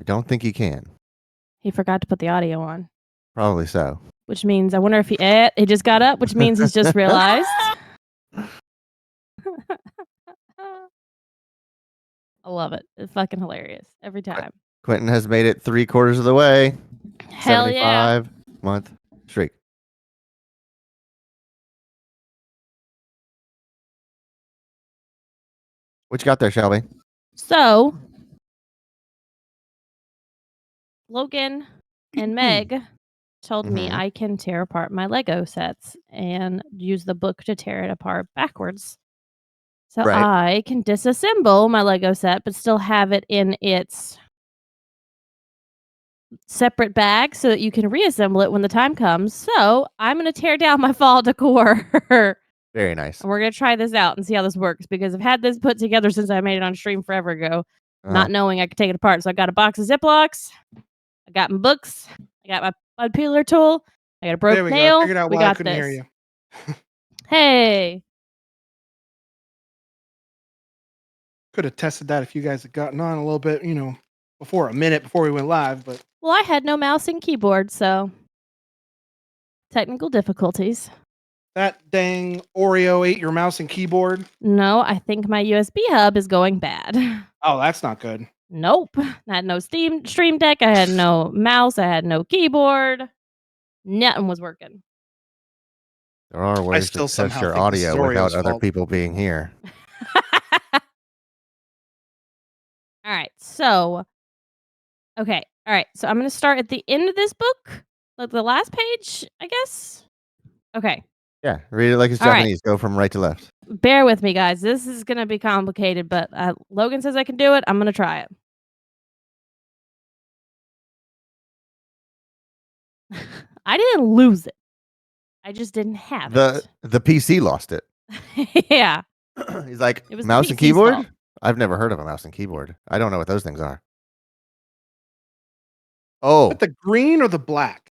I don't think he can. He forgot to put the audio on. Probably so. Which means I wonder if he just got up, which means he's just realized. I love it. It's fucking hilarious every time. Quentin has made it 3/4 of the way. Hell yeah. 75-month streak. What you got there, Shelby? So, Logan and Meg told me I can tear apart my Lego sets and use the book to tear it apart backwards. So I can disassemble my Lego set, but still have it in its separate bag so that you can reassemble it when the time comes. So I'm going to tear down my fall decor. Very nice. And we're going to try this out and see how this works because I've had this put together since I made it on stream forever ago, not knowing I could take it apart. So I got a box of Ziplocs. I got my books. I got my bud peeler tool. I got a broken nail. I figured out why I couldn't hear you. Hey. Could have tested that if you guys had gotten on a little bit, before we went live, but well, I had no mouse and keyboard, so technical difficulties. That dang Oreo ate your mouse and keyboard? No, I think my USB hub is going bad. Oh, that's not good. Nope. I had no Stream Deck. I had no mouse. I had no keyboard. Nothing was working. There are ways to test your audio without other people being here. All right. So, okay. All right. So I'm going to start at the end of this book, like the last page, I guess. Okay. Yeah. Read it like it's Japanese. Go from right to left. Bear with me, guys. This is going to be complicated, but Logan says I can do it. I'm going to try it. I didn't lose it. I just didn't have it. The PC lost it. Yeah. He's like, mouse and keyboard? Fault. I've never heard of a mouse and keyboard. I don't know what those things are. Oh. But the green or the black?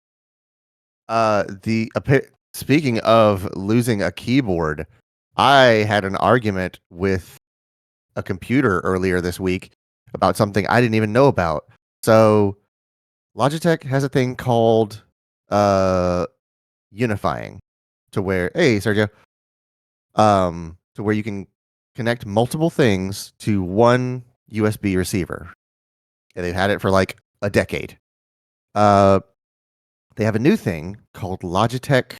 Speaking of losing a keyboard, I had an argument with a computer earlier this week about something I didn't even know about. So Logitech has a thing called unifying, to where to where you can connect multiple things to one USB receiver. And they've had it for like a decade. They have a new thing called Logitech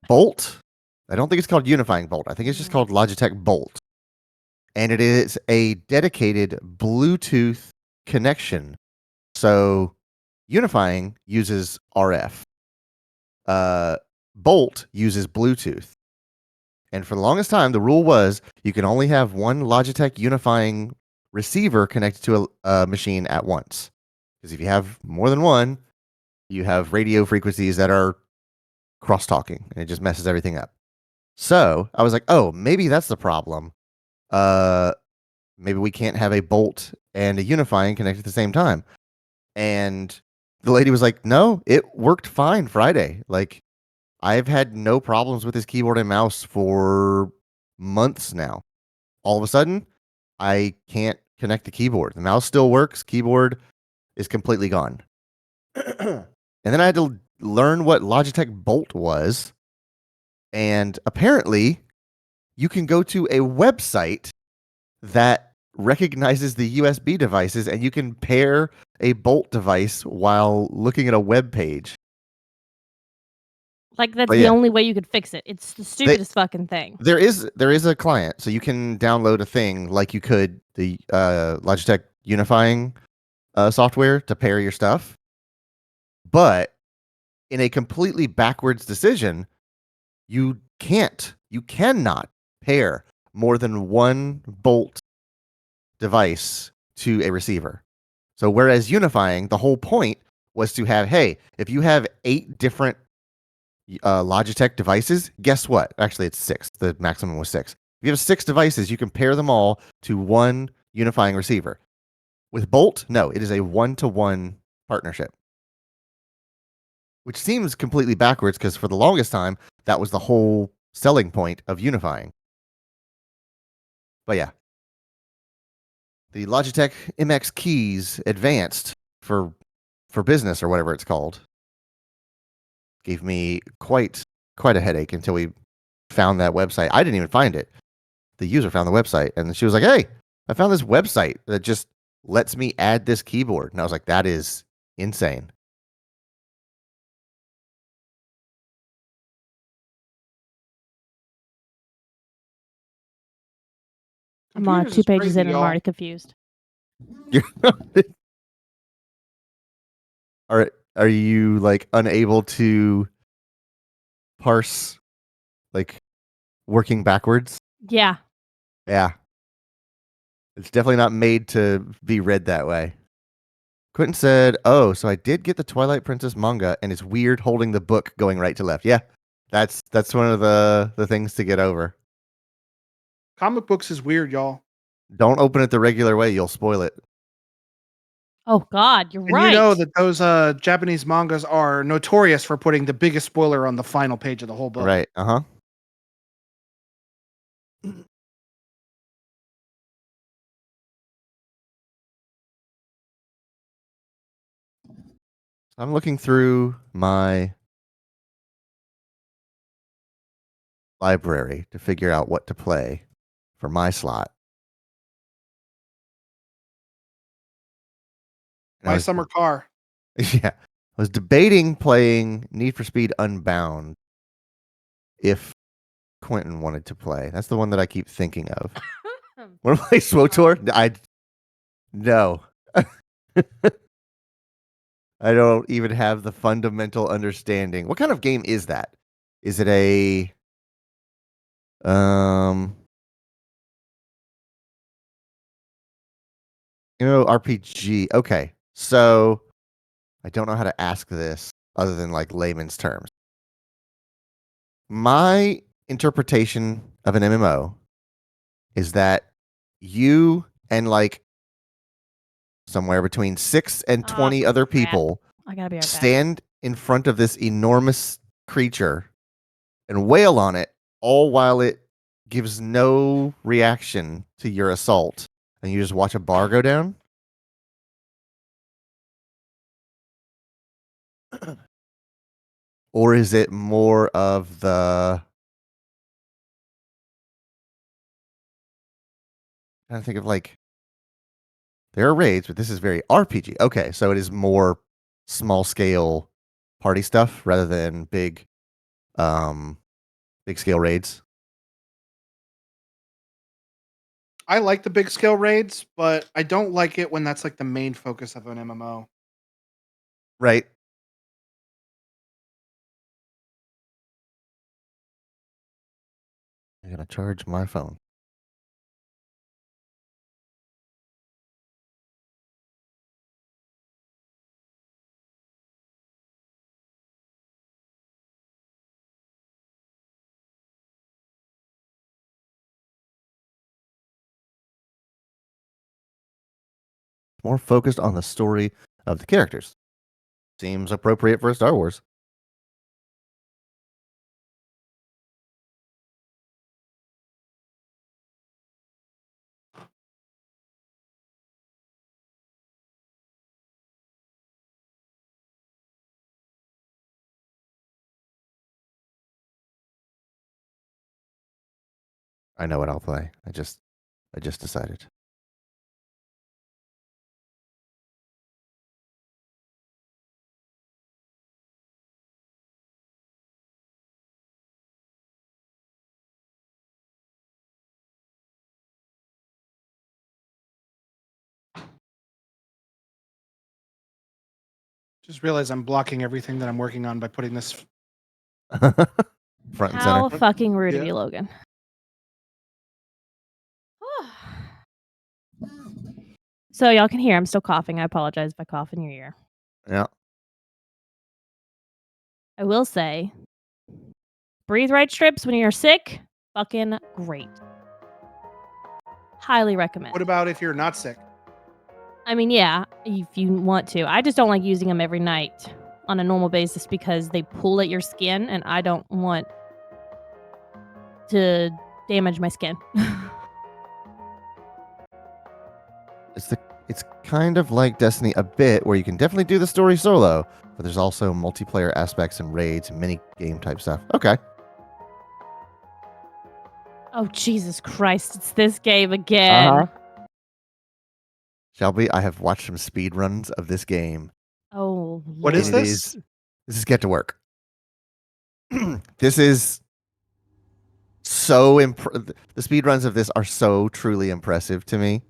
Bolt. I don't think it's called Unifying Bolt. I think it's just called Logitech Bolt. And it is a dedicated Bluetooth connection. So Unifying uses RF. Bolt uses Bluetooth. And for the longest time, the rule was you can only have one Logitech Unifying receiver connected to a machine at once. Because if you have more than one, you have radio frequencies that are cross-talking, and it just messes everything up. So I was like, oh, maybe that's the problem. Maybe we can't have a Bolt and a Unifying connected at the same time. And the lady was like, no, it worked fine Friday. Like, I've had no problems with this keyboard and mouse for months now. All of a sudden, I can't connect the keyboard. The mouse still works. Keyboard is completely gone. And then I had to learn what Logitech Bolt was. And apparently, you can go to a website that recognizes the USB devices, and you can pair a Bolt device while looking at a web page. Like, that's the only way you could fix it. It's the stupidest fucking thing. There is a client, so you can download a thing like you could the Logitech Unifying software to pair your stuff. But in a completely backwards decision, you cannot pair more than one Bolt device to a receiver. So whereas Unifying, the whole point was to have, hey, if you have 8 different Logitech devices, guess what? Actually, it's 6. The maximum was 6. If you have 6 devices, you can pair them all to one Unifying receiver. With Bolt, no, it is a one-to-one partnership. Which seems completely backwards because for the longest time, that was the whole selling point of Unifying. But yeah. the Logitech MX Keys Advanced for business or whatever it's called. Gave me quite a headache until we found that website. I didn't even find it. The user found the website, and she was like, "Hey, I found this website that just lets me add this keyboard." And I was like, "That is insane." I'm on Computers 2 is pages crazy, in and I'm y'all. already confused. Are you like unable to parse like working backwards? Yeah. Yeah. It's definitely not made to be read that way. Quentin said, "Oh, so I did get the Twilight Princess manga, and it's weird holding the book going right to left." Yeah, that's one of the things to get over. Comic books is weird, y'all. Don't open it the regular way; you'll spoil it. Oh God, you're And right. you know that those Japanese mangas are notorious for putting the biggest spoiler on the final page of the whole book. Right? I'm looking through my library to figure out what to play for my slot. And My summer car. Yeah, I was debating playing Need for Speed Unbound if Quentin wanted to play. That's the one that I keep thinking of. Want to play SWTOR? No. I don't even have the fundamental understanding. What kind of game is that? Is it a RPG? Okay. So I don't know how to ask this other than like layman's terms. My interpretation of an MMO is that you and like somewhere between 6 and 20 other crap. people I gotta be right back. stand in front of this enormous creature and wail on it, all while it gives no reaction to your assault, and you just watch a bar go down. Or is it more of the I think of like there are raids, but this is very RPG. Okay, so it is more small scale party stuff rather than big scale raids. I like the big scale raids, but I don't like it when that's like the main focus of an MMO. Right. I'm gonna charge my phone. More focused on the story of the characters. Seems appropriate for Star Wars. I know what I'll play. I just decided. Just realize I'm blocking everything that I'm working on by putting this. Front and How center. fucking rude of Yeah. you, Logan. So y'all can hear I'm still coughing. I apologize if I cough in your ear. Yeah. I will say, breathe right strips when you're sick, fucking great. Highly recommend. What about if you're not sick? I mean, yeah, if you want to. I just don't like using them every night on a normal basis because they pull at your skin, and I don't want to damage my skin. it's kind of like Destiny a bit, where you can definitely do the story solo, but there's also multiplayer aspects and raids and mini game type stuff. Okay. Oh, Jesus Christ. It's this game again. Shelby, I have watched some speed runs of this game. Oh, What is and Lord. this? This is Get to Work. This is so the speed runs of this are so truly impressive to me.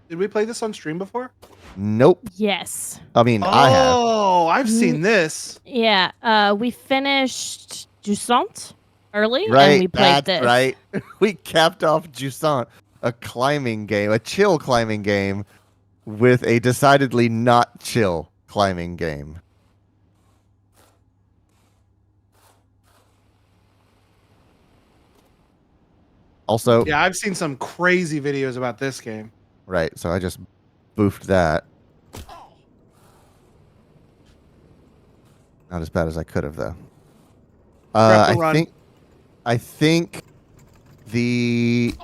Did we play this on stream before? Nope. Yes. I mean, I have. Oh, I've seen this. Yeah. We finished Jusant early Right. and we played That's this. right. We capped off Jusant, a climbing game, a chill climbing game, with a decidedly not chill climbing game. Also, Yeah, I've seen some crazy videos about this game. right, so I just boofed that. Not as bad as I could have, though. Prep to I run. think the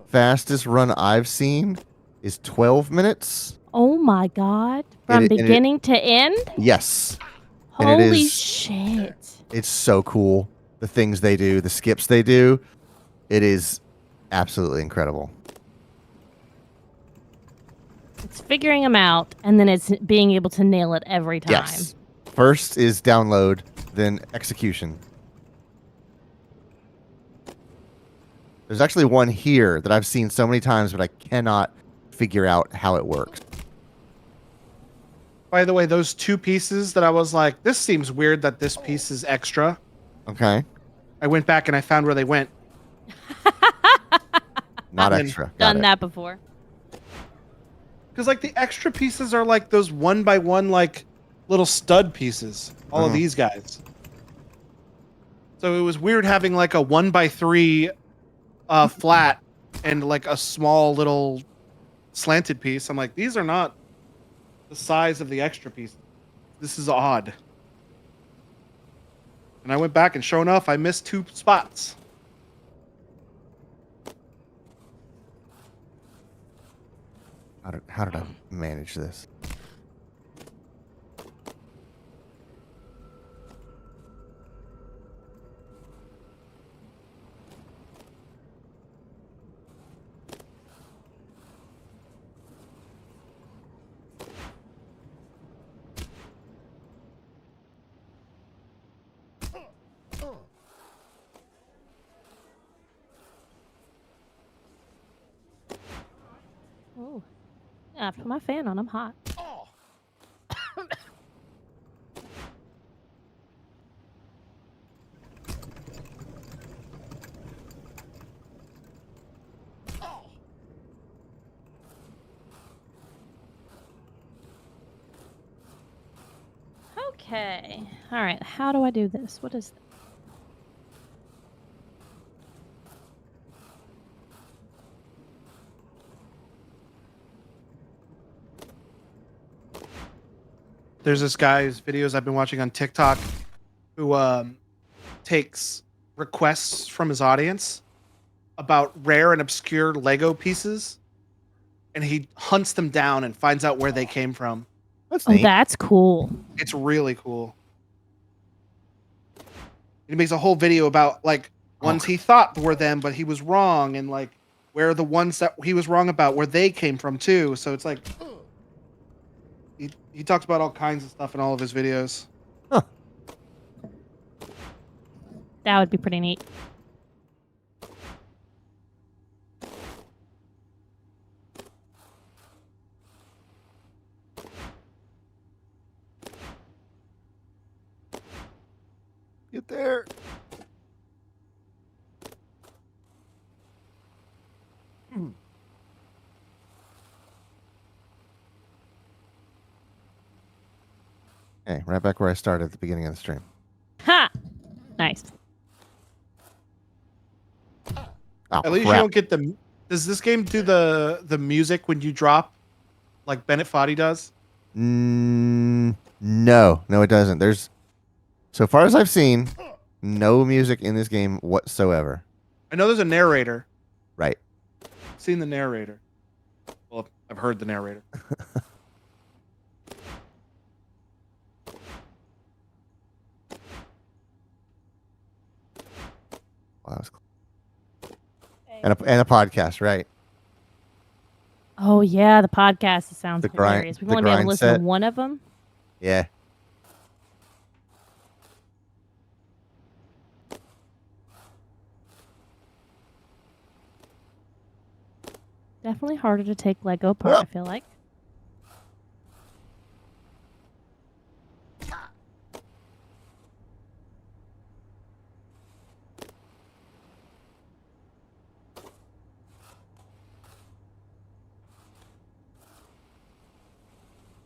fastest run I've seen is 12 minutes. Oh my God. From and it- beginning to end? Yes. And it Holy is- shit. It's so cool. The things they do, the skips they do. It is absolutely incredible. It's figuring them out and then it's being able to nail it every time. Yes. First is download, then execution. There's actually one here that I've seen so many times, but I cannot figure out how it works. By the way, those two pieces that I was like, this seems weird that this piece is extra. Okay. I went back and I found where they went. Not I've extra. Got Done it. that before. Because like the extra pieces are like those one by one like little stud pieces. All of Mhm. these guys. So it was weird having like a 1x3 flat and like a small little slanted piece. I'm like, these are not the size of the extra piece. This is odd. And I went back and sure enough, I missed 2 spots. How did I manage this? Oh. I have to put my fan on. I'm hot. Okay. All right. How do I do this? What is There's this guy's videos I've been watching on TikTok who takes requests from his audience about rare and obscure Lego pieces, and he hunts them down and finds out where they came from. That's Oh, neat. that's cool. It's really cool. He makes a whole video about like ones he thought were them, but he was wrong, and like where the ones that he was wrong about, where they came from too. So it's like he talks about all kinds of stuff in all of his videos. That would be pretty neat. Get there. Okay, right back where I started at the beginning of the stream. Ha! Nice. Oh, At least crap. you don't get the. Does this game do the music when you drop, like Bennett Foddy does? No, it doesn't. There's, so far as I've seen, no music in this game whatsoever. I know there's a narrator. Right. Seen the narrator. Well, I've heard the narrator. Wow, that was cool. And a podcast, right? Oh yeah, the podcast sounds The grind- hilarious. We've the only been able to grind listen set. to one of them. Yeah. Definitely harder to take Lego apart, I feel like.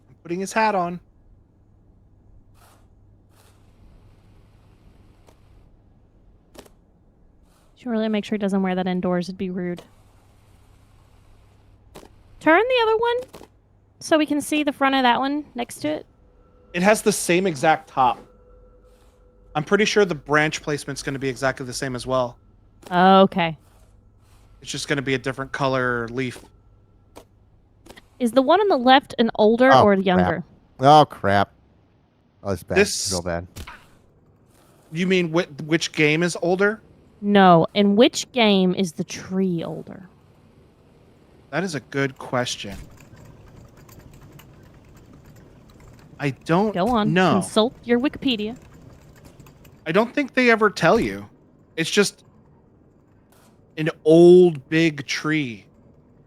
I'm putting his hat on. Should really make sure he doesn't wear that indoors. It'd be rude. Turn the other one so we can see the front of that one next to it. It has the same exact top. I'm pretty sure the branch placement's going to be exactly the same as well. Okay. It's just going to be a different color leaf. Is the one on the left an older Oh, or crap. younger? Oh crap. Oh, it's bad. This- Real bad. You mean which game is older? No. In which game is the tree older? That is a good question. I don't Go on. know. Consult your Wikipedia. I don't think they ever tell you. It's just an old big tree.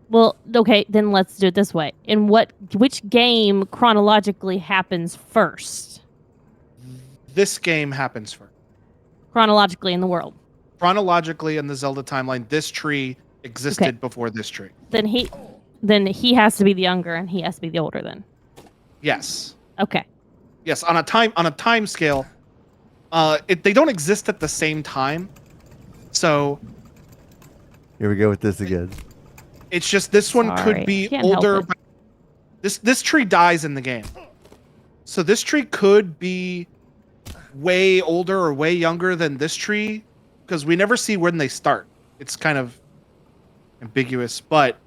Well, okay, then let's do it this way. In which game chronologically happens first? This game happens first. Chronologically in the world. Chronologically in the Zelda timeline, this tree existed Okay. before this tree. Then he has to be the younger and he has to be the older then. Yes. Okay. Yes, on a time scale, they don't exist at the same time. So Here we go with this again. it's just this one Sorry, could be can't help older. it. But this tree dies in the game. So this tree could be way older or way younger than this tree because we never see when they start. It's kind of ambiguous, but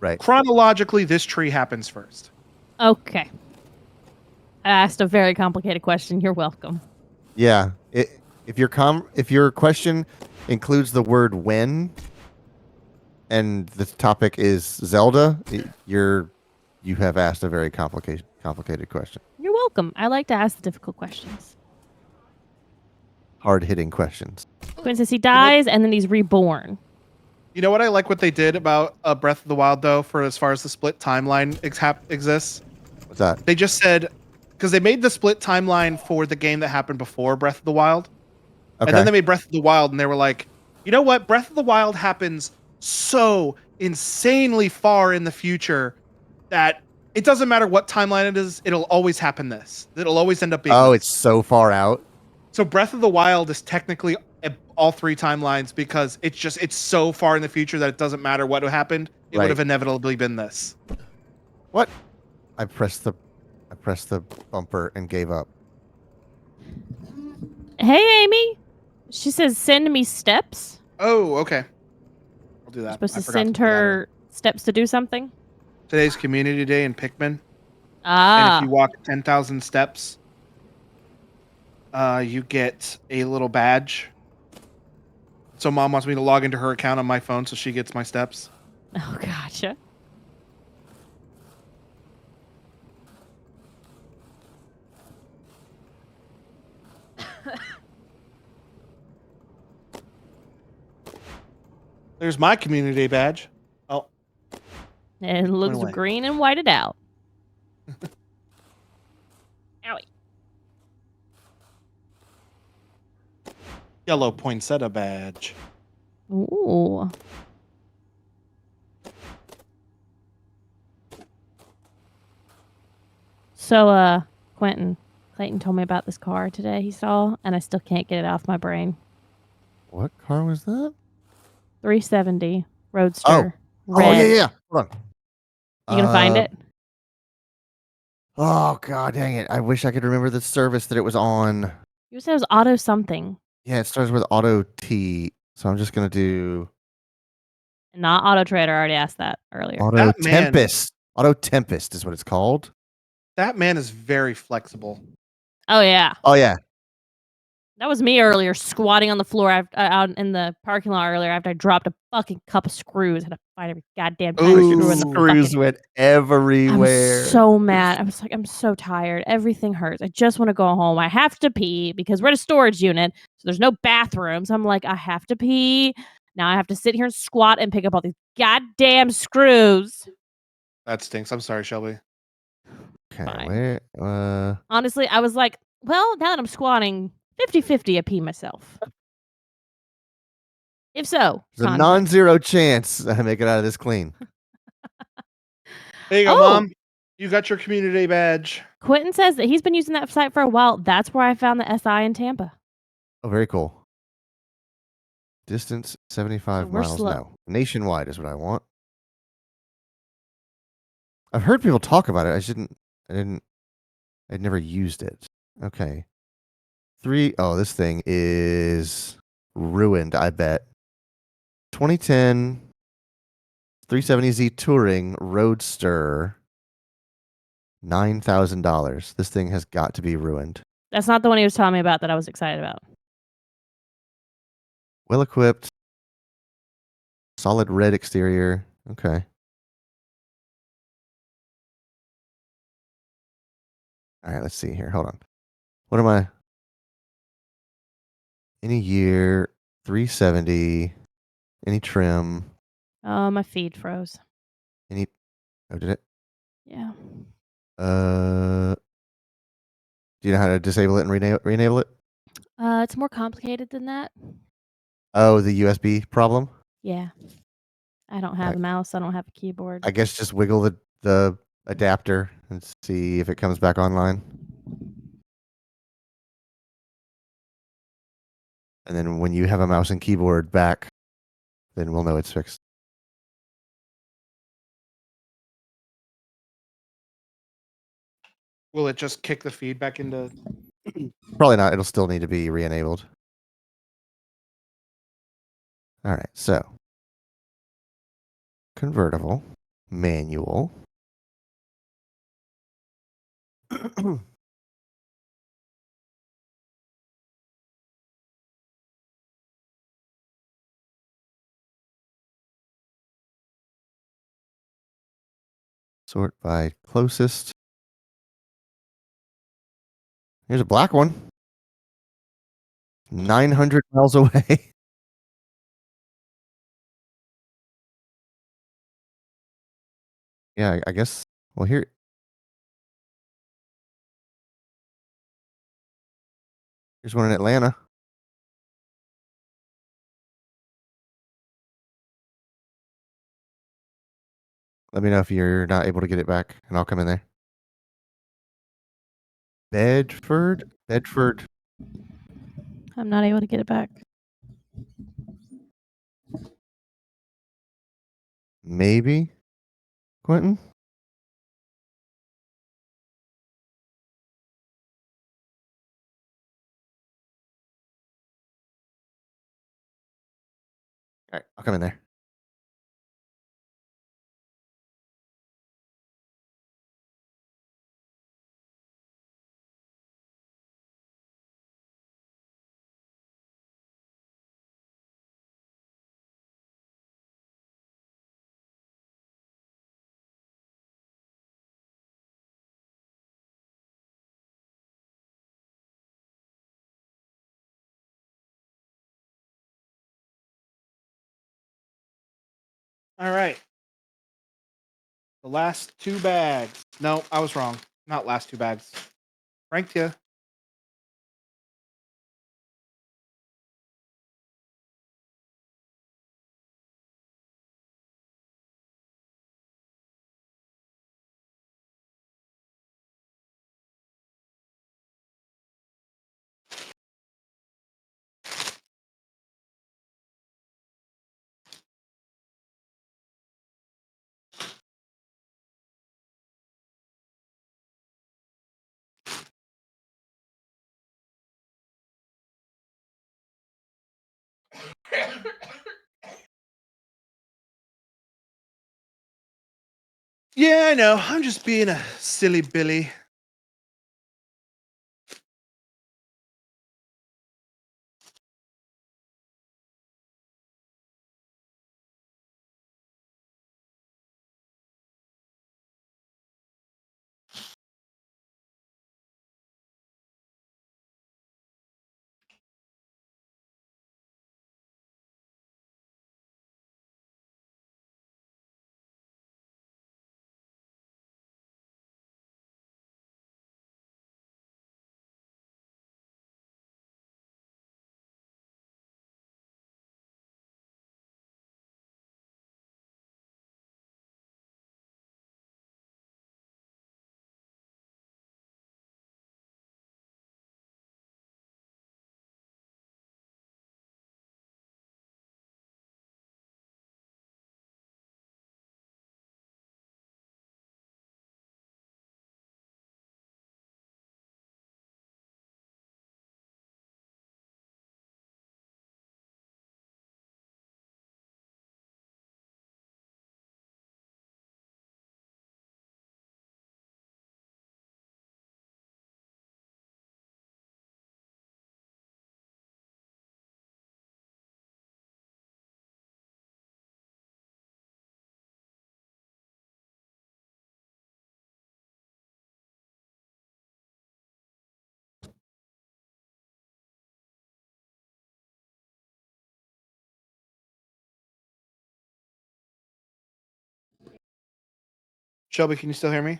Right. chronologically this tree happens first. Okay. I asked a very complicated question. You're welcome. Yeah. If your question includes the word when and the topic is Zelda, you have asked a very complicated question. You're welcome. I like to ask the difficult questions. Hard-hitting questions. Quinn says he dies and then he's reborn. You know what I like what they did about Breath of the Wild though, for as far as the split timeline exists? What's that? They just said, because they made the split timeline for the game that happened before Breath of the Wild. Okay. And then they made Breath of the Wild and they were like, you know what? Breath of the Wild happens so insanely far in the future that it doesn't matter what timeline it is, it'll always happen this. It'll always end up being Oh, this. it's so far out. So Breath of the Wild is technically all three timelines because it's so far in the future that it doesn't matter what happened. It Right. would have inevitably been this. What? I pressed the bumper and gave up. Hey, Amy. She says, send me steps. Oh, okay. I'll do that. You're supposed I to forgot send put that in. her steps to do something. Today's Community Day in Pikmin. And Ah. if you walk 10,000 steps, you get a little badge. So mom wants me to log into her account on my phone so she gets my steps. Oh, gotcha. There's my Community Day badge. Oh, And it looks away. green and whited out. Owie. yellow poinsettia badge. Ooh. So, Clayton told me about this car today he saw, and I still can't get it off my brain. What car was that? 370 Roadster. Red. Oh yeah. Hold on. You gonna find it? Oh god, dang it! I wish I could remember the service that it was on. You said it was auto something. Yeah, it starts with Auto T. So I'm just gonna do Not Auto Trader. I already asked that earlier. Auto That man- Tempest. Auto Tempest is what it's called. That man is very flexible. Oh yeah, Oh yeah. that was me earlier, squatting on the floor out in the parking lot earlier after I dropped a fucking cup of screws. Had to find every goddamn tiny Ooh. screw in the Screws fucking. went I everywhere. was so mad. I was like, I'm so tired. Everything hurts. I just want to go home. I have to pee because we're in a storage unit, so there's no bathrooms. I'm like, I have to pee. Now I have to sit here and squat and pick up all these goddamn screws. That stinks. I'm sorry, Shelby. Okay, Fine. where Honestly, I was like, well, now that I'm squatting, 50-50 I pee myself. If so, there's a contact. non-zero chance I make it out of this clean. There you go, Oh. Mom. You got your community day badge. Quentin says that he's been using that site for a while. That's where I found the SI in Tampa. Oh, very cool. Distance 75 So we're miles. slow. No, nationwide is what I want. I've heard people talk about it. I'd never used it. Okay. Oh, this thing is ruined, I bet. 2010 370Z Touring Roadster. $9,000. This thing has got to be ruined. That's not the one he was telling me about that I was excited about. Well equipped. Solid red exterior. Okay. All right, let's see here. Hold on. What am I? Any year, 370. Any trim. Oh, my feed froze. Oh, did it? Yeah. Do you know how to disable it and re-enable it? It's more complicated than that. Oh, the USB problem? Yeah. I don't have a mouse. I don't have a keyboard. I guess just wiggle the adapter and see if it comes back online. And then when you have a mouse and keyboard back, then we'll know it's fixed. Will it just kick the feed back into? Probably not. It'll still need to be re-enabled. All right, so convertible, manual. Sort by closest. Here's a black one. 900 miles away. Yeah, I guess. Well, here. Here's one in Atlanta. Let me know if you're not able to get it back, and I'll come in there. Bedford? I'm not able to get it back. Maybe. Quentin? All right, I'll come in there. All right. The last 2 bags. No, I was wrong. Not last 2 bags. Ranked you. Yeah, I know. I'm just being a silly Billy. Shelby, can you still hear me?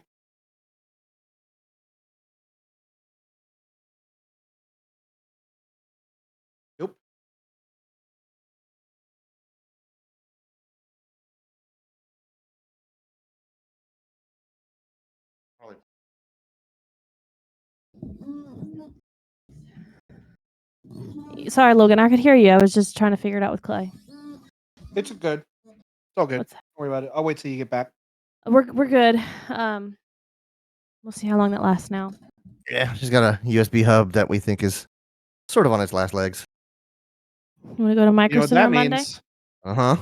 Nope. Sorry, Logan. I could hear you. I was just trying to figure it out with Clay. It's good. It's all good. What's Don't worry about it. I'll wait till you get back. We're good. We'll see how long that lasts now. Yeah, she's got a USB hub that we think is sort of on its last legs. You want to go to Micro You know what Center that on Monday? means? Uh huh.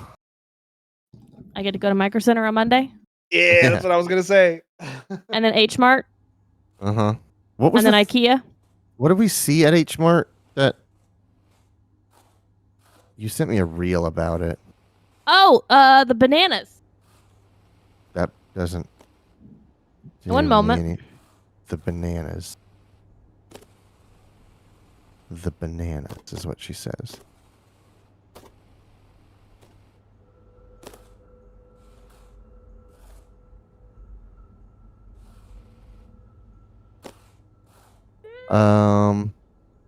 I get to go to Micro Center on Monday, Yeah, that's what I was gonna say. and then H Mart, Uh huh. What was and then the IKEA. What did we see at H Mart that you sent me a reel about it? Oh, the bananas. That doesn't do One me moment. any. The bananas. The bananas is what she says.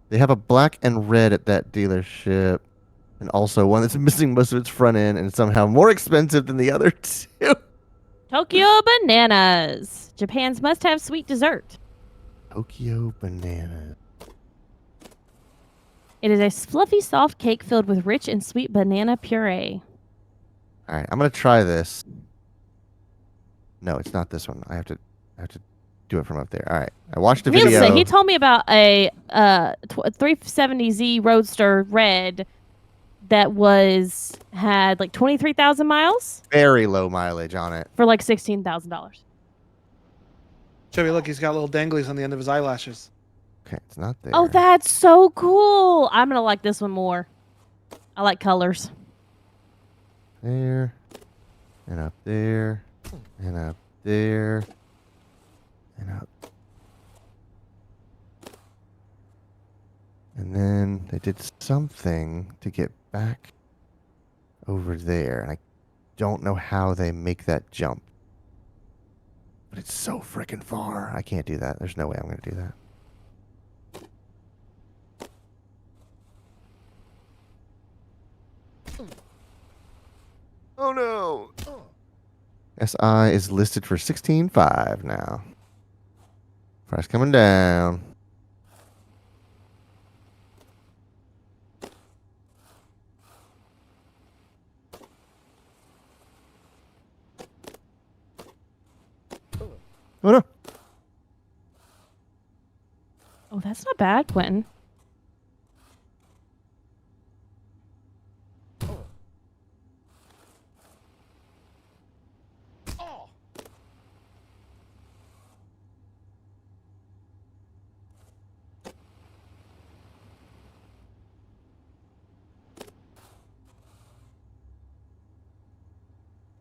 They have a black and red at that dealership, and also one that's missing most of its front end, and somehow more expensive than the other two. Tokyo bananas. Japan's must-have sweet dessert. Tokyo banana. It is a fluffy, soft cake filled with rich and sweet banana puree. All right, I'm gonna try this. No, it's not this one. I have to do it from up there. All right, I watched a Needless to video. say, he told me about a 370Z Roadster Red that had like 23,000 miles Very low mileage on it. for like $16,000. Shelby, look, he's got little danglies on the end of his eyelashes. Okay, it's not there. Oh, that's so cool! I'm gonna like this one more. I like colors. There, and up there, and up there, and up. And then they did something to get back over there, and I don't know how they make that jump. But it's so freaking far. I can't do that. There's no way I'm going to do that. Oh no! SI is listed for 16.5 now. Price coming down. Oh no! Oh, that's not bad, Quentin.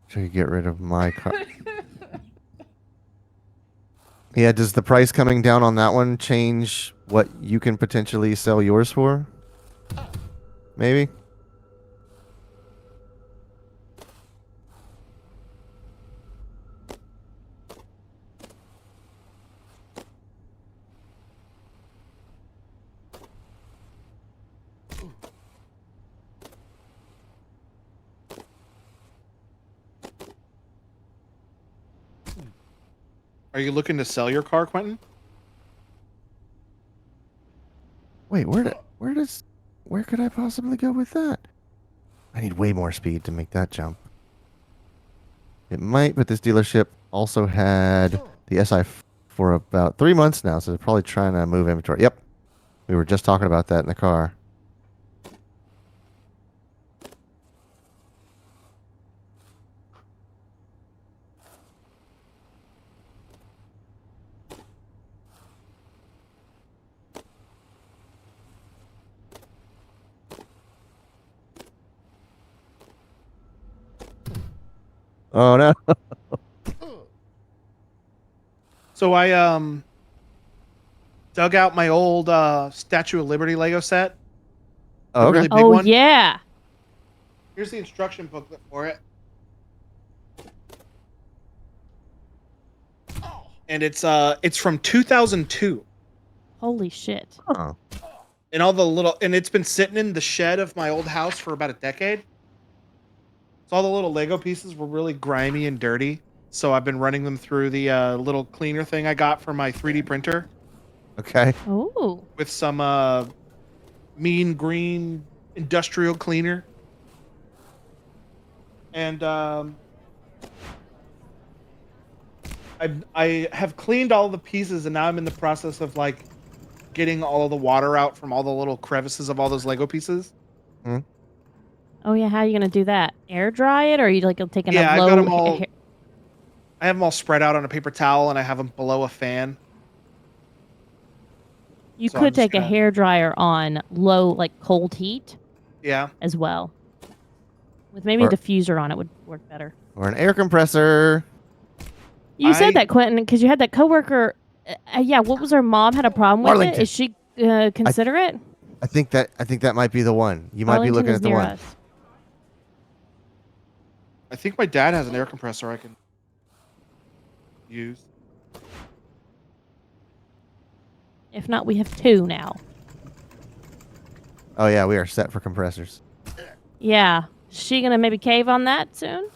Should you get rid of my car? Yeah, does the price coming down on that one change what you can potentially sell yours for? Maybe? Are you looking to sell your car, Quentin? Wait, where could I possibly go with that? I need way more speed to make that jump. It might, but this dealership also had the SI for about 3 months now, so they're probably trying to move inventory. Yep. We were just talking about that in the car. Oh no. So I dug out my old Statue of Liberty Lego set. Oh, okay. Really big Oh one. yeah. Here's the instruction booklet for it. And it's from 2002. Holy shit. Oh. And it's been sitting in the shed of my old house for about a decade. So all the little Lego pieces were really grimy and dirty. So I've been running them through the little cleaner thing I got for my 3D printer Okay. Oh. with some mean green industrial cleaner. And I have cleaned all the pieces, and now I'm in the process of like getting all of the water out from all the little crevices of all those Lego pieces. Oh yeah. How are you gonna do that? Air dry it, or are you like taking Yeah, a I've low? got them all. I have them all spread out on a paper towel, and I have them below a fan. You So I'm could just take a gonna- hair dryer on low, like cold heat, Yeah. as well. With maybe Or- a diffuser on it would work better. Or an air compressor. You I- said that, Quentin, because you had that coworker. Yeah, what was her mom had a problem with it? Arlington. Is she considerate? I think that might be the one. You might Arlington be looking is at the near one. us. I think my dad has an air compressor I can use. If not, we have two now. Oh yeah, we are set for compressors. Yeah. Is she gonna maybe cave on that soon?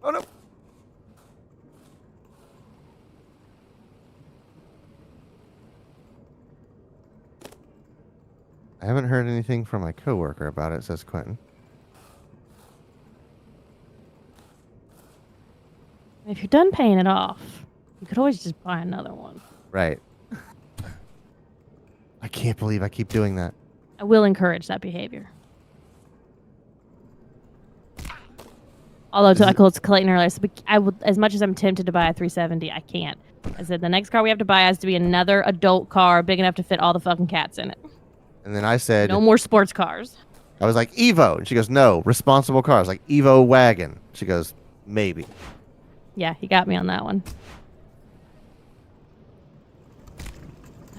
Oh no. I haven't heard anything from my coworker about it, says Quentin. If you're done paying it off, you could always just buy another one. Right. I can't believe I keep doing that. I will encourage that behavior. Although I told Clayton earlier, I would, as much as I'm tempted to buy a 370, I can't. I said the next car we have to buy has to be another adult car big enough to fit all the fucking cats in it. And then I said, No more sports cars. I was like, Evo. And she goes, no, responsible car. I was like, Evo wagon. She goes, maybe. Yeah, he got me on that one.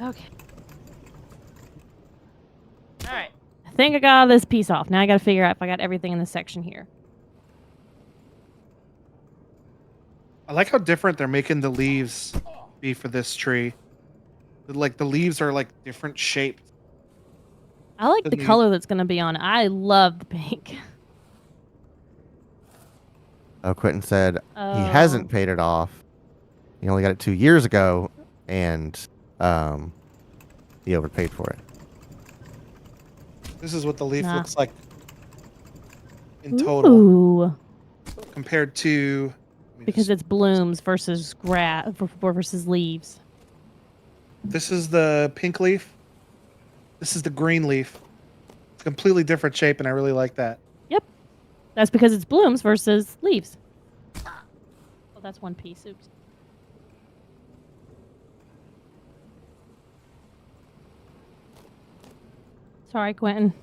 Okay. All right. I think I got all this piece off. Now I got to figure out if I got everything in this section here. I like how different they're making the leaves be for this tree. Like the leaves are like different shaped. I like The the leaf- color that's going to be on it. I love the pink. Oh, Quentin said he Oh. hasn't paid it off. He only got it 2 years ago, and he overpaid for it. This is what the leaf Nah. looks like in total Ooh, compared to. let me because just- it's blooms versus grass versus leaves. This is the pink leaf. This is the green leaf. It's a completely different shape, and I really like that. That's because it's blooms versus leaves. Oh, that's one piece. Oops. Sorry, Quentin.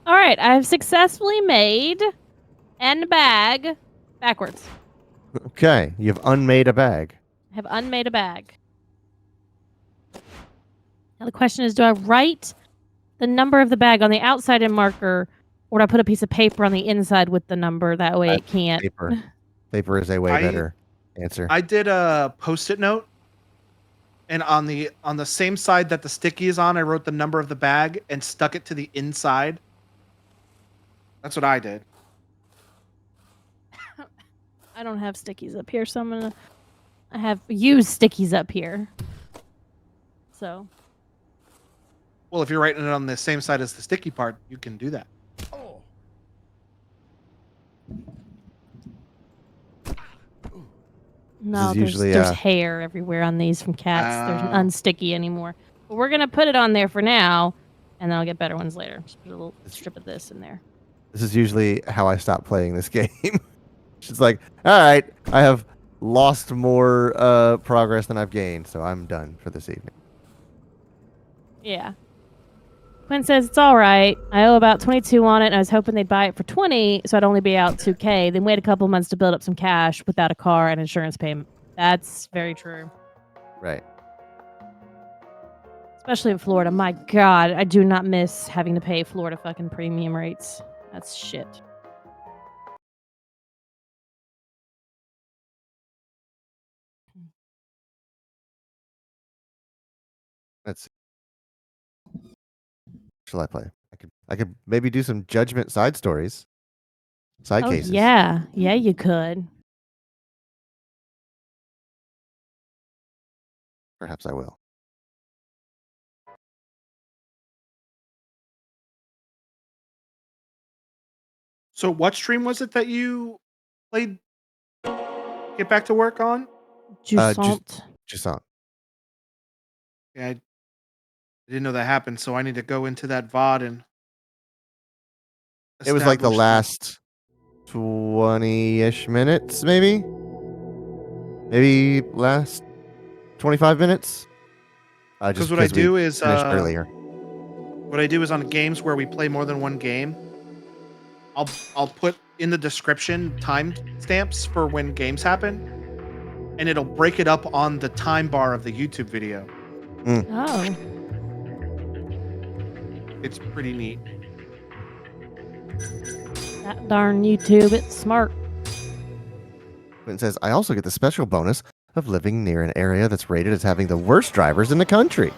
All right, I've successfully made end bag backwards. Okay, you've unmade a bag. I have unmade a bag. Now the question is, do I write the number of the bag on the outside in marker, or do I put a piece of paper on the inside with the number? That way it can't. Paper. Paper is a way better answer. I did a post-it note, and on the same side that the sticky is on, I wrote the number of the bag and stuck it to the inside. That's what I did. I don't have stickies up here, so I have used stickies up here. So. Well, if you're writing it on the same side as the sticky part, you can do that. No, usually, there's hair everywhere on these from cats. There's unsticky anymore. But we're gonna put it on there for now, and then I'll get better ones later. Just put a little strip of this in there. This is usually how I stop playing this game. It's like, all right, I have lost more progress than I've gained, so I'm done for this evening. Yeah. Quinn says it's all right. I owe about 22 on it, and I was hoping they'd buy it for 20, so I'd only be out 2K. Then wait a couple months to build up some cash without a car and insurance payment. That's very true. Right. Especially in Florida. My God, I do not miss having to pay Florida fucking premium rates. That's shit. Let's see. Shall I play? I could maybe do some judgment side stories. Side cases. Yeah. Yeah, you could. Perhaps I will. So what stream was it that you played Get Back to Work on? Jusant. Jusant. Yeah, I didn't know that happened, so I need to go into that VOD and It was like the establish last 20-ish minutes, maybe? Maybe last 25 minutes? Because what I do is finished earlier. what I do is on games where we play more than one game, I'll put in the description time stamps for when games happen, and it'll break it up on the time bar of the YouTube video. Oh. It's pretty neat. That darn YouTube, it's smart. It says, I also get the special bonus of living near an area that's rated as having the worst drivers in the country.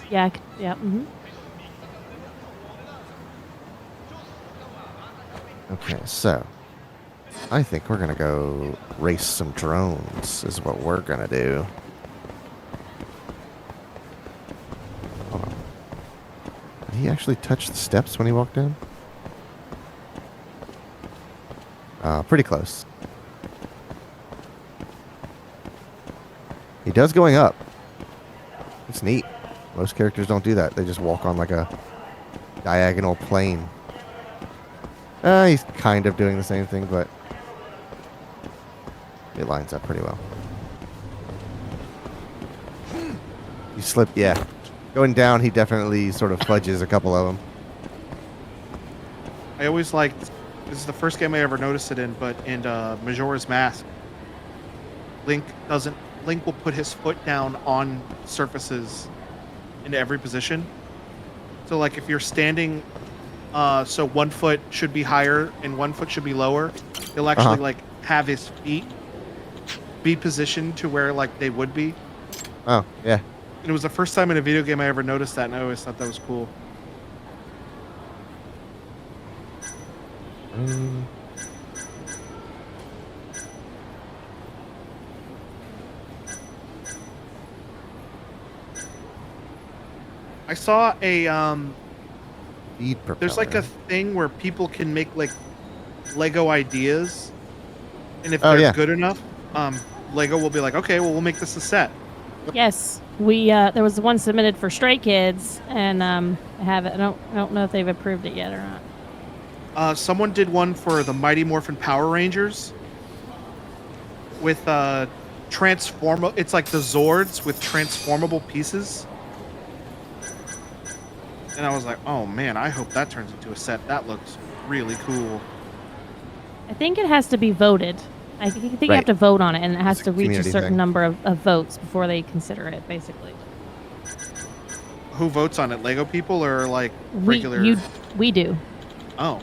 Yeah, yeah. Mm-hmm. Okay, so I think we're going to go race some drones is what we're going to do. Hold on. Did he actually touch the steps when he walked in? Pretty close. He does going up. It's neat. Most characters don't do that. They just walk on like a diagonal plane. He's kind of doing the same thing, but it lines up pretty well. You slip, yeah. Going down, he definitely sort of fudges a couple of them. I always liked. This is the first game I ever noticed it in, but in Majora's Mask, Link will put his foot down on surfaces in every position. So like if you're standing, so 1 foot should be higher and 1 foot should be lower, he'll actually like have his feet be positioned to where like they would be. Oh, yeah. And it was the first time in a video game I ever noticed that, and I always thought that was cool. I saw a Speed propeller. there's like a thing where people can make like Lego ideas, and if they're good enough, Lego will be like, okay, well, we'll make this a set. Yes, we there was one submitted for Stray Kids, and I have it. I don't know if they've approved it yet or not. Someone did one for the Mighty Morphin Power Rangers with it's like the Zords with transformable pieces. And I was like, oh man, I hope that turns into a set. That looks really cool. I think it has to be voted. I think you have to vote on it, and it has to reach a certain number of votes before they consider it, basically. Who votes on it? Lego people or like regular? We do. Oh.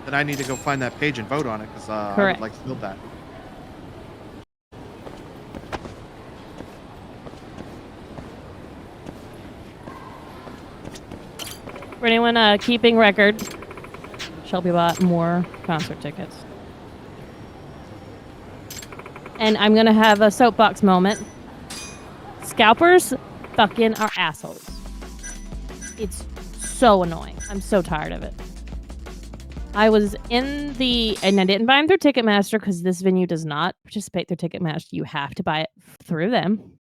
Then I need to go find that page and vote on it, because I would like to build that. For anyone keeping record, Shelby bought more concert tickets. And I'm going to have a soapbox moment. Scalpers fucking are assholes. It's so annoying. I'm so tired of it. I was and I didn't buy them through Ticketmaster because this venue does not participate through Ticketmaster. You have to buy it through them.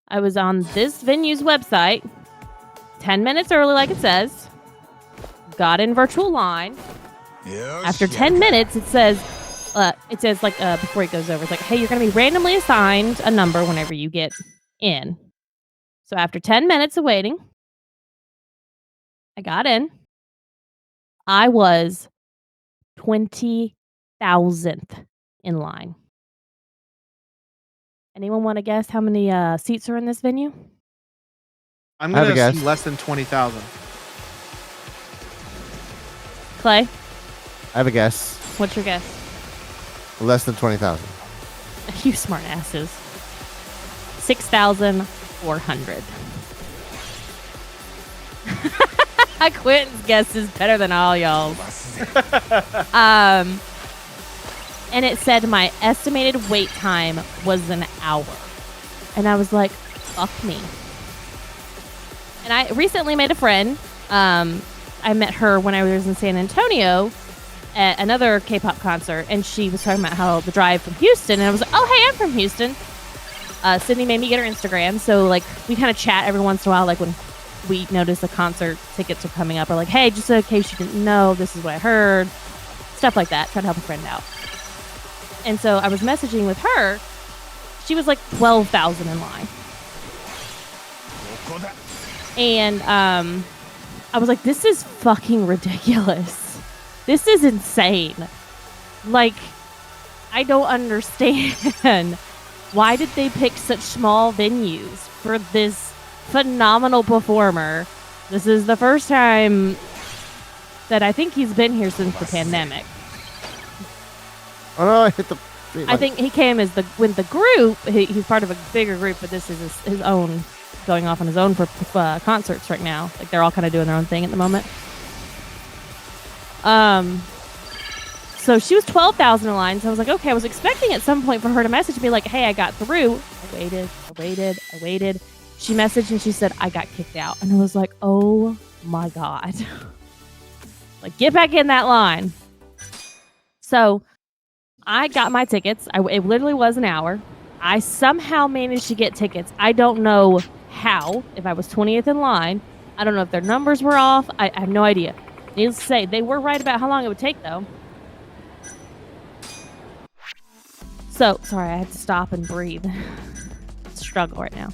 I was on this venue's website 10 minutes early, like it says. Got in virtual line. After 10 minutes, it says like before it goes over, it's like, hey, you're going to be randomly assigned a number whenever you get in. So after 10 minutes of waiting, I got in. I was 20,000th in line. Anyone want to guess how many seats are in this venue? I'm going to guess less than 20,000. Clay? I have a guess. What's your guess? Less than 20,000. You smart asses. 6,400. Quentin's guess is better than all y'all. And it said my estimated wait time was an hour. And I was like, fuck me. And I recently made a friend. I met her when I was in San Antonio at another K-pop concert, and she was talking about how the drive from Houston, and I was like, oh, hey, I'm from Houston. Sydney made me get her Instagram, so like we kind of chat every once in a while, like when we notice the concert tickets are coming up, or like, hey, just in case you didn't know, this is what I heard. Stuff like that, trying to help a friend out. And so I was messaging with her. She was like 12,000 in line. And I was like, this is fucking ridiculous. This is insane. Like, I don't understand. Why did they pick such small venues for this phenomenal performer? This is the first time that I think he's been here since the pandemic. Oh no, I hit the... I think he came as with the group. He's part of a bigger group, but this is his own, going off on his own for concerts right now. Like, they're all kind of doing their own thing at the moment. So she was 12,000 in line. So I was like, okay, I was expecting at some point for her to message me like, hey, I got through. I waited. She messaged and she said, I got kicked out. And I was like, oh my God. Like, get back in that line. So I got my tickets. It literally was an hour. I somehow managed to get tickets. I don't know how. If I was 20th in line, I don't know if their numbers were off. I have no idea. Needless to say, they were right about how long it would take, though. So, sorry, I had to stop and breathe. It's a struggle right now.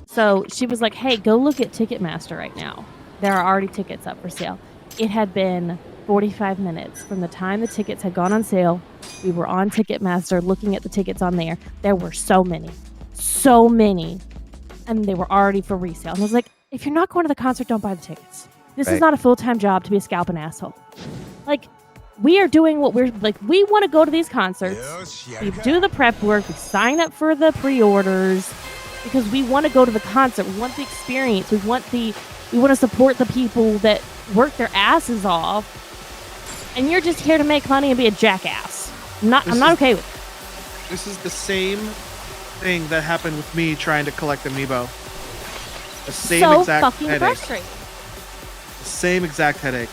So she was like, hey, go look at Ticketmaster right now. There are already tickets up for sale. It had been 45 minutes from the time the tickets had gone on sale. We were on Ticketmaster looking at the tickets on there. There were so many. And they were already for resale. And I was like, if you're not going to the concert, don't buy the tickets. This is not a full-time job to be a scalping asshole. Like, we are doing what we're like. We want to go to these concerts. We do the prep work. We sign up for the pre-orders because we want to go to the concert. We want the experience. We want to support the people that work their asses off. And you're just here to make money and be a jackass. I'm not okay with it. This is the same thing that happened with me trying to collect Amiibo. The same so exact fucking headache. frustrating. The same exact headache.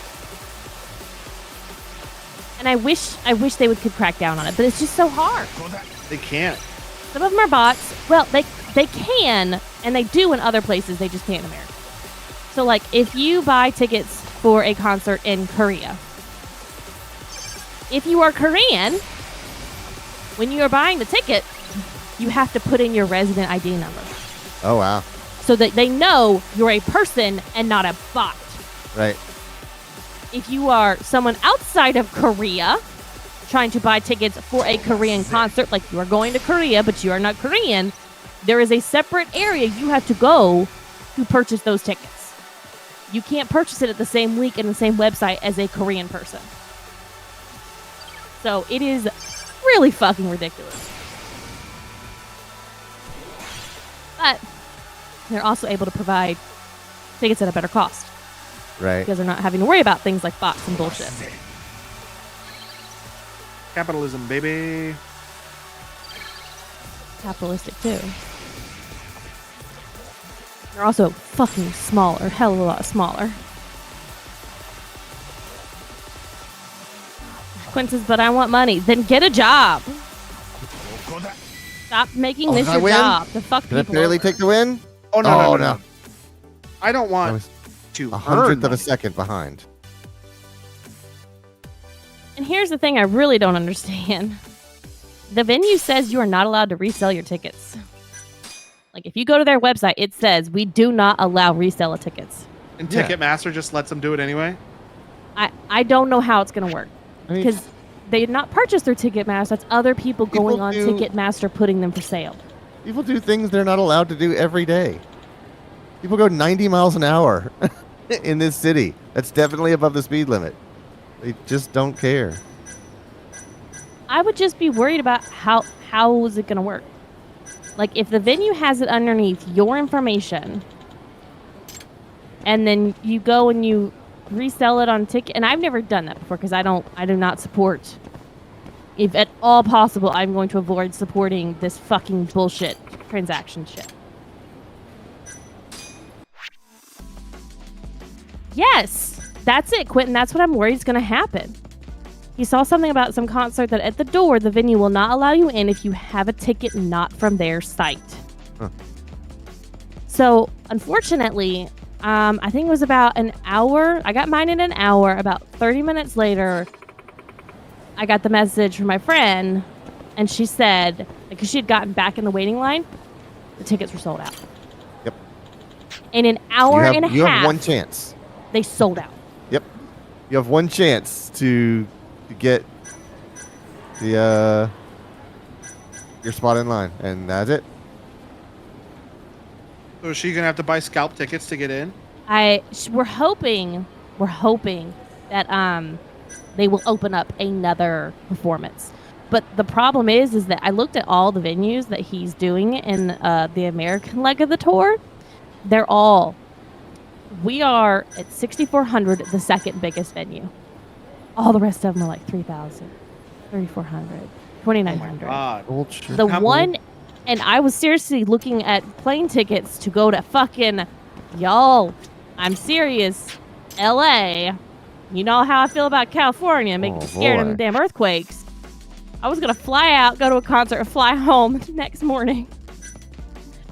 And I wish they could crack down on it, but it's just so hard. They can't. Some of them are bots. Well, they can, and they do in other places. They just can't in America. So, like, if you buy tickets for a concert in Korea, if you are Korean, when you are buying the ticket, you have to put in your resident ID number Oh wow. so that they know you're a person and not a bot. Right. If you are someone outside of Korea trying to buy tickets for a Korean concert, like you are going to Korea, but you are not Korean, there is a separate area you have to go to purchase those tickets. You can't purchase it at the same link in the same website as a Korean person. So it is really fucking ridiculous. But they're also able to provide tickets at a better cost. Right. Because they're not having to worry about things like bots and bullshit. Capitalism, baby. Capitalistic too. They're also fucking smaller, hell of a lot smaller. Quinn says, but I want money. Then get a job. Stop making this did I your win? job. The fuck Did I people barely over. take the win? Oh no, Oh, no. no. I don't I want was to a earn hundredth of a money. second behind. And here's the thing I really don't understand. The venue says you are not allowed to resell your tickets. Like, if you go to their website, it says we do not allow resale of tickets. And Yeah. Ticketmaster just lets them do it anyway. I don't know how it's going to work. I mean, Because they did not purchase their Ticketmaster. That's other people going People on do- Ticketmaster putting them for sale. people do things they're not allowed to do every day. People go 90 miles an hour in this city. That's definitely above the speed limit. They just don't care. I would just be worried about how is it going to work. Like, if the venue has it underneath your information, and then you go and you resell it on ticket, and I've never done that before because I do not support. If at all possible, I'm going to avoid supporting this fucking bullshit transaction shit. Yes, that's it, Quentin. That's what I'm worried is going to happen. He saw something about some concert that at the door, the venue will not allow you in if you have a ticket not from their site. Huh. So, unfortunately, I think it was about an hour. I got mine in an hour. About 30 minutes later, I got the message from my friend, and she said, because she had gotten back in the waiting line, the tickets were sold out. Yep. In an hour and a You half, have one chance. they sold out. Yep. You have one chance to get the your spot in line, and that's it. So is she gonna have to buy scalp tickets to get in? We're hoping that they will open up another performance. But the problem is that I looked at all the venues that he's doing in the American leg of the tour. We are at 6,400, the second biggest venue. All the rest of them are like 3,000, 3,400, 2,900. God. Bullshit. The How- one, and I was seriously looking at plane tickets to go to fucking, y'all, I'm serious, LA. You know how I feel about California, make me scared of boy. them damn earthquakes. I was going to fly out, go to a concert, and fly home the next morning.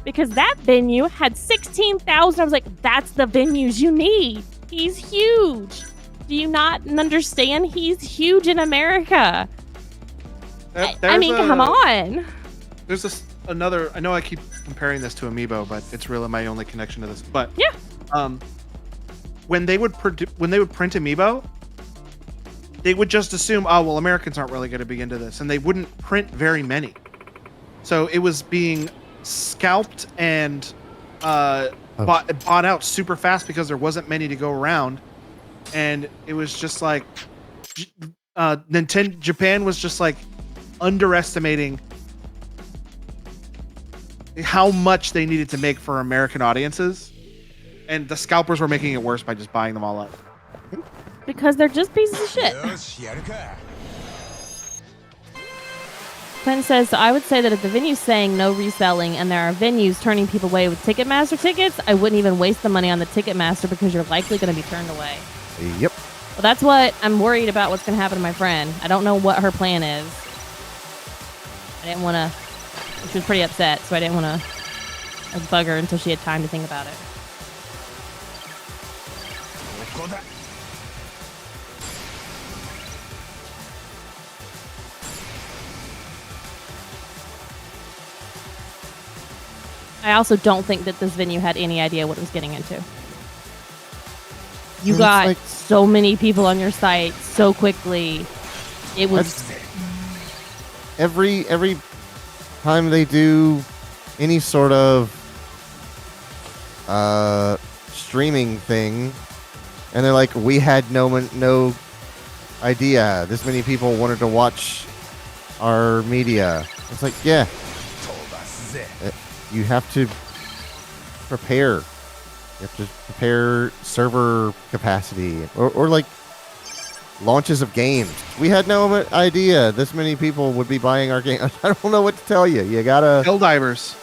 Because that venue had 16,000. I was like, that's the venues you need. He's huge. Do you not understand? He's huge in America. I mean, come on. There's another. I know I keep comparing this to Amiibo, but it's really my only connection to this. But Yeah. When they would print Amiibo, they would just assume, oh well, Americans aren't really going to be into this, and they wouldn't print very many. So it was being scalped and bought out super fast because there wasn't many to go around, and it was just like Nintendo Japan was just like underestimating how much they needed to make for American audiences, and the scalpers were making it worse by just buying them all up. Because they're just pieces of shit. Quinn says, I would say that if the venue's saying no reselling and there are venues turning people away with Ticketmaster tickets, I wouldn't even waste the money on the Ticketmaster because you're likely going to be turned away. Yep. Well, that's what I'm worried about what's going to happen to my friend. I don't know what her plan is. I didn't want to... She was pretty upset, so I didn't want to bug her until she had time to think about it. I also don't think that this venue had any idea what it was getting into. You got like, so many people on your site so quickly. It was every time they do any sort of streaming thing, and they're like, we had no idea this many people wanted to watch our media. It's like, yeah, you have to prepare. You have to prepare server capacity or like launches of games. We had no idea this many people would be buying our game. I don't know what to tell you. You gotta Helldivers.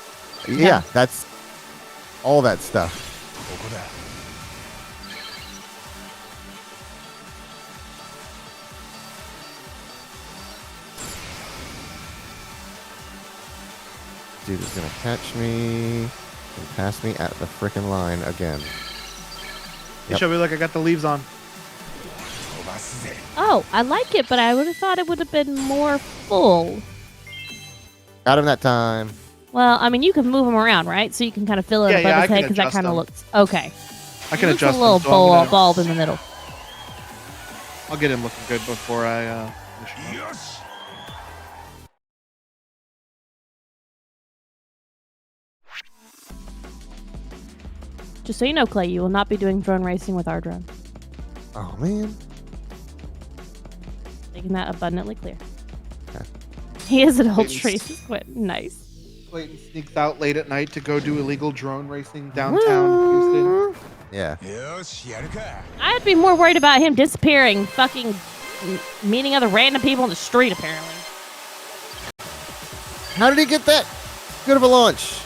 Yeah, that's all that stuff. Dude is gonna catch me and pass me at the frickin' line again. Yep. Show me, look, I got the leaves on. Oh, I like it, but I would have thought it would have been more full. Got him that time. Well, I mean, you can move them around, right? So you can kind of fill it above his head because that kind of looks okay. I can adjust a little them, bulb in the middle. I'll get him looking good before I finish him up. Just so you know, Clay, you will not be doing drone racing with our drone. Oh, man. Making that abundantly clear. Okay. He is an old Tracy's quit. Nice. Clayton sneaks out late at night to go do illegal drone racing downtown Houston. Yeah. I'd be more worried about him disappearing, fucking meeting other random people in the street, apparently. How did he get that good of a launch?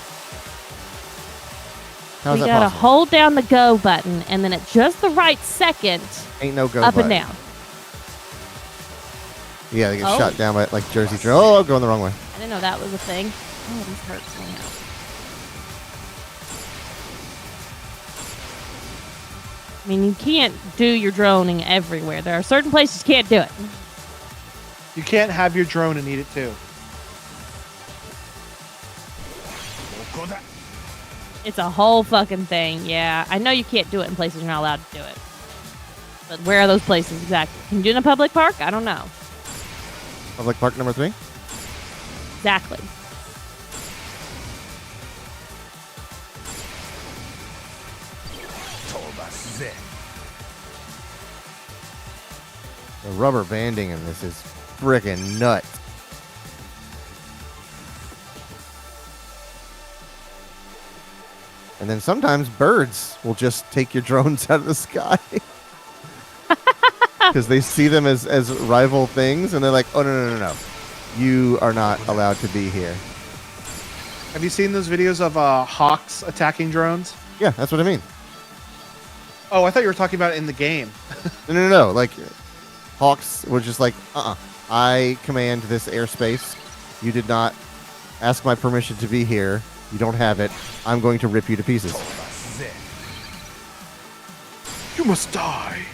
How's we that gotta possible? hold down the go button, and then at just the right second, ain't no go up button. and down. Yeah, they get shot down by like Jersey Drill. Oh, going the wrong way. I didn't know that was a thing. Oh, this hurts me now. I mean, you can't do your droning everywhere. There are certain places you can't do it. You can't have your drone and eat it too. It's a whole fucking thing, yeah. I know you can't do it in places you're not allowed to do it. But where are those places exactly? Can you do it in a public park? I don't know. Public park number 3? Exactly. The rubber banding in this is frickin' nuts. And then sometimes birds will just take your drones out of the sky. Because they see them as rival things, and they're like, oh, no. You are not allowed to be here. Have you seen those videos of hawks attacking drones? Yeah, that's what I mean. Oh, I thought you were talking about it in the game. No. Like, hawks were just like, I command this airspace. You did not ask my permission to be here. You don't have it. I'm going to rip you to pieces. You must die.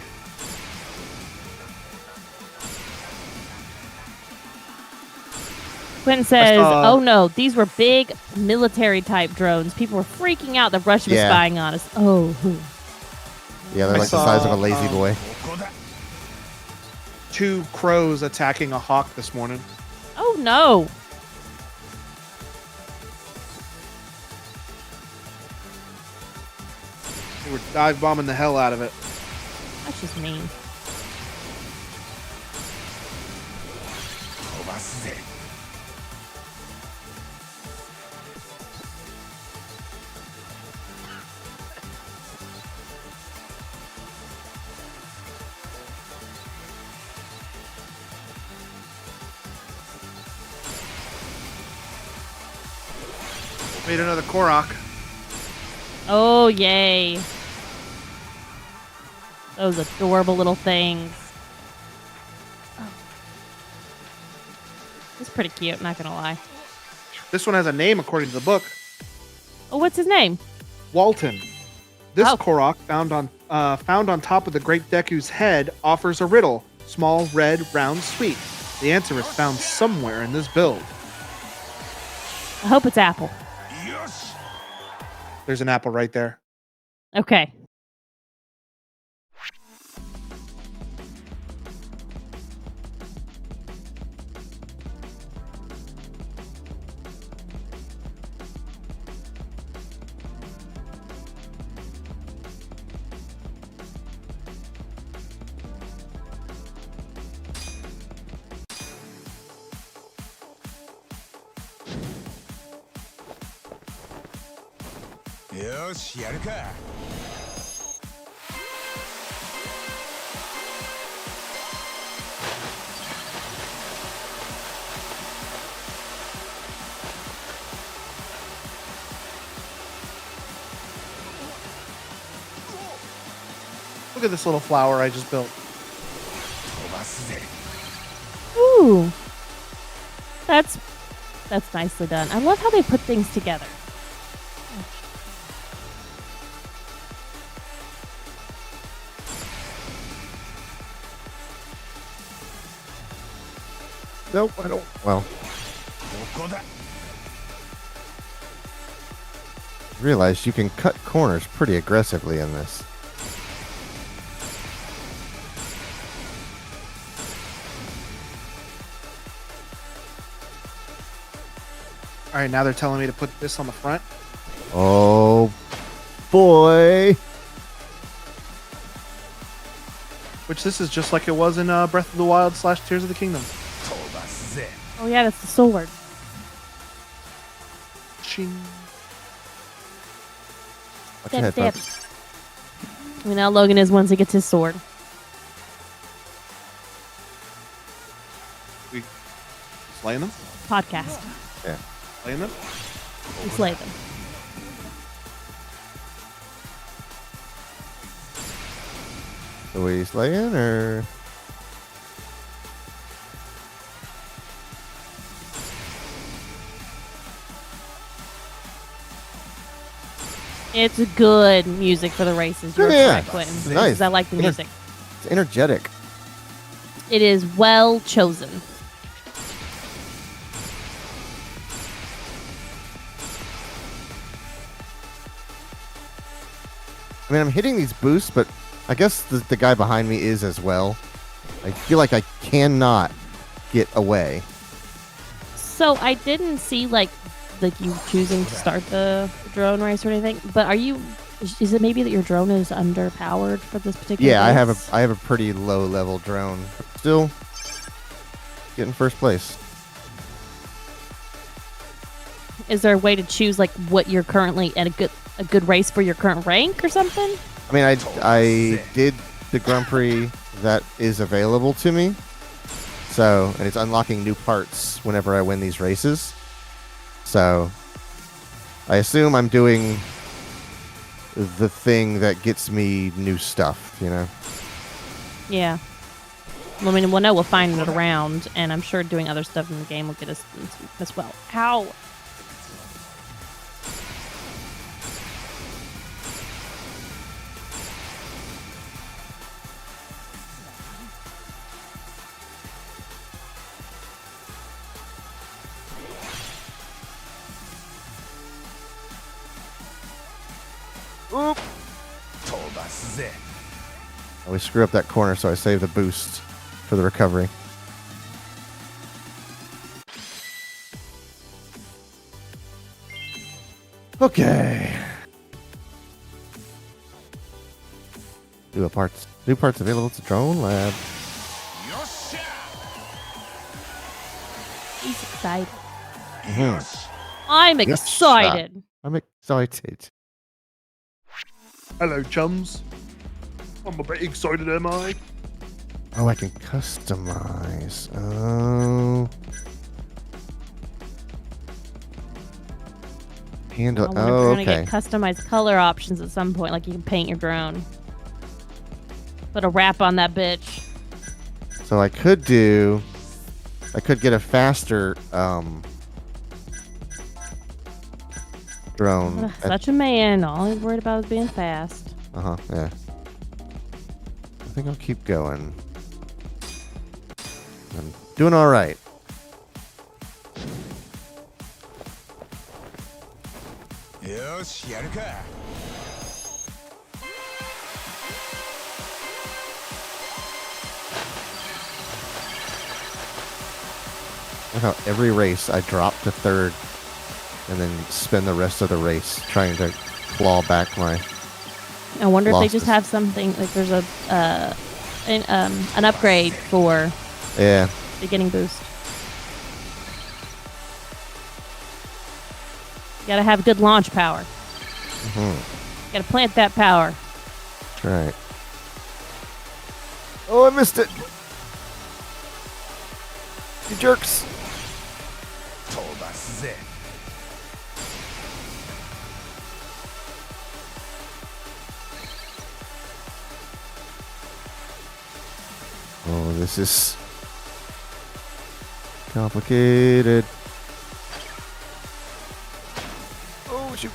Quinn says, oh no, these were big military type drones. People were freaking out that Russia was spying on us. Oh. Yeah, they're like the size of a lazy boy. 2 crows attacking a hawk this morning. Oh no. They were dive bombing the hell out of it. That's just mean. Made another Korok. Oh, yay. Those adorable little things. Oh. It's pretty cute, not gonna lie. This one has a name according to the book. Oh, what's his name? Walton. This Oh. Korok, found on top of the Great Deku's head, offers a riddle. Small, red, round, sweet. The answer is found somewhere in this build. I hope it's Apple. There's an apple right there. Okay. Look at this little flower I just built. Ooh. That's nicely done. I love how they put things together. Nope, I don't. Well, realize you can cut corners pretty aggressively in this. All right, now they're telling me to put this on the front. Oh boy! Which this is just like it was in Breath of the Wild / Tears of the Kingdom. Oh yeah, that's the sword. Ching. Watch your head, Dip, dip. folks. I mean, now Logan is once he gets his sword. We slaying them? Podcast. Yeah. Slaying them? We slay them. So we slaying or? It's good music for the races. You're Yeah. correct, Quentin. Nice. Because I like the music. It's energetic. It is well chosen. I mean, I'm hitting these boosts, but I guess the guy behind me is as well. I feel like I cannot get away. So I didn't see like you choosing to start the drone race or anything. But are you? Is it maybe that your drone is underpowered for this particular? Yeah, race? I have a pretty low level drone. Still getting first place. Is there a way to choose like what you're currently at a good race for your current rank or something? I mean, I did the Grand Prix that is available to me. So, and it's unlocking new parts whenever I win these races. So, I assume I'm doing the thing that gets me new stuff, you know? Yeah. Well, I mean, we'll know we'll find it around, and I'm sure doing other stuff in the game will get us as well. Ow! Oop. I always screw up that corner, so I save the boost for the recovery. Okay. New parts available to Drone Lab. He's excited. Mhm. I'm Yes, excited. I'm excited. Hello, chums. I'm a bit excited, am I? Oh, I can customize. Oh. Handle. I wonder if Oh, we're gonna okay. get customized color options at some point, like you can paint your drone. Put a wrap on that bitch. So I could get a faster drone. Ugh, such a man. All he's worried about is being fast. Yeah. I think I'll keep going. I'm doing all right. Look how every race I drop to third and then spend the rest of the race trying to claw back my. I wonder if they just losses. have something like there's an upgrade for Yeah. beginning boost. You gotta have good launch power. Mm-hmm. Gotta plant that power. That's right. Oh, I missed it. You jerks. Oh, this is complicated. Oh, shoot.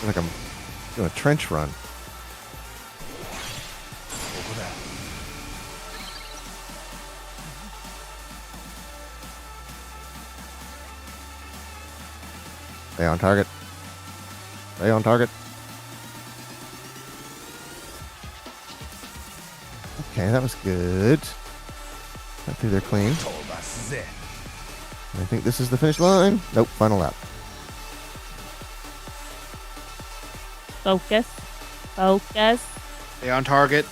Like I'm doing a trench run. Stay on target. Stay on target. Okay, that was good. Got through there clean. I think this is the finish line. Nope, final lap. Focus. Focus. Stay on target.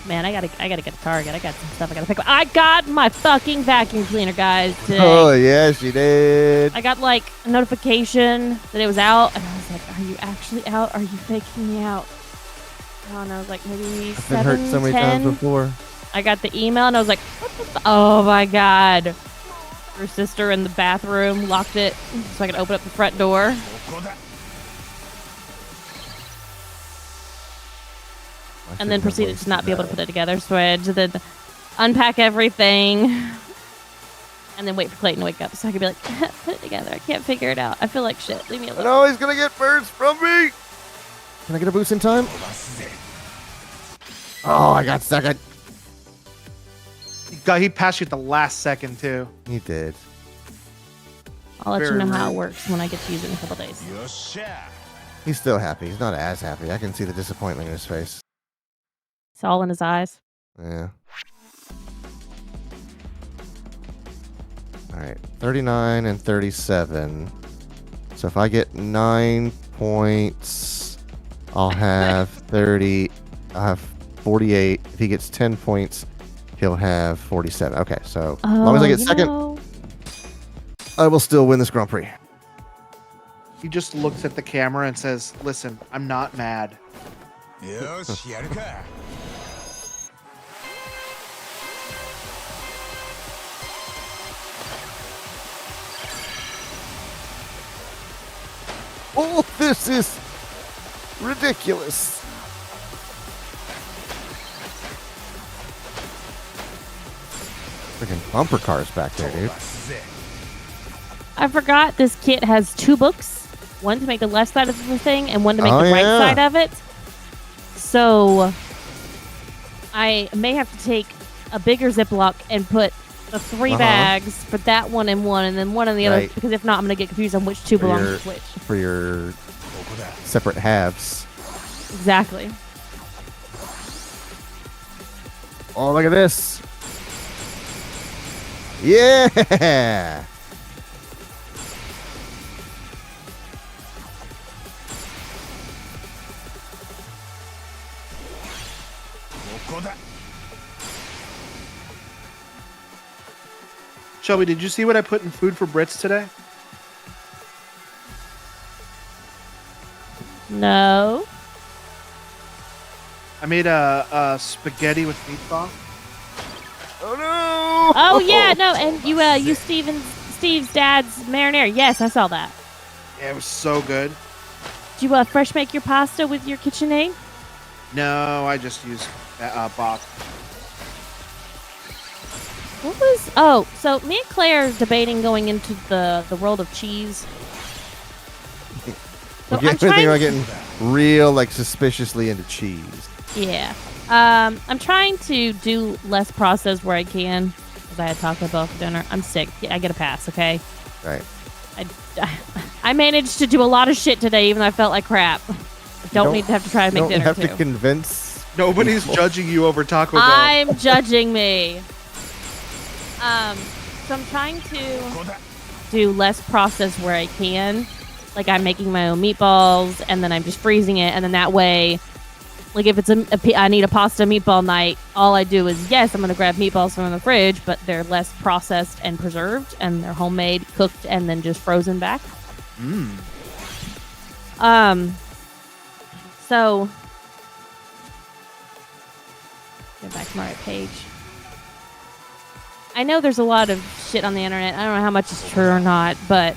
Man, I gotta get a target. I got some stuff I gotta pick up. I got my fucking vacuum cleaner, guys, today. Oh, yes, you did. I got like a notification that it was out, and I was like, "Are you actually out? Are you faking me out?" Oh, and I was like, maybe I've been hurt 7, so many 10. times before. I got the email, and I was like, "What the? Oh my god!" Her sister in the bathroom locked it so I could open up the front door. And then proceeded to not be able to put it together, so I had to then unpack everything and then wait for Clayton to wake up so I could be like, put it together. I can't figure it out. I feel like shit. Leave me alone. No, he's gonna get birds from me. Can I get a boost in time? Oh, I got second. He passed you at the last second too. He did. I'll let you Very know how it rude. works when I get to use it in a couple days. He's still happy. He's not as happy. I can see the disappointment in his face. It's all in his eyes. Yeah. All right, 39 and 37. So if I get 9 points, I'll have 30. I'll have 48. If he gets 10 points, he'll have 47. Okay, so as long as I get second, I will still win this Grand Prix. He just looks at the camera and says, "Listen, I'm not mad." Oh, this is ridiculous. Freaking bumper cars back there, dude. I forgot this kit has 2 books. One to make the left side of the thing and one to make Oh, the right yeah. side of it. So I may have to take a bigger Ziploc and put the 3 bags for that one in one and then one in the other, Right. because if not, I'm going to get confused on which 2 belong to which. For your separate halves. Exactly. Oh, look at this. Yeah. Shelby, did you see what I put in Food for Brits today? No. I made a spaghetti with meat sauce. Oh no. Oh yeah, no, and you Steve's dad's marinara. Yes, I saw that. Yeah, it was so good. Did you fresh make your pasta with your KitchenAid? No, I just used box. What was? Oh, so me and Claire are debating going into the world of cheese. So We're thinking about getting real, like, suspiciously into cheese. Yeah. I'm trying to do less processed where I can. Because I had Taco Bell for dinner. I'm sick. I get a pass, okay? Right. I managed to do a lot of shit today, even though I felt like crap. I don't need to have to try to make dinner, have too. to convince. Nobody's judging you over Taco Bell. I'm judging me. So I'm trying to do less processed where I can. Like, I'm making my own meatballs, and then I'm just freezing it, and then that way, like, if it's I need a pasta meatball night, all I do is, yes, I'm going to grab meatballs from the fridge, but they're less processed and preserved, and they're homemade, cooked, and then just frozen back. So, get back to my right page. I know there's a lot of shit on the internet. I don't know how much is true or not, but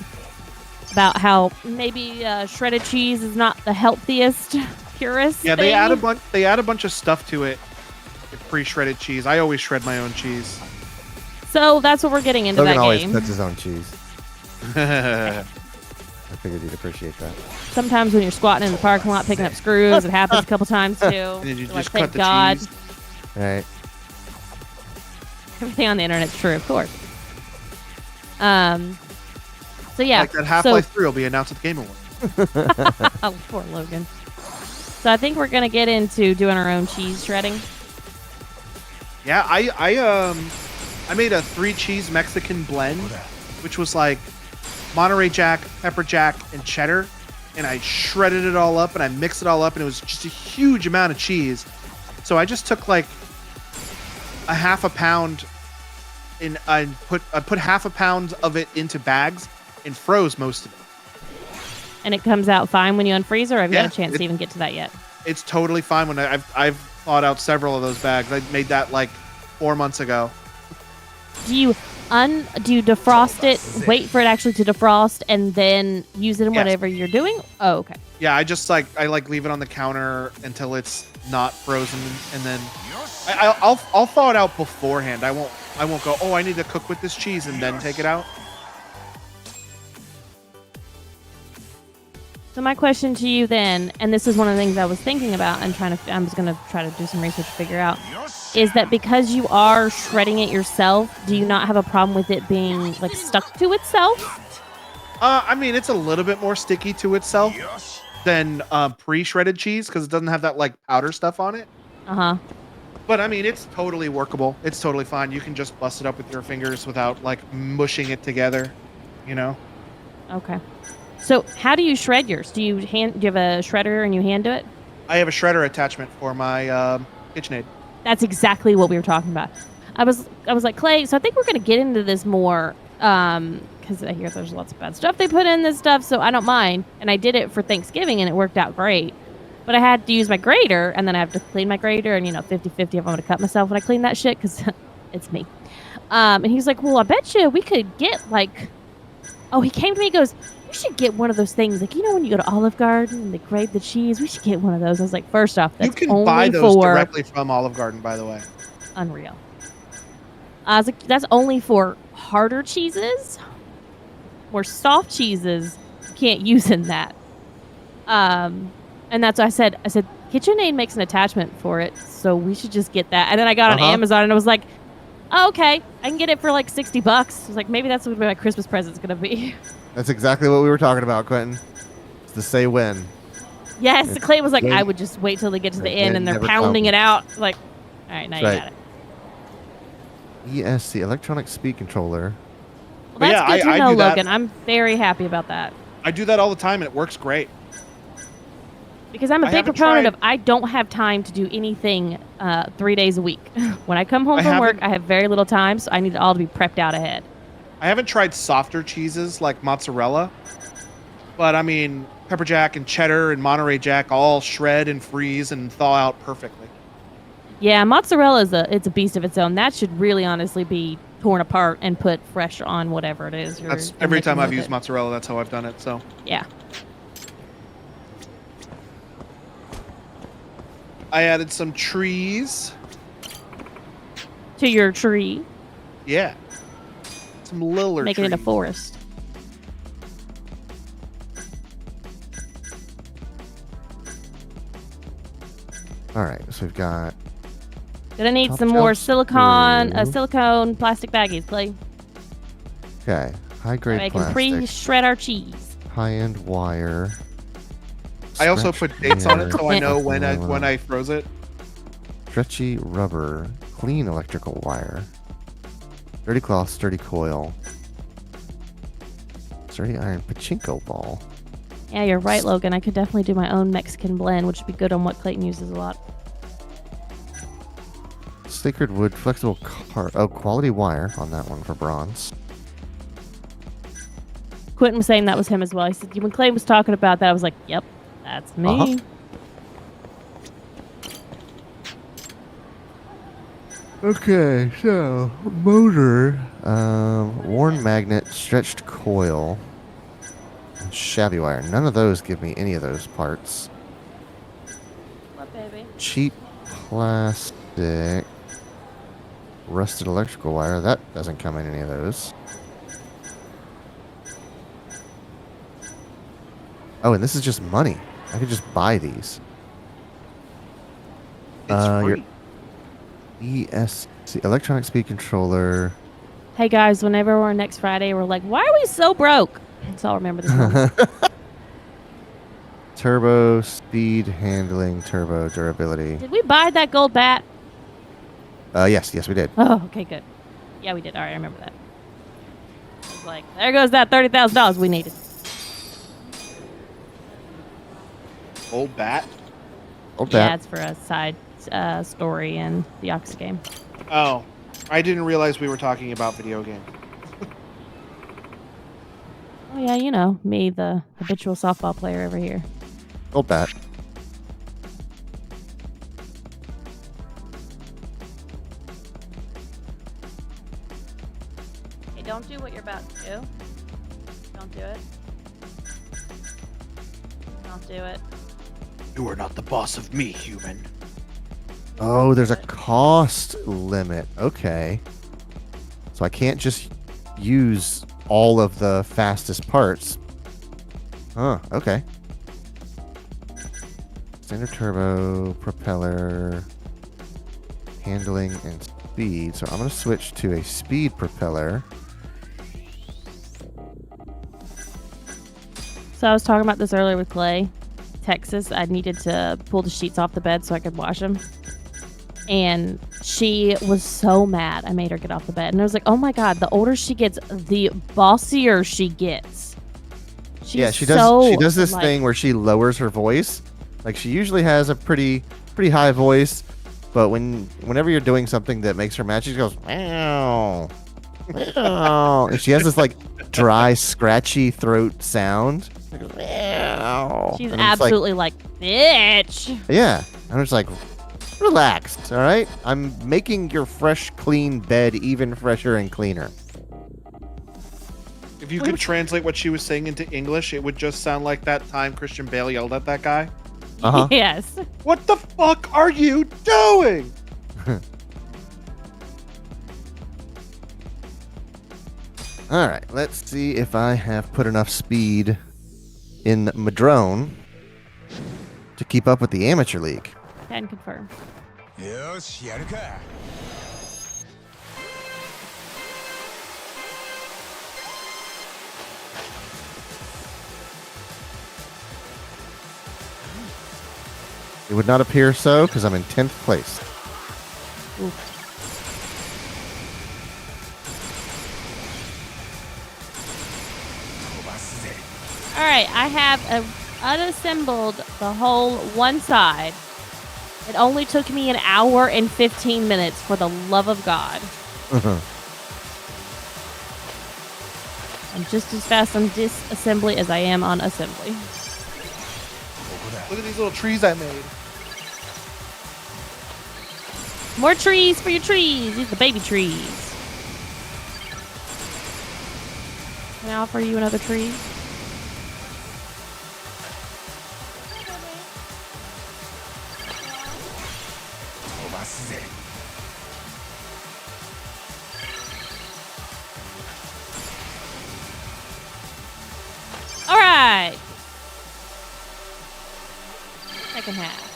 about how maybe shredded cheese is not the healthiest, purest. Yeah, thing. they add a bunch of stuff to it. Pre-shredded cheese. I always shred my own cheese. So that's what we're getting into Logan that always game. cuts his own cheese. I figured you'd appreciate that. Sometimes when you're squatting in the parking lot picking up screws, it happens a couple times too. And then you Like, just thank cut the God. cheese. Right. Everything on the internet's true, of course. So yeah. Like that Half-Life 3 will be announced at the Game Awards. Oh, poor Logan. So I think we're gonna get into doing our own cheese shredding. Yeah, I made a 3-cheese Mexican blend, which was like Monterey Jack, pepper jack, and cheddar, and I shredded it all up and I mixed it all up, and it was just a huge amount of cheese. So I just took like a half a pound, and I put half a pound of it into bags and froze most of it. And it comes out fine when you unfreeze, or have you Yeah, had a chance to even get to that yet? It's totally fine. When I've thawed out several of those bags. I made that like 4 months ago. Do you defrost it, wait for it actually to defrost, and then use it in Yes. whatever you're doing? Oh, okay. Yeah, I leave it on the counter until it's not frozen, and then I'll thaw it out beforehand. I won't go, oh, I need to cook with this cheese and then take it out. So my question to you then, and this is one of the things I was thinking about and I was going to try to do some research to figure out, is that because you are shredding it yourself, do you not have a problem with it being like stuck to itself? I mean, it's a little bit more sticky to itself than pre-shredded cheese because it doesn't have that like powder stuff on it. Uh-huh. But I mean, it's totally workable. It's totally fine. You can just bust it up with your fingers without like mushing it together, you know? Okay. So how do you shred yours? Do you have a shredder and you hand do it? I have a shredder attachment for my KitchenAid. That's exactly what we were talking about. I was like, Clay, so I think we're going to get into this more because I hear there's lots of bad stuff they put in this stuff, so I don't mind. And I did it for Thanksgiving, and it worked out great. But I had to use my grater, and then I have to clean my grater, and 50-50 if I'm going to cut myself when I clean that shit, because it's me. And he's like, well, I bet you we could get like... Oh, he came to me and goes, we should get one of those things. Like, when you go to Olive Garden and they grate the cheese, we should get one of those. I was like, first off, that's You can only buy those for directly from Olive Garden, by the way. Unreal. I was like, that's only for harder cheeses. Or soft cheeses, you can't use in that. And that's what I said. I said, KitchenAid makes an attachment for it, so we should just get that. And then I got on Amazon and I was like, oh, okay, I can get it for like $60. I was like, maybe that's what my Christmas present's gonna be. That's exactly what we were talking about, Quentin. It's the say when. Yes, It's Clay was like, when- I would just wait till they get to the when end and they're never pounding comes. it out. Like, all right, now you Right. got it. ESC, electronic speed controller. Well, But that's yeah, good to I know, do that. Logan. I'm very happy about that. I do that all the time, and it works great. Because I'm a I big haven't proponent tried- of I don't have time to do anything 3 days a week. When I come home I from work, haven't- I have very little time, so I need it all to be prepped out ahead. I haven't tried softer cheeses like mozzarella, but I mean, pepper jack and cheddar and Monterey Jack all shred and freeze and thaw out perfectly. Yeah, mozzarella it's a beast of its own. That should really honestly be torn apart and put fresh on whatever it is. That's every time I've used mozzarella. That's how I've done it. So Yeah. I added some trees. To your tree, Yeah, some liller making trees. it a forest. All right, so we've got Gonna need Top some more shelf silicone screw. plastic baggies, Clay. okay high So grade I can plastic, pre-shred our cheese. high end wire. I also stretch put dates on it wire, so I know when aluminum, I froze it. stretchy rubber, clean electrical wire, dirty cloth, sturdy coil, sturdy iron pachinko ball. Yeah, you're right, Logan. I could definitely do my own Mexican blend, which would be good on what Clayton uses a lot. Sacred wood, flexible quality wire on that one for bronze. Quentin was saying that was him as well. He said when Clayton was talking about that, I was like, "Yep, that's me." Uh-huh. Okay, so motor, worn magnet, stretched coil, and shabby wire. None of those give me any of those parts. What, baby? Cheap plastic, rusted electrical wire. That doesn't come in any of those. Oh, and this is just money. I could just buy these. It's Your free. ESC, electronic speed controller. Hey guys, whenever we're next Friday, we're like, "Why are we so broke?" So I'll remember this moment. Turbo, speed, handling, turbo, durability. Did we buy that gold bat? Yes, we did. Oh, okay, good. Yeah, we did. All right, I remember that. I was like, there goes that $30,000 we needed. Old bat. Old Yeah, bat. it's for a side story in the Ox game. Oh, I didn't realize we were talking about video game. Oh yeah, you know me, the habitual softball player over here. Old bat. Hey, don't do what you're about to do. Don't do it. Don't do it. You are not the boss of me, human. Oh, there's a cost limit. Okay. So I can't just use all of the fastest parts. Huh, okay. Standard turbo, propeller, handling, and speed. So I'm going to switch to a speed propeller. So I was talking about this earlier with Clay. Texas, I needed to pull the sheets off the bed so I could wash them. And she was so mad I made her get off the bed. And I was like, oh my God, the older she gets, the bossier she gets. She's Yeah, she does this thing where she lowers her voice. Like she usually has a pretty high voice, but whenever you're doing something that makes her mad, she goes meow, meow, and she has this like dry, scratchy throat sound. She goes, meow. She's And I'm just like, absolutely like, bitch. yeah. I'm just like, relaxed, all right? I'm making your fresh, clean bed even fresher and cleaner. If you could translate what she was saying into English, it would just sound like that time Christian Bale yelled at that guy. Uh-huh. Yes. What the fuck are you doing? All right, let's see if I have put enough speed in my drone to keep up with the amateur league. Can confirm. よしやるか It would not appear so because I'm in 10th place. すぜ。 All right, I have unassembled the whole one side. It only took me an hour and 15 minutes, for the love of God. I'm just as fast on disassembly as I am on assembly. ここだ。 Look at these little trees I made. More trees for your trees. These are the baby trees. Can I offer you another tree? All right. Second half.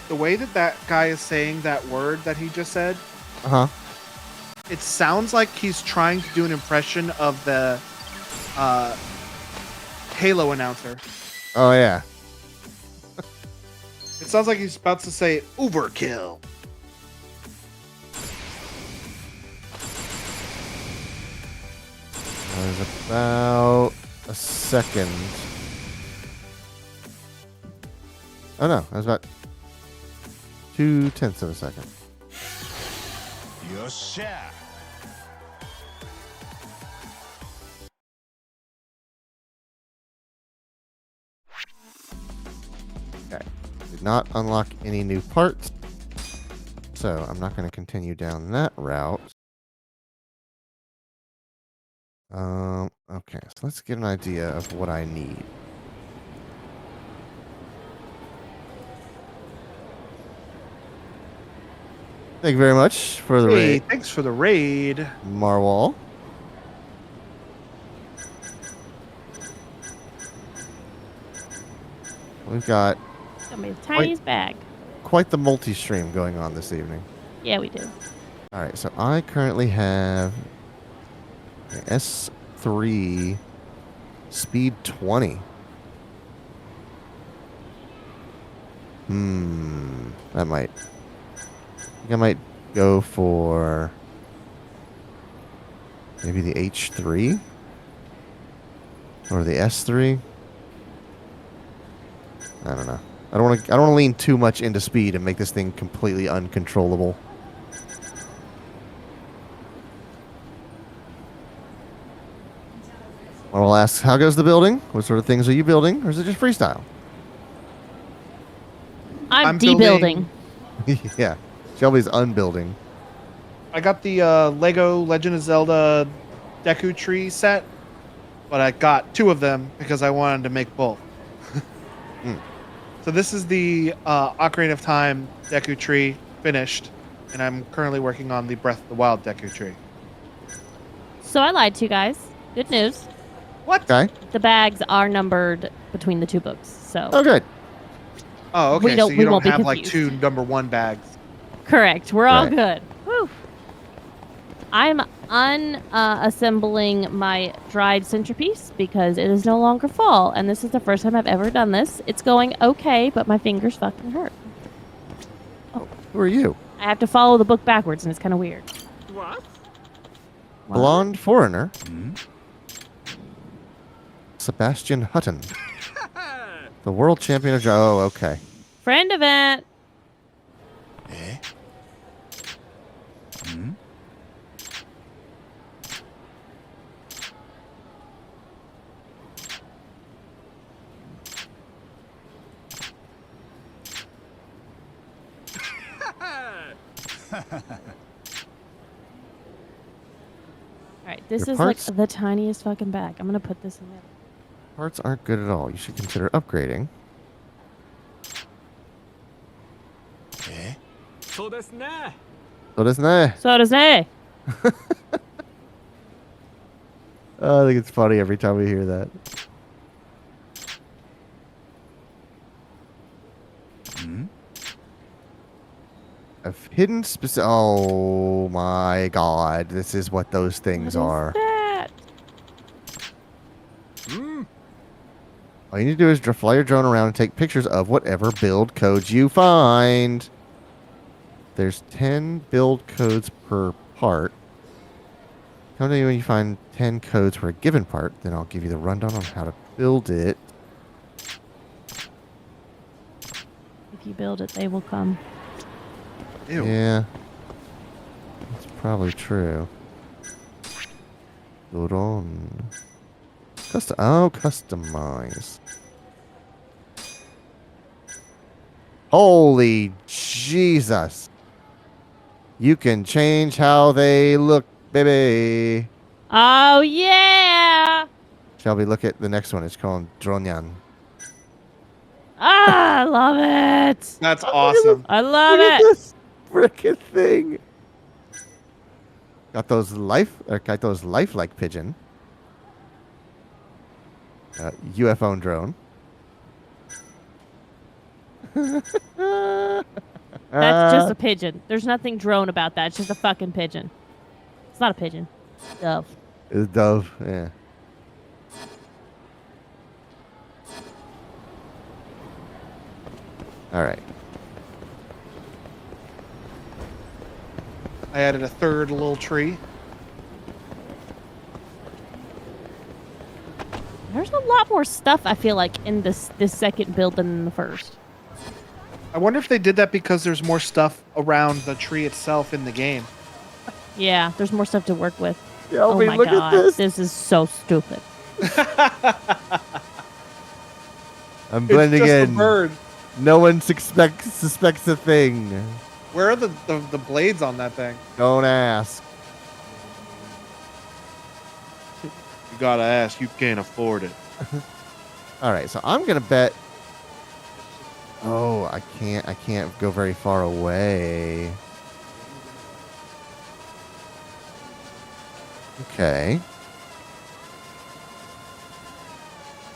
The way that guy is saying that word that he just said, Uh huh. it sounds like he's trying to do an impression of the Halo announcer. Oh yeah. It sounds like he's about to say overkill. There's about a second. Oh no, that was about 0.2 of a second. よっしゃ。 Okay. Did not unlock any new parts. So I'm not going to continue down that route. Okay, so let's get an idea of what I need. Thank you very much for the Hey, raid, thanks for the raid. Marwal. We've got It's gonna be the tiniest bag. quite the multi-stream going on this evening. Yeah, we do. All right, so I currently have an S3 speed 20. That might. I think I might go for maybe the H3 or the S3. I don't know. I don't want to lean too much into speed and make this thing completely uncontrollable. I'll ask, how goes the building? What sort of things are you building, or is it just freestyle? I'm building- debuilding. Yeah, Shelby's unbuilding. I got the Lego Legend of Zelda Deku Tree set, but I got 2 of them because I wanted to make both. So this is the Ocarina of Time Deku Tree finished, and I'm currently working on the Breath of the Wild Deku Tree. So I lied to you guys. Good news. What? Okay. The bags are numbered between the 2 books. So Oh, good. Oh, okay. We don't- so we you won't don't be have like confused. 2 number 1 bags. correct. We're all Right. good. Woo. I'm unassembling my dried centerpiece because it is no longer fall, and this is the first time I've ever done this. It's going okay, but my fingers fucking hurt. Who are you? I have to follow the book backwards, and it's kind of weird. What? Wow. Blonde foreigner, ん Sebastian Hutton, the world champion of. Oh, okay. Friend event. えん All right, this Your is like parts? the tiniest fucking bag. I'm gonna put this in there. Parts aren't good at all. You should consider upgrading. え そうですね。 So doesn't that? So does they. I think it's funny every time we hear that. ん I've hidden specific. Oh my god! This is what those things What is are. that? うん。All you need to do is fly your drone around and take pictures of whatever build codes you find. There's 10 build codes per part. Come to me when you find 10 codes for a given part, then I'll give you the rundown on how to build it. If you build it, they will come. Ew. Yeah. That's probably true. Hold on. Customize. Holy Jesus. You can change how they look, baby. Oh yeah! Shelby, look at the next one. It's called Dronyan. Ah, I love it. That's awesome. I love Look at it. this frickin' thing. Got those lifelike pigeon. UFO and drone. That's just a pigeon. There's nothing drone about that. It's just a fucking pigeon. It's not a pigeon. Dove. It's dove, yeah. All right. I added a third little tree. There's a lot more stuff I feel like in this second build than in the first. I wonder if they did that because there's more stuff around the tree itself in the game. Yeah, there's more stuff to work with. Shelby, oh my look god, at this. this is so stupid. I'm blending it's just in. A bird. No one suspects a thing. Where are the blades on that thing? Don't ask. You gotta ask. You can't afford it. All right, so I'm gonna bet. Oh, I can't go very far away. Okay.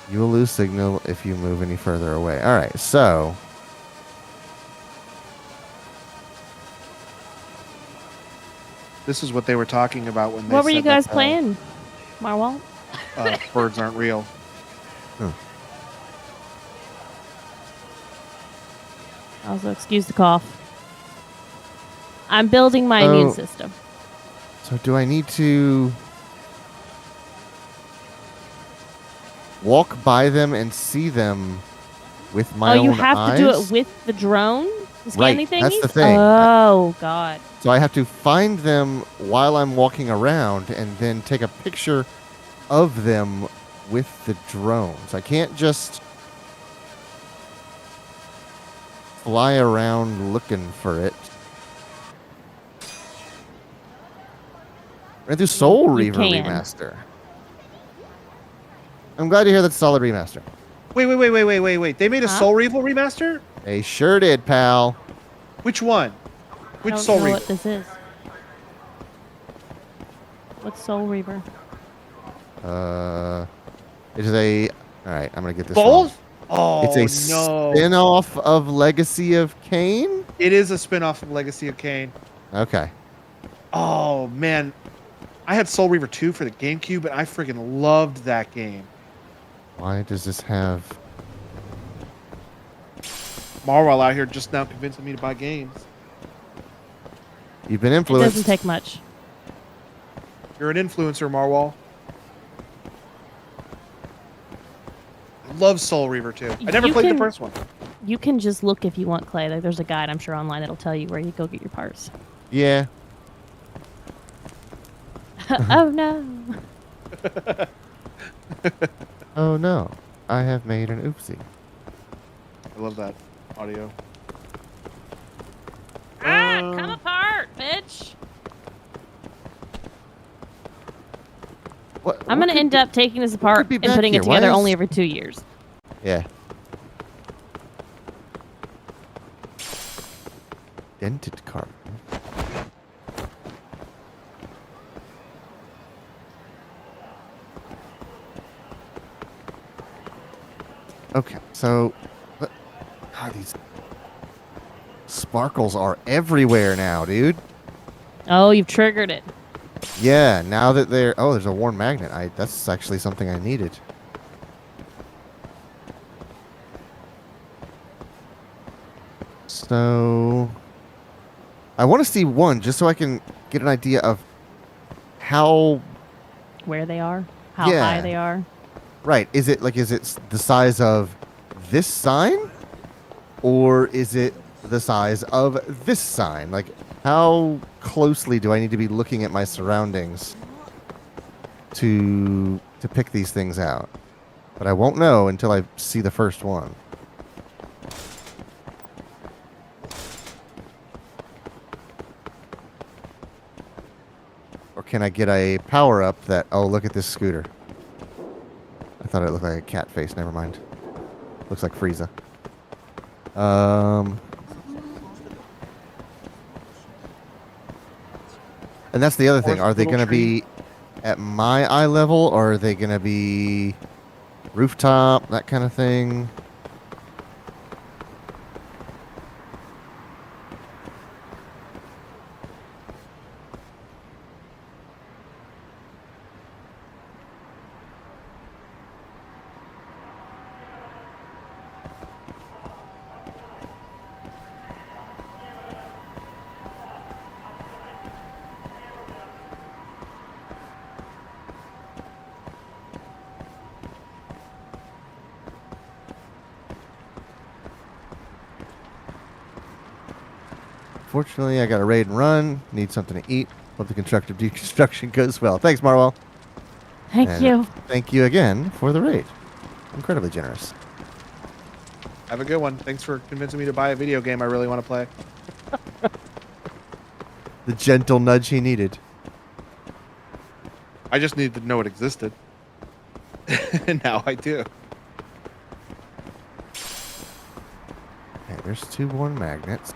You will lose signal if you move any further away. All right, so This is what they were talking about when they What were you said that, guys playing, Marwell? birds aren't real. Also, excuse the cough. I'm building my immune system. So do I need to walk by them and see them with my own eyes? Oh, you have to do it with the drone? The scanning Right, thingies? that's the thing. Oh, God. So I have to find them while I'm walking around and then take a picture of them with the drones. I can't just fly around looking for it. We're gonna do Soul You Reaver can. Remaster. I'm glad to hear that's a solid remaster. Wait. They made a Huh? Soul Reaver remaster? They sure did, pal. Which one? Which I don't Soul know Reaver? what this is. What's Soul Reaver? It is a. All right, I'm gonna get this. Both? Wrong. Oh, It's a no. spin-off of Legacy of Kain. It is a spin-off of Legacy of Kain. Okay. Oh, man. I had Soul Reaver 2 for the GameCube, and I freaking loved that game. Why does this have? Marwell out here just now convincing me to buy games. You've been It influenced. doesn't take much. You're an influencer, Marwell. I love Soul Reaver 2. I never You played can- the first one. You can just look if you want clay. Like, there's a guide, I'm sure, online that'll tell you where you go get your parts. Yeah. Oh, no. Oh no, I have made an oopsie. I love that audio. Come apart, bitch. What? I'm what going to could end be- up taking this apart be and back putting here? it Why together is- only every 2 years. Yeah. Dented carbon. Okay, so God, these sparkles are everywhere now, dude. Oh, you've triggered it. Yeah, now that they're there's a worn magnet. That's actually something I needed. So I want to see one just so I can get an idea of how Where they are, how Yeah. high they are. right. Is it the size of this sign or is it the size of this sign? Like how closely do I need to be looking at my surroundings to pick these things out? But I won't know until I see the first one. Or can I get a power up that, oh, look at this scooter. I thought it looked like a cat face. Never mind. Looks like Frieza. And that's the other thing. Fourth Are they little going to tree. be at my eye level or are they going to be rooftop, that kind of thing? Fortunately, I got a raid and run. Need something to eat. Hope the constructive deconstruction goes well. Thanks, Marwell. Thank And you. Thank you again for the raid. Incredibly generous. Have a good one. Thanks for convincing me to buy a video game I really want to play. The gentle nudge he needed. I just needed to know it existed. And now I do. Okay, there's 2 worn magnets.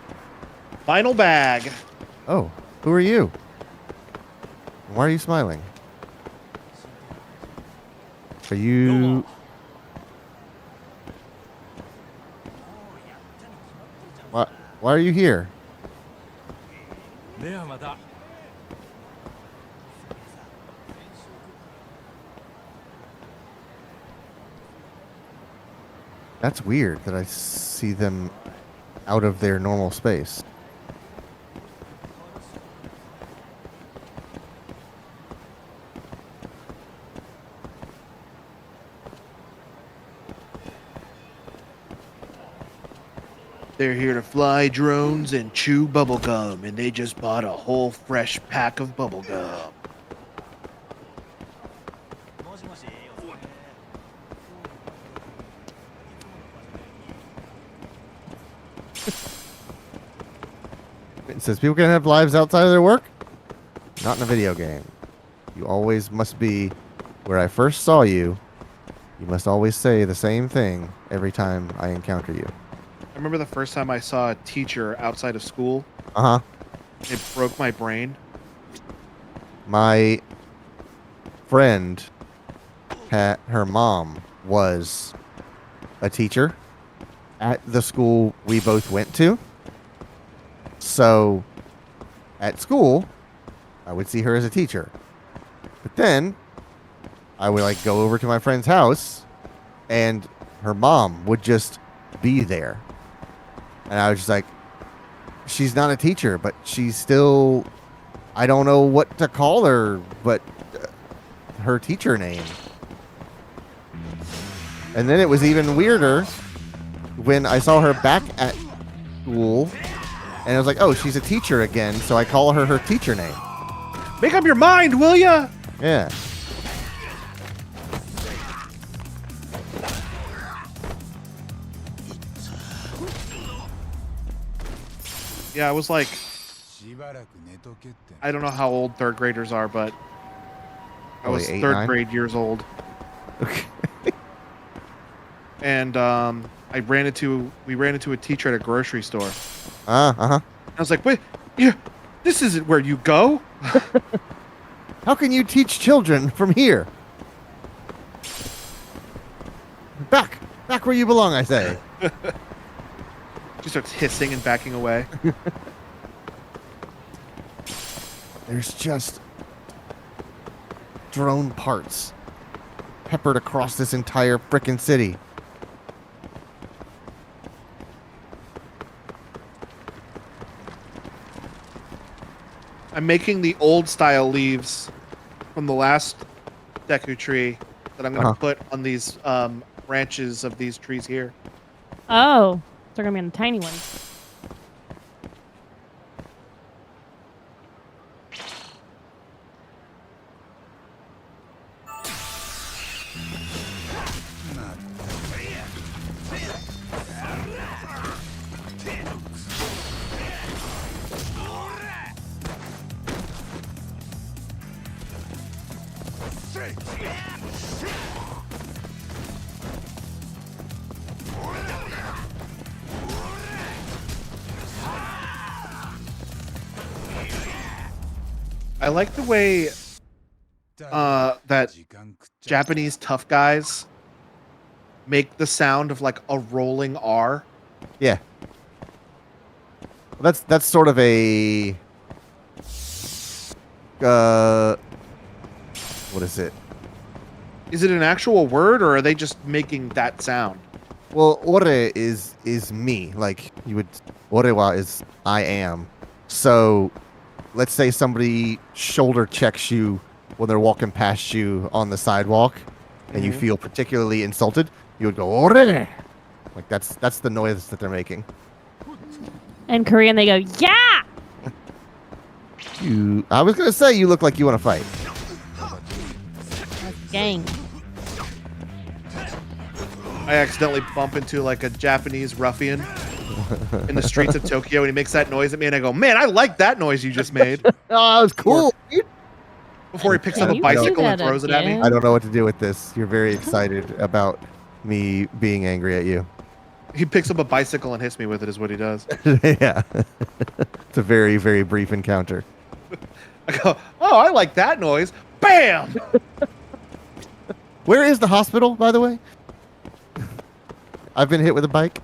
Final bag. Oh, who are you? Why are you smiling? Are you... Why are you here? ではまた。 That's weird that I see them out of their normal space. They're here to fly drones and chew bubblegum, and they just bought a whole fresh pack of bubblegum. It says people can have lives outside of their work? Not in a video game. You always must be where I first saw you. You must always say the same thing every time I encounter you. I remember the first time I saw a teacher outside of school. Uh-huh. It broke my brain. My friend, her mom was a teacher at the school we both went to. So at school, I would see her as a teacher. But then I would like go over to my friend's house and her mom would just be there. And I was just like, she's not a teacher, but she's still, I don't know what to call her, but her teacher name. And then it was even weirder when I saw her back at school and I was like, oh, she's a teacher again. So I call her teacher name. Make up your mind, will ya? Yeah. Yeah, I was like, しばらく寝とけって I don't know how old third graders are, but I Probably was 8, third 9? grade years old. Okay. And we ran into a teacher at a grocery store. Uh-huh. I was like, wait, yeah, this isn't where you go. How can you teach children from here? Back where you belong, I say. She starts hissing and backing away. There's just drone parts peppered across this entire frickin' city. I'm making the old style leaves from the last Deku tree that I'm gonna put on these branches of these trees here. Oh, they're gonna be on the tiny ones. I like the way that Japanese tough guys make the sound of like a rolling R. Yeah. Well, that's sort of a what is it? Is it an actual word or are they just making that sound? Well, ore is me. Like you would, orewa is I am. So, let's say somebody shoulder checks you when they're walking past you on the sidewalk, and you feel particularly insulted. You would go ore. Like that's the noise that they're making. In Korean, they go, yeah! I was gonna say you look like you want to fight. That's gang. I accidentally bump into like a Japanese ruffian in the streets of Tokyo and he makes that noise at me and I go, man, I like that noise you just made. Oh, that was cool. Before he picks up Can a you bicycle do and that throws it at me. again? I don't know what to do with this. You're very excited about me being angry at you. He picks up a bicycle and hits me with it is what he does. Yeah. It's a very, very brief encounter. I go, oh, I like that noise. Bam! Where is the hospital, by the way? I've been hit with a bike.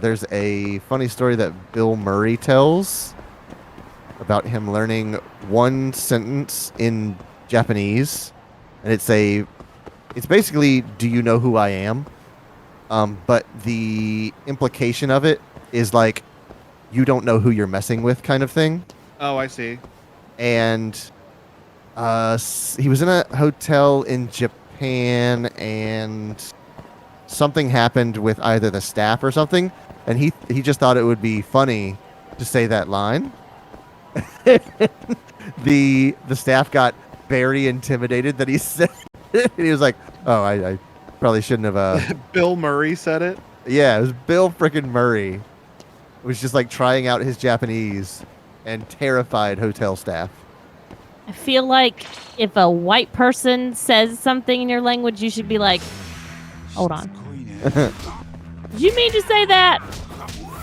There's a funny story that Bill Murray tells about him learning one sentence in Japanese, and it's basically, "Do you know who I am?" But the implication of it is like, you don't know who you're messing with, kind of thing. Oh, I see. And he was in a hotel in Japan, and something happened with either the staff or something, and he just thought it would be funny to say that line. the staff got very intimidated that he said it. He was like, "Oh, I probably shouldn't have." Bill Murray said it. Yeah, it was Bill frickin' Murray. It was just like trying out his Japanese and terrified hotel staff. I feel like if a white person says something in your language, you should be like, hold on. Did you mean to say that?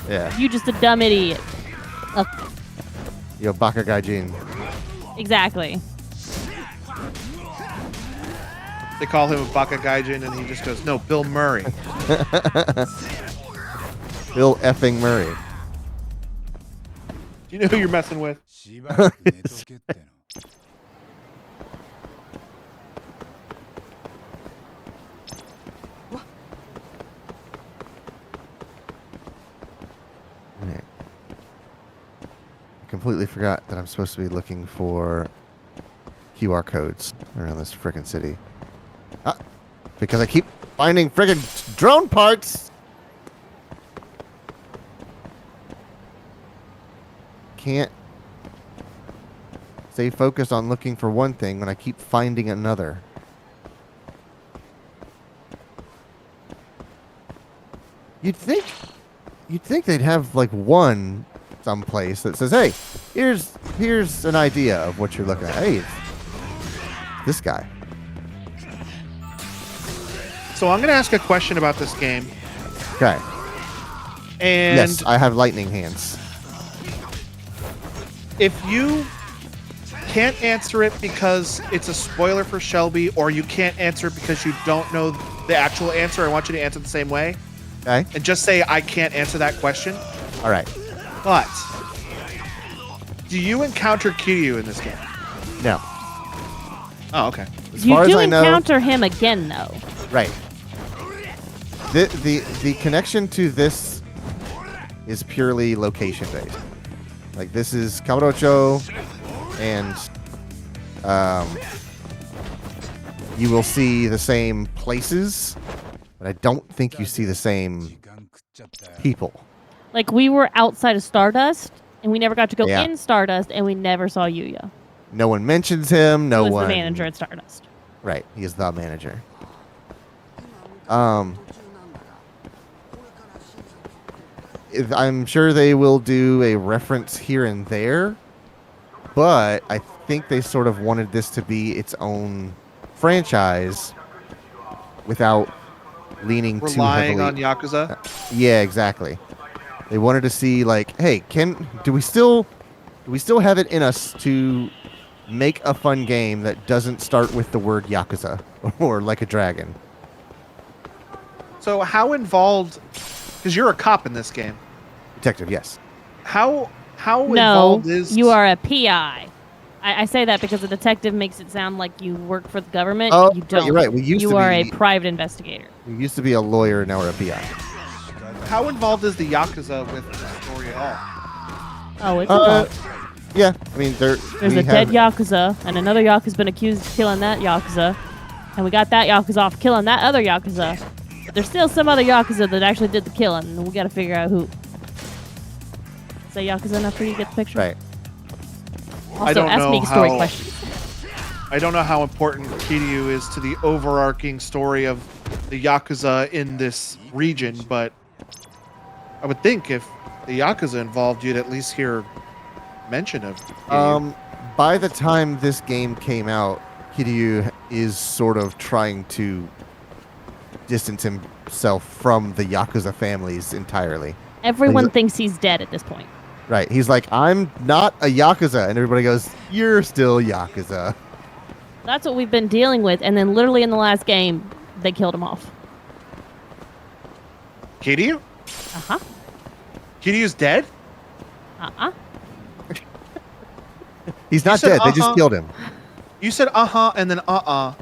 Yeah. You just a dumb idiot. Yo, Baka Gaijin. Exactly. They call him a Baka Gaijin and he just goes, no, Bill Murray. Bill effing Murray. Do you know who you're messing with? Right. I completely forgot that I'm supposed to be looking for QR codes around this frickin' city. Because I keep finding frickin' drone parts! Can't stay focused on looking for one thing when I keep finding another. You'd think they'd have like one someplace that says, "Hey, here's an idea of what you're looking at." Hey, it's this guy. So I'm going to ask a question about this game. Okay. And Yes, I have lightning hands. if you can't answer it because it's a spoiler for Shelby, or you can't answer it because you don't know the actual answer, I want you to answer the same way. Okay. And just say, I can't answer that question. All right. But do you encounter Kiryu in this game? Now, Oh, okay. as You far do as I know, encounter him again, though. right. the connection to this is purely location based. Like this is Kamurocho, and you will see the same places, but I don't think you see the same 時間食っちゃったよ people. Like we were outside of Stardust, and we never got to go Yeah. in Stardust, and we never saw Yuya. No one mentions him. No Who was one. the manager at Stardust. Right, he is the manager. I'm sure they will do a reference here and there, but I think they sort of wanted this to be its own franchise without leaning too Relying heavily. on Yakuza. Yeah, exactly. They wanted to see like, hey, do we still have it in us to make a fun game that doesn't start with the word Yakuza or like a dragon? So how involved? Because you're a cop in this game. Detective, yes. How No, involved is you are a PI. I say that because a detective makes it sound like you work for the government. Oh, you right, don't. you're right. We used you to are be- a private investigator. We used to be a lawyer, now we're a PI. How involved is the Yakuza with the story at all? Oh, it's Uh, involved. Yeah, I mean, There's we a dead have- Yakuza, and another Yakuza's been accused of killing that Yakuza. And we got that Yakuza off killing that other Yakuza. But there's still some other Yakuza that actually did the killing, and we gotta figure out who. Say Yakuza enough for you to get the picture? Right. Also, I don't ask know me story how- questions. I don't know how important Kiryu is to the overarching story of the Yakuza in this region, but I would think if the Yakuza involved, you'd at least hear mention of Kiryu. By the time this game came out, Kiryu is sort of trying to distance himself from the Yakuza families entirely. Everyone He's- thinks he's dead at this point. Right. He's like, I'm not a Yakuza. And everybody goes, you're still Yakuza. That's what we've been dealing with, and then literally in the last game, they killed him off. Kiryu? Uh-huh. Kiryu's dead? Uh-uh. He's not said, dead. They just uh-huh. killed him. You said uh-huh and then uh-uh.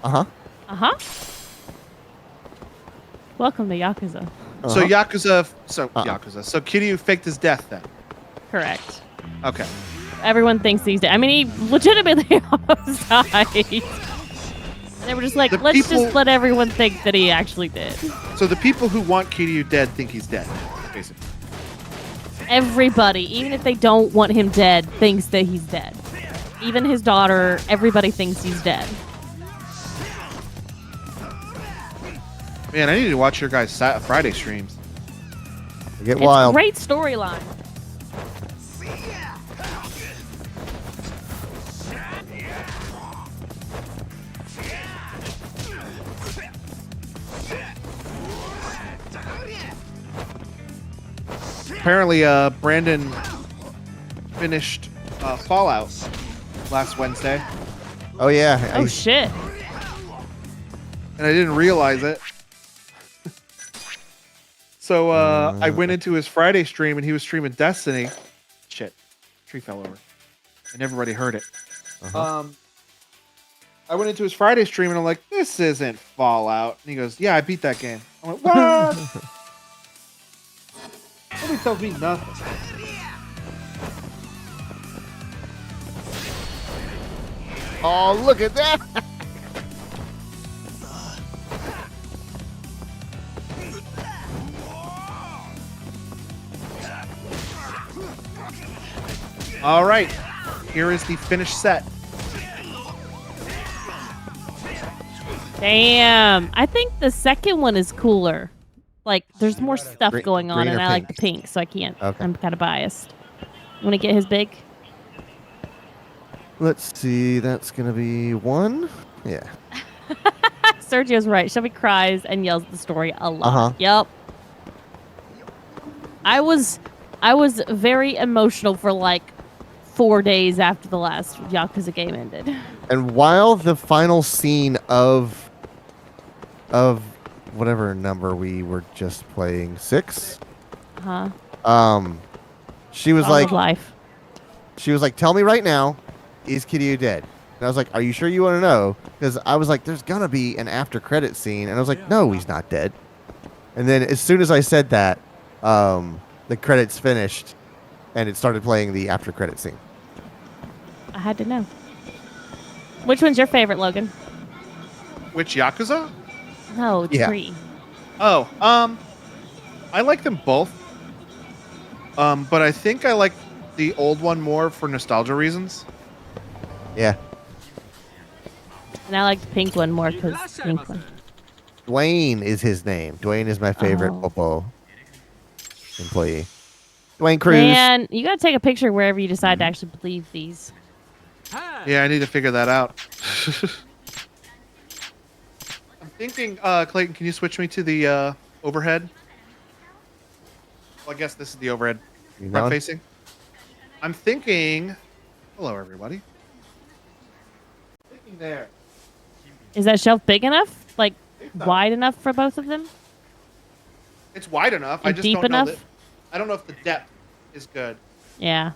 Uh-huh. Uh-huh. Welcome to Yakuza. So Uh-huh. Yakuza, Uh-uh. Yakuza. So Kiryu faked his death then. Correct. Okay. Everyone thinks he's dead. I mean, he legitimately almost died. They were just like, The let's people- just let everyone think that he actually did. So the people who want Kiryu dead think he's dead, basically. Everybody, even if they don't want him dead, thinks that he's dead. Even his daughter, everybody thinks he's dead. Man, I need to watch your guys' Friday streams. They get It's wild. great storyline. Apparently, Brandon finished Fallout last Wednesday, Oh, yeah. Oh shit. and I didn't realize it. So I went into his Friday stream, and he was streaming Destiny. Shit, tree fell over, and everybody heard it. Uh-huh. I went into his Friday stream, and I'm like, "This isn't Fallout." And he goes, "Yeah, I beat that game." I'm like, "What?" Nobody tells me nothing. Oh, look at that. All right, here is the finished set. Damn. I think the second one is cooler. Like, there's more stuff Green- going on, green and or I like the pink? pink, so I can't. Okay. I'm kind of biased. Want to get his big? Let's see. That's going to be 1. Yeah. Sergio's right. Shelby cries and yells at the story a lot. Uh-huh. Yep. I was very emotional for like 4 days after the last Yakuza game ended. And while the final scene of whatever number we were just playing, 6, Huh? she was Song like, of life. tell me right now, is Kiryu dead? And I was like, "Are you sure you want to know?" Because I was like, "There's gonna be an after credit scene," and I was like, "No, he's not dead." And then as soon as I said that, the credits finished, and it started playing the after credit scene. I had to know. Which one's your favorite, Logan? Which Yakuza? No, Yeah. 3. Oh, I like them both. But I think I like the old one more for nostalgia reasons. Yeah, And I like the pink one more because pink one. Dwayne is his name. Dwayne is my favorite Oh. Popo employee. Dwayne Cruz. Man, you gotta take a picture wherever you decide to actually believe these. Yeah, I need to figure that out. I'm thinking, Clayton, can you switch me to the overhead? Well, I guess this is the overhead. You Front know? facing. I'm thinking. Hello, everybody. Thinking there. Is that shelf big enough? Like so. wide enough for both of them? It's wide enough. I And just deep don't know enough? that. I don't know if the depth is good, Yeah.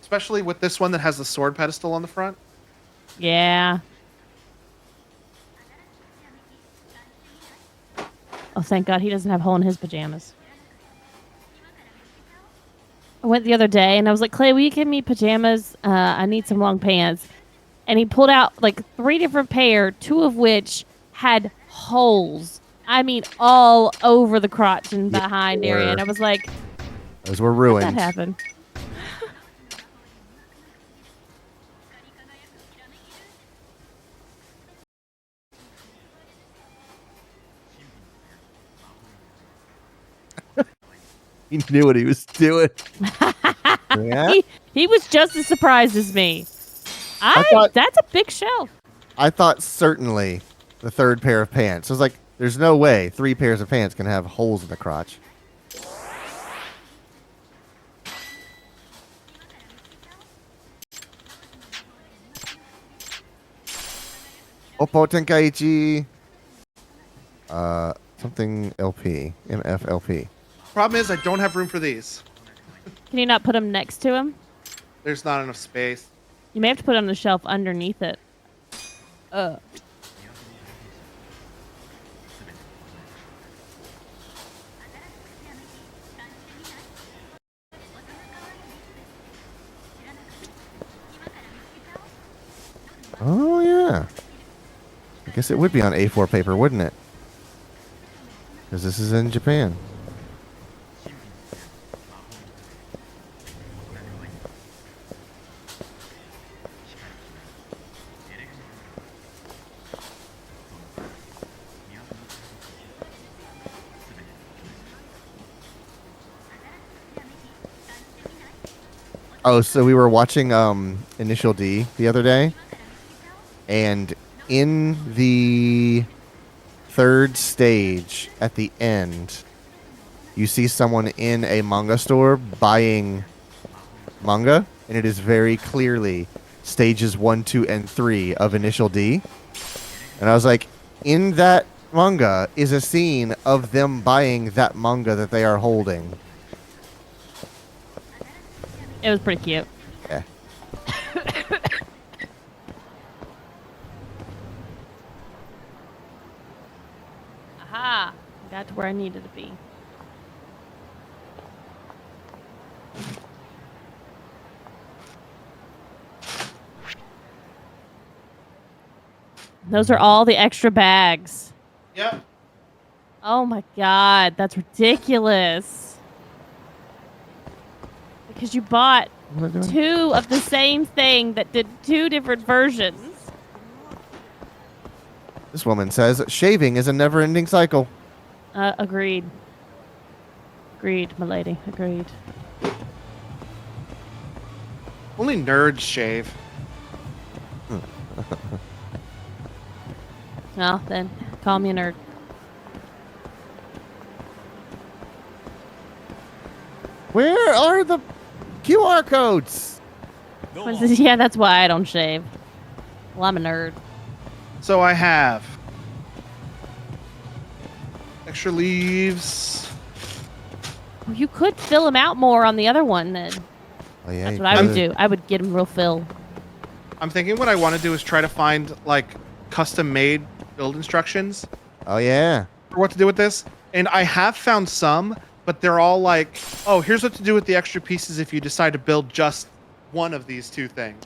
especially with this one that has the sword pedestal on the front. Yeah. Oh, thank God he doesn't have a hole in his pajamas. I went the other day and I was like, Clay, will you give me pajamas? I need some long pants. And he pulled out like 3 different pair, 2 of which had holes. I mean, all over the crotch and Yeah, behind area. And I was like, Those were how'd ruined. that happen? He knew what he was doing. Yeah. He was just as surprised as me. That's a big shelf. I thought certainly the third pair of pants. I was like, there's no way 3 pairs of pants can have holes in the crotch. Oppo Tenkaichi. Something LP. MFLP. Problem is, I don't have room for these. Can you not put them next to him? There's not enough space. You may have to put it on the shelf underneath it. Oh, yeah. I guess it would be on A4 paper, wouldn't it? Because this is in Japan. Oh, so we were watching Initial D the other day, and in the third stage at the end, you see someone in a manga store buying manga, and it is very clearly stages 1, 2, and 3 of Initial D. And I was like, in that manga is a scene of them buying that manga that they are holding. It was pretty cute. Yeah. Aha! Got to where I needed to be. Those are all the extra bags. Yep. Oh my God, that's ridiculous. Because you bought What am I doing? 2 of the same thing that did 2 different versions. This woman says shaving is a never-ending cycle. Agreed. Agreed, my lady. Agreed. Only nerds shave. Well, then, call me a nerd. Where are the QR codes? Yeah, that's why I don't shave. Well, I'm a nerd. So I have extra leaves. Well, you could fill them out more on the other one then. Oh, yeah, That's you what I would could. do. I would get them real fill. I'm thinking what I want to do is try to find like custom-made build instructions Oh yeah. for what to do with this. And I have found some, but they're all like, oh, here's what to do with the extra pieces if you decide to build just one of these two things.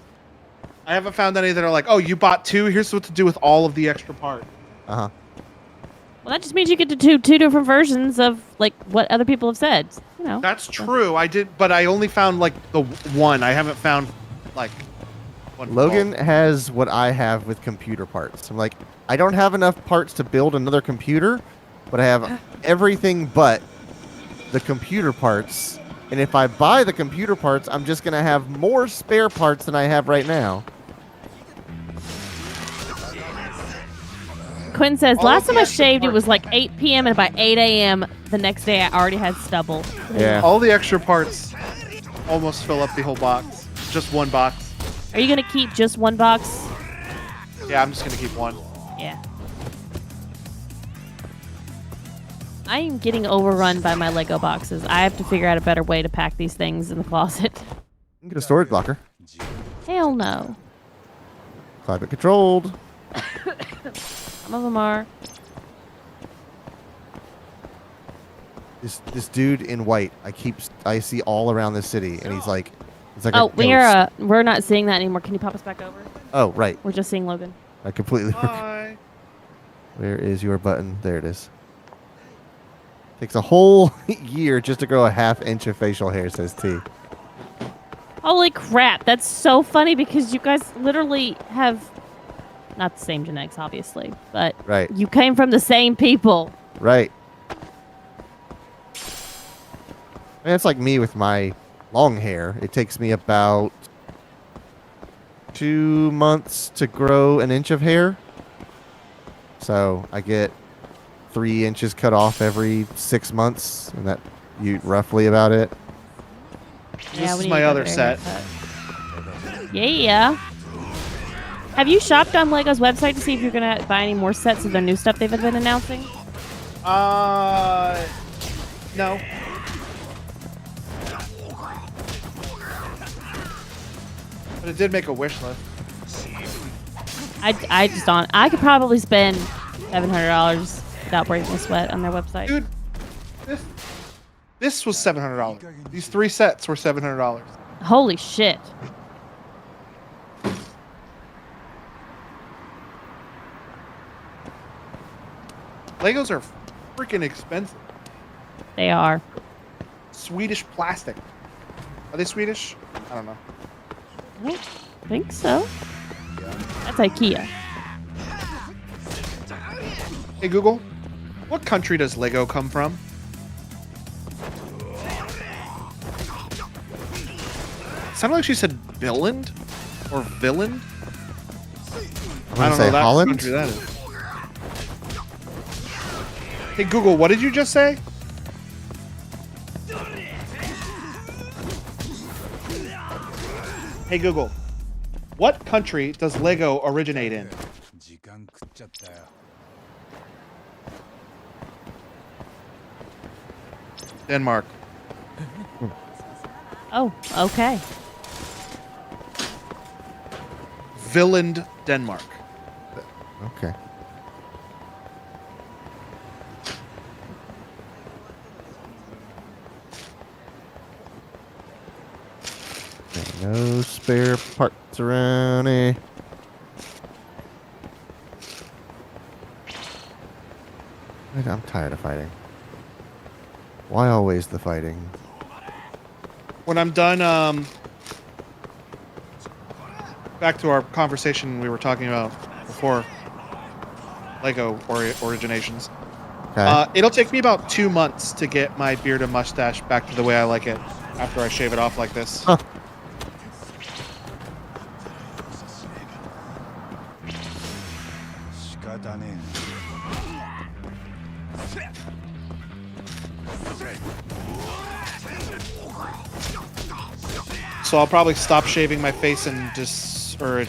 I haven't found any that are like, oh, you bought two, here's what to do with all of the extra parts. Uh-huh. Well, that just means you get to do two different versions of like what other people have said. You know. That's true. I did, but I only found like the one. I haven't found like one. Logan has what I have with computer parts. I'm like, I don't have enough parts to build another computer, but I have everything but the computer parts. And if I buy the computer parts, I'm just going to have more spare parts than I have right now. Quinn says, All last of the time I extra shaved, it parts- was like 8 p.m. and by 8 a.m. the next day I already had stubble. Yeah. All the extra parts almost fill up the whole box. Just one box. Are you going to keep just one box? Yeah, I'm just gonna keep one. Yeah. I am getting overrun by my Lego boxes. I have to figure out a better way to pack these things in the closet. You can get a storage locker. Hell no. Climate controlled. Some of them are. This dude in white, I see all around this city, and he's like a Oh, ghost. we're not seeing that anymore. Can you pop us back over? Oh, right. We're just seeing Logan. I completely forgot. Bye. Where is your button? There it is. Takes a whole year just to grow a ½ inch of facial hair, says T. Holy crap, that's so funny because you guys literally have not the same genetics, obviously, but Right. you came from the same people. Right. And it's like me with my long hair. It takes me about 2 months to grow an inch of hair. So I get 3 inches cut off every 6 months, and that you roughly about it. This we is need my to go other get a set. haircut. Yeah. Have you shopped on Lego's website to see if you're gonna buy any more sets of their new stuff they've been announcing? No. But it did make a wish list. I just don't. I could probably spend $700 without breaking a sweat on their website. Dude, this was $700. These 3 sets were $700. Holy shit. Legos are freaking expensive. They are. Swedish plastic. Are they Swedish? I don't know. I don't think so. That's IKEA. Hey Google, what country does Lego come from? Sounded like she said Villand or Villand. I'm gonna say that Holland. country that is. Hey Google, what did you just say? Hey Google, what country does Lego originate in? 時間食っちゃったよ Denmark. Oh, okay. Villand, Denmark. Okay. No spare parts around here. I'm tired of fighting. Why always the fighting? When I'm done, back to our conversation we were talking about before Lego originations. Okay. It'll take me about 2 months to get my beard and mustache back to the way I like it after I shave it off like this. Huh. So I'll probably stop shaving my face in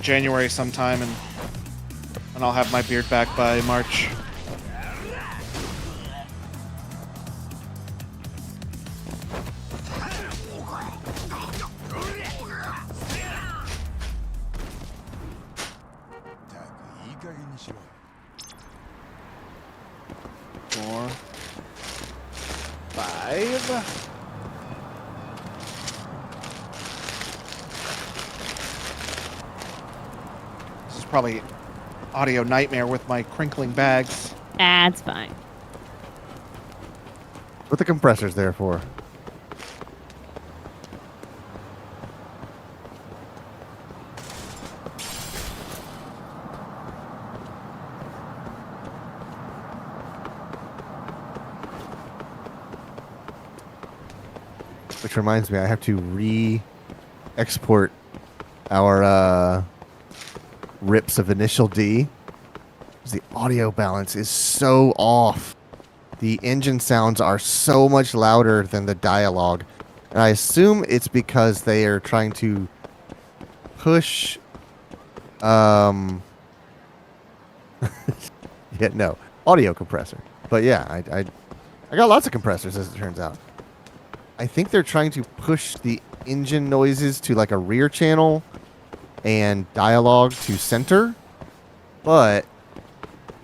January sometime, and I'll have my beard back by March. 加減にしろ。 4, 5. This is probably audio nightmare with my crinkling bags. That's fine. What the compressor's there for? Which reminds me, I have to re-export our rips of Initial D. 'Cause the audio balance is so off. The engine sounds are so much louder than the dialogue. And I assume it's because they are trying to push... yeah, no. Audio compressor. But yeah, I got lots of compressors, as it turns out. I think they're trying to push the engine noises to like a rear channel and dialogue to center. But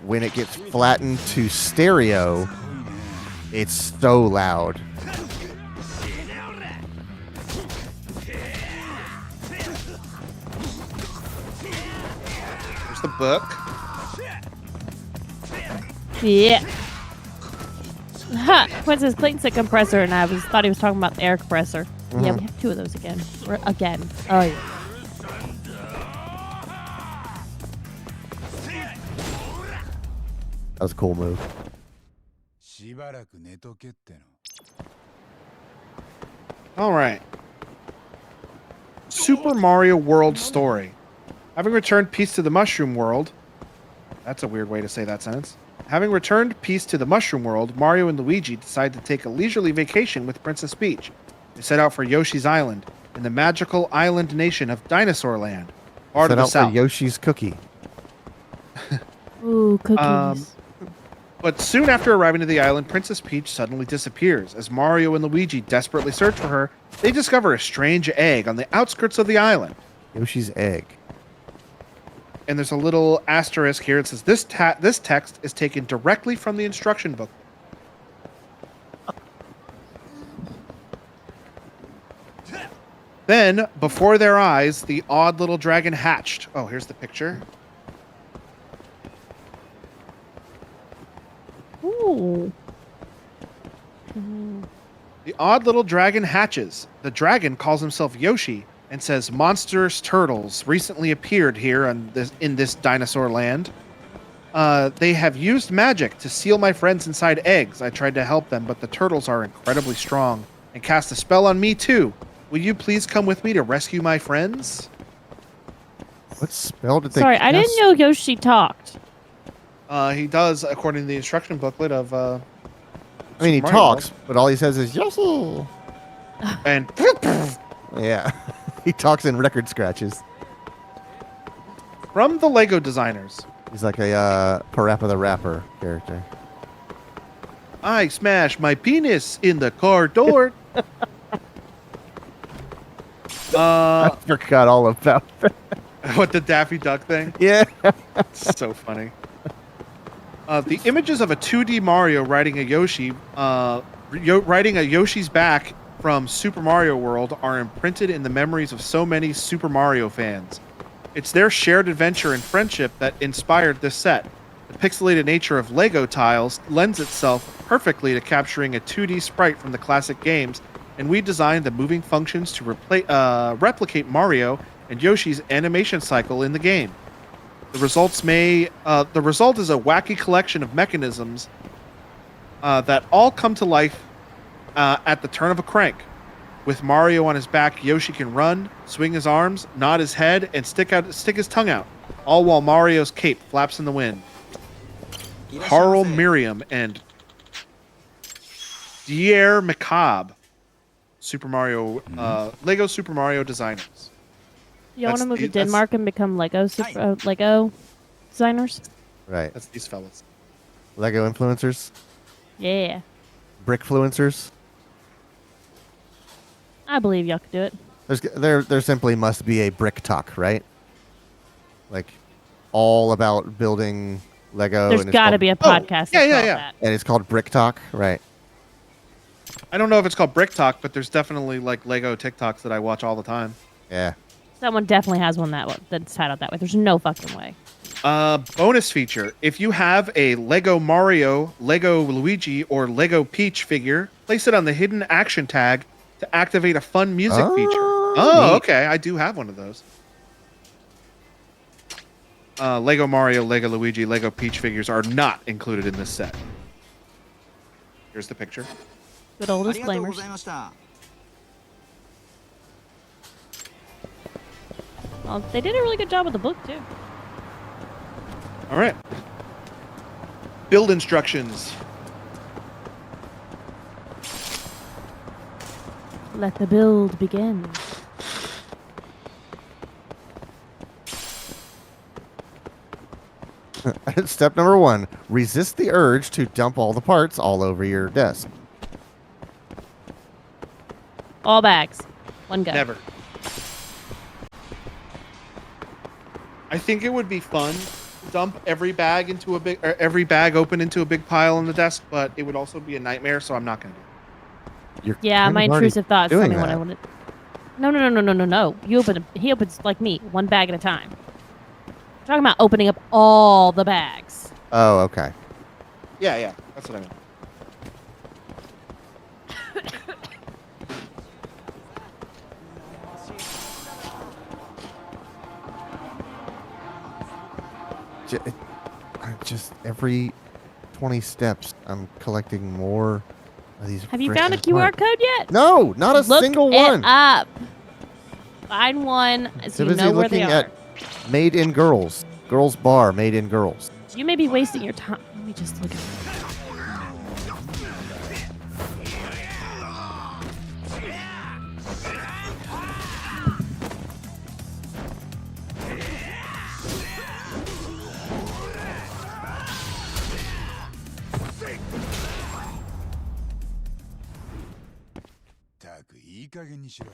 when it gets flattened to stereo, it's so loud. Here's the book. Yeah. Ha! Quinn says Clayton said compressor, and I thought he was talking about the air compressor. Yeah, we have two of those again. Again. Oh, yeah. That was a cool move. しばらく寝とけっての。 All right. Super Mario World story. Having returned peace to the Mushroom World. That's a weird way to say that sentence. Having returned peace to the Mushroom World, Mario and Luigi decide to take a leisurely vacation with Princess Peach. They set out for Yoshi's Island in the magical island nation of Dinosaur Land, part of Set the out South. for Yoshi's Cookie. Ooh, cookies. But soon after arriving to the island, Princess Peach suddenly disappears. As Mario and Luigi desperately search for her, they discover a strange egg on the outskirts of the island. Yoshi's egg. And there's a little asterisk here. It says this text is taken directly from the instruction book. Then, before their eyes, the odd little dragon hatched. Oh, here's the picture. Ooh. The odd little dragon hatches. The dragon calls himself Yoshi and says monstrous turtles recently appeared here in this dinosaur land. They have used magic to seal my friends inside eggs. I tried to help them, but the turtles are incredibly strong and cast a spell on me too. Will you please come with me to rescue my friends? What spell did they Sorry, I didn't cast? know Yoshi talked. He does, according to the instruction booklet of. I mean, he Super Mario talks, but all he says is Yoshi. And Yeah. He talks in record scratches. from the Lego designers, He's like a Parappa the Rapper character. I smashed my penis in the car door. I forgot all about that. What, the Daffy Duck thing? Yeah. So funny. The images of a 2D Mario riding a Yoshi, riding a Yoshi's back from Super Mario World are imprinted in the memories of so many Super Mario fans. It's their shared adventure and friendship that inspired this set. The pixelated nature of Lego tiles lends itself perfectly to capturing a 2D sprite from the classic games, and we designed the moving functions to replicate Mario and Yoshi's animation cycle in the game. The result is a wacky collection of mechanisms that all come to life at the turn of a crank. With Mario on his back, Yoshi can run, swing his arms, nod his head, and stick his tongue out, all while Mario's cape flaps in the wind. Carl Miriam and Dier Macabre, Lego Super Mario designers. You want to That's move to that's- Denmark and become Lego designers? Right. That's these fellas. Lego influencers. Yeah. Brickfluencers. I believe y'all could do it. There simply must be a brick talk, right? Like, all about building Lego. There's and it's got to called- be a Oh, podcast. yeah, that's yeah, called yeah. that. And it's called Brick Talk, right? I don't know if it's called Brick Talk, but there's definitely like Lego TikToks that I watch all the time. Yeah. Someone definitely has one that's titled that way. There's no fucking way. Bonus feature. If you have a Lego Mario, Lego Luigi, or Lego Peach figure, place it on the hidden action tag to activate a fun music feature. Oh, neat. okay. I do have one of those. Lego Mario, Lego Luigi, Lego Peach figures are not included in this set. Here's the picture. Good old ありがとうご disclaimers. ざいました。 Well, they did a really good job with the book too. All right. Build instructions. Let the build begin. Step number 1, resist the urge to dump all the parts all over your desk. All bags. One go. Never. I think it would be fun to dump every bag into a big, or every bag open into a big pile on the desk, but it would also be a nightmare, so I'm not going to do it. You're Yeah, kind my of already intrusive thoughts tell doing me what I that. want to. No. He opens like me, one bag at a time. I'm talking about opening up all the bags. Oh, okay. Yeah, that's what I mean. Just every 20 steps, I'm collecting more of these. Have you found a frickin' QR parts. code yet? No, not a Look single it one. up. Find one so Too you busy know where looking they are. at Made in Girls. Girls Bar, Made in Girls. You may be wasting your time. Let me just look at it. "たくいい加減にしろよ。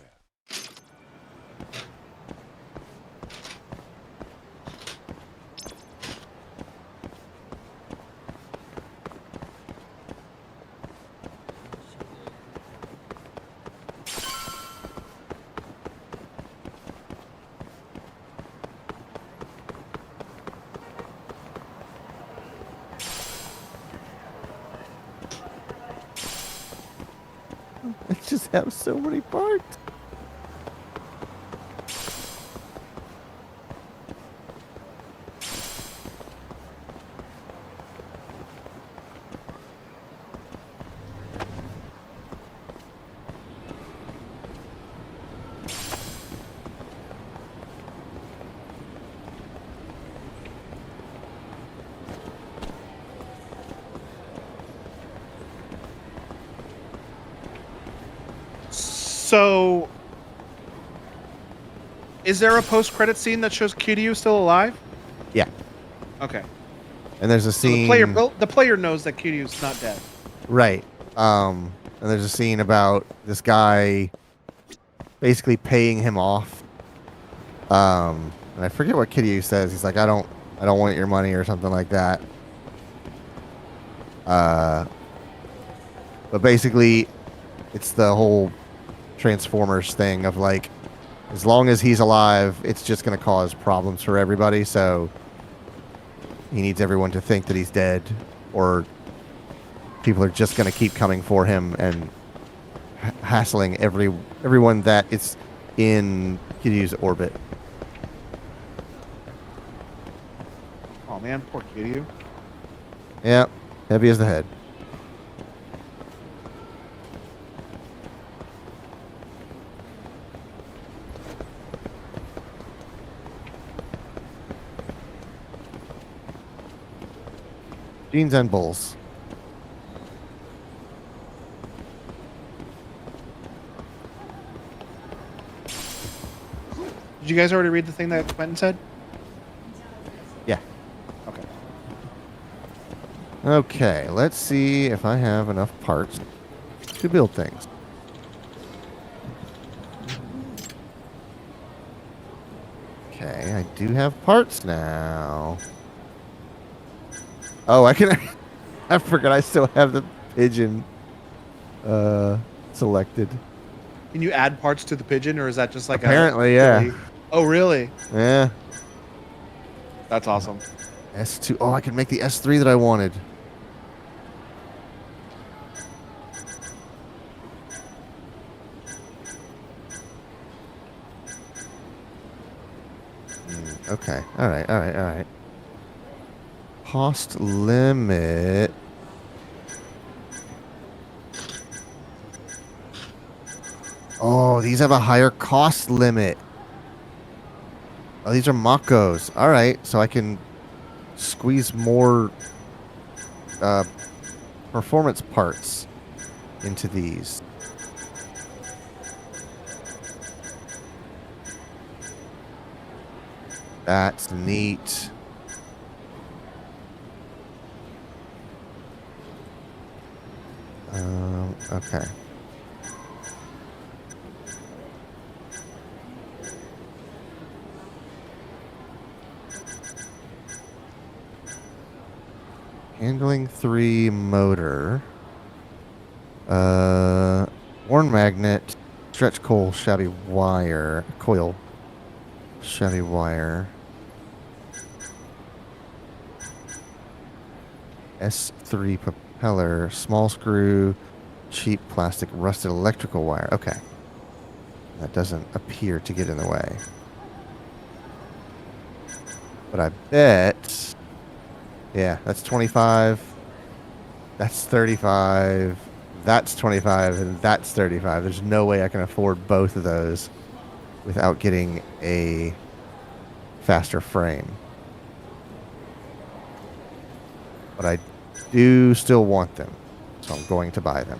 I just have so many parts. So, is there a post-credit scene that shows Kiryu still alive? Yeah. Okay. And there's a So scene. the player knows that Kiryu's not dead. Right. And there's a scene about this guy basically paying him off. And I forget what Kiryu says. He's like, I don't want your money or something like that. But basically, it's the whole Transformers thing of like, as long as he's alive, it's just going to cause problems for everybody. So he needs everyone to think that he's dead, or people are just going to keep coming for him and hassling everyone that is in Kiryu's orbit. Oh man, poor Kiryu. Yeah, heavy as the head. Jeans and bulls. Did you guys already read the thing that Quentin said? Yeah. Okay. Okay, let's see if I have enough parts to build things. Okay, I do have parts now. Oh, I can. I forgot I still have the pigeon selected. Can you add parts to the pigeon, or is that just like Apparently, a yeah. silly- Oh, really? Yeah. That's awesome. S2. Oh, I can make the S3 that I wanted. Okay. All right. All right. All right. Cost limit. Oh, these have a higher cost limit. Oh, these are Makos. All right, so I can squeeze more performance parts into these. That's neat. Okay. Handling 3 motor. Worn magnet. Stretch coil, shabby wire. Coil. Shabby wire. S3 propeller. Small screw. Cheap plastic rusted electrical wire. Okay. That doesn't appear to get in the way. But I bet... Yeah, that's 25. That's 35. That's 25. And that's 35. There's no way I can afford both of those without getting a faster frame. But I do still want them. So I'm going to buy them.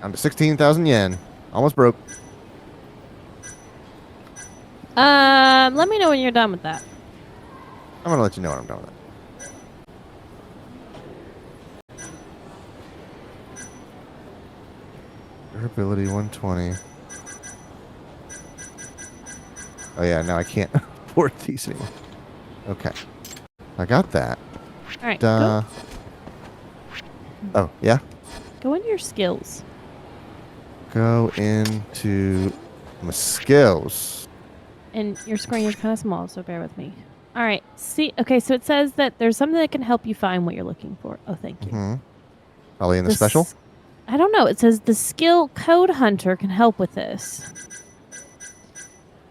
I'm to 16,000 yen. Almost broke. Let me know when you're done with that. I'm going to let you know when I'm done with it. Durability 120. Oh yeah, now I can't afford these anymore. Okay. I got that. All right. Go, Oh, yeah? go into your skills. Go into my skills. And your screen is kind of small, so bear with me. All right. See, okay, so it says that there's something that can help you find what you're looking for. Oh, thank you. Mm-hmm. Probably in the The special? s- I don't know. It says the skill Code Hunter can help with this.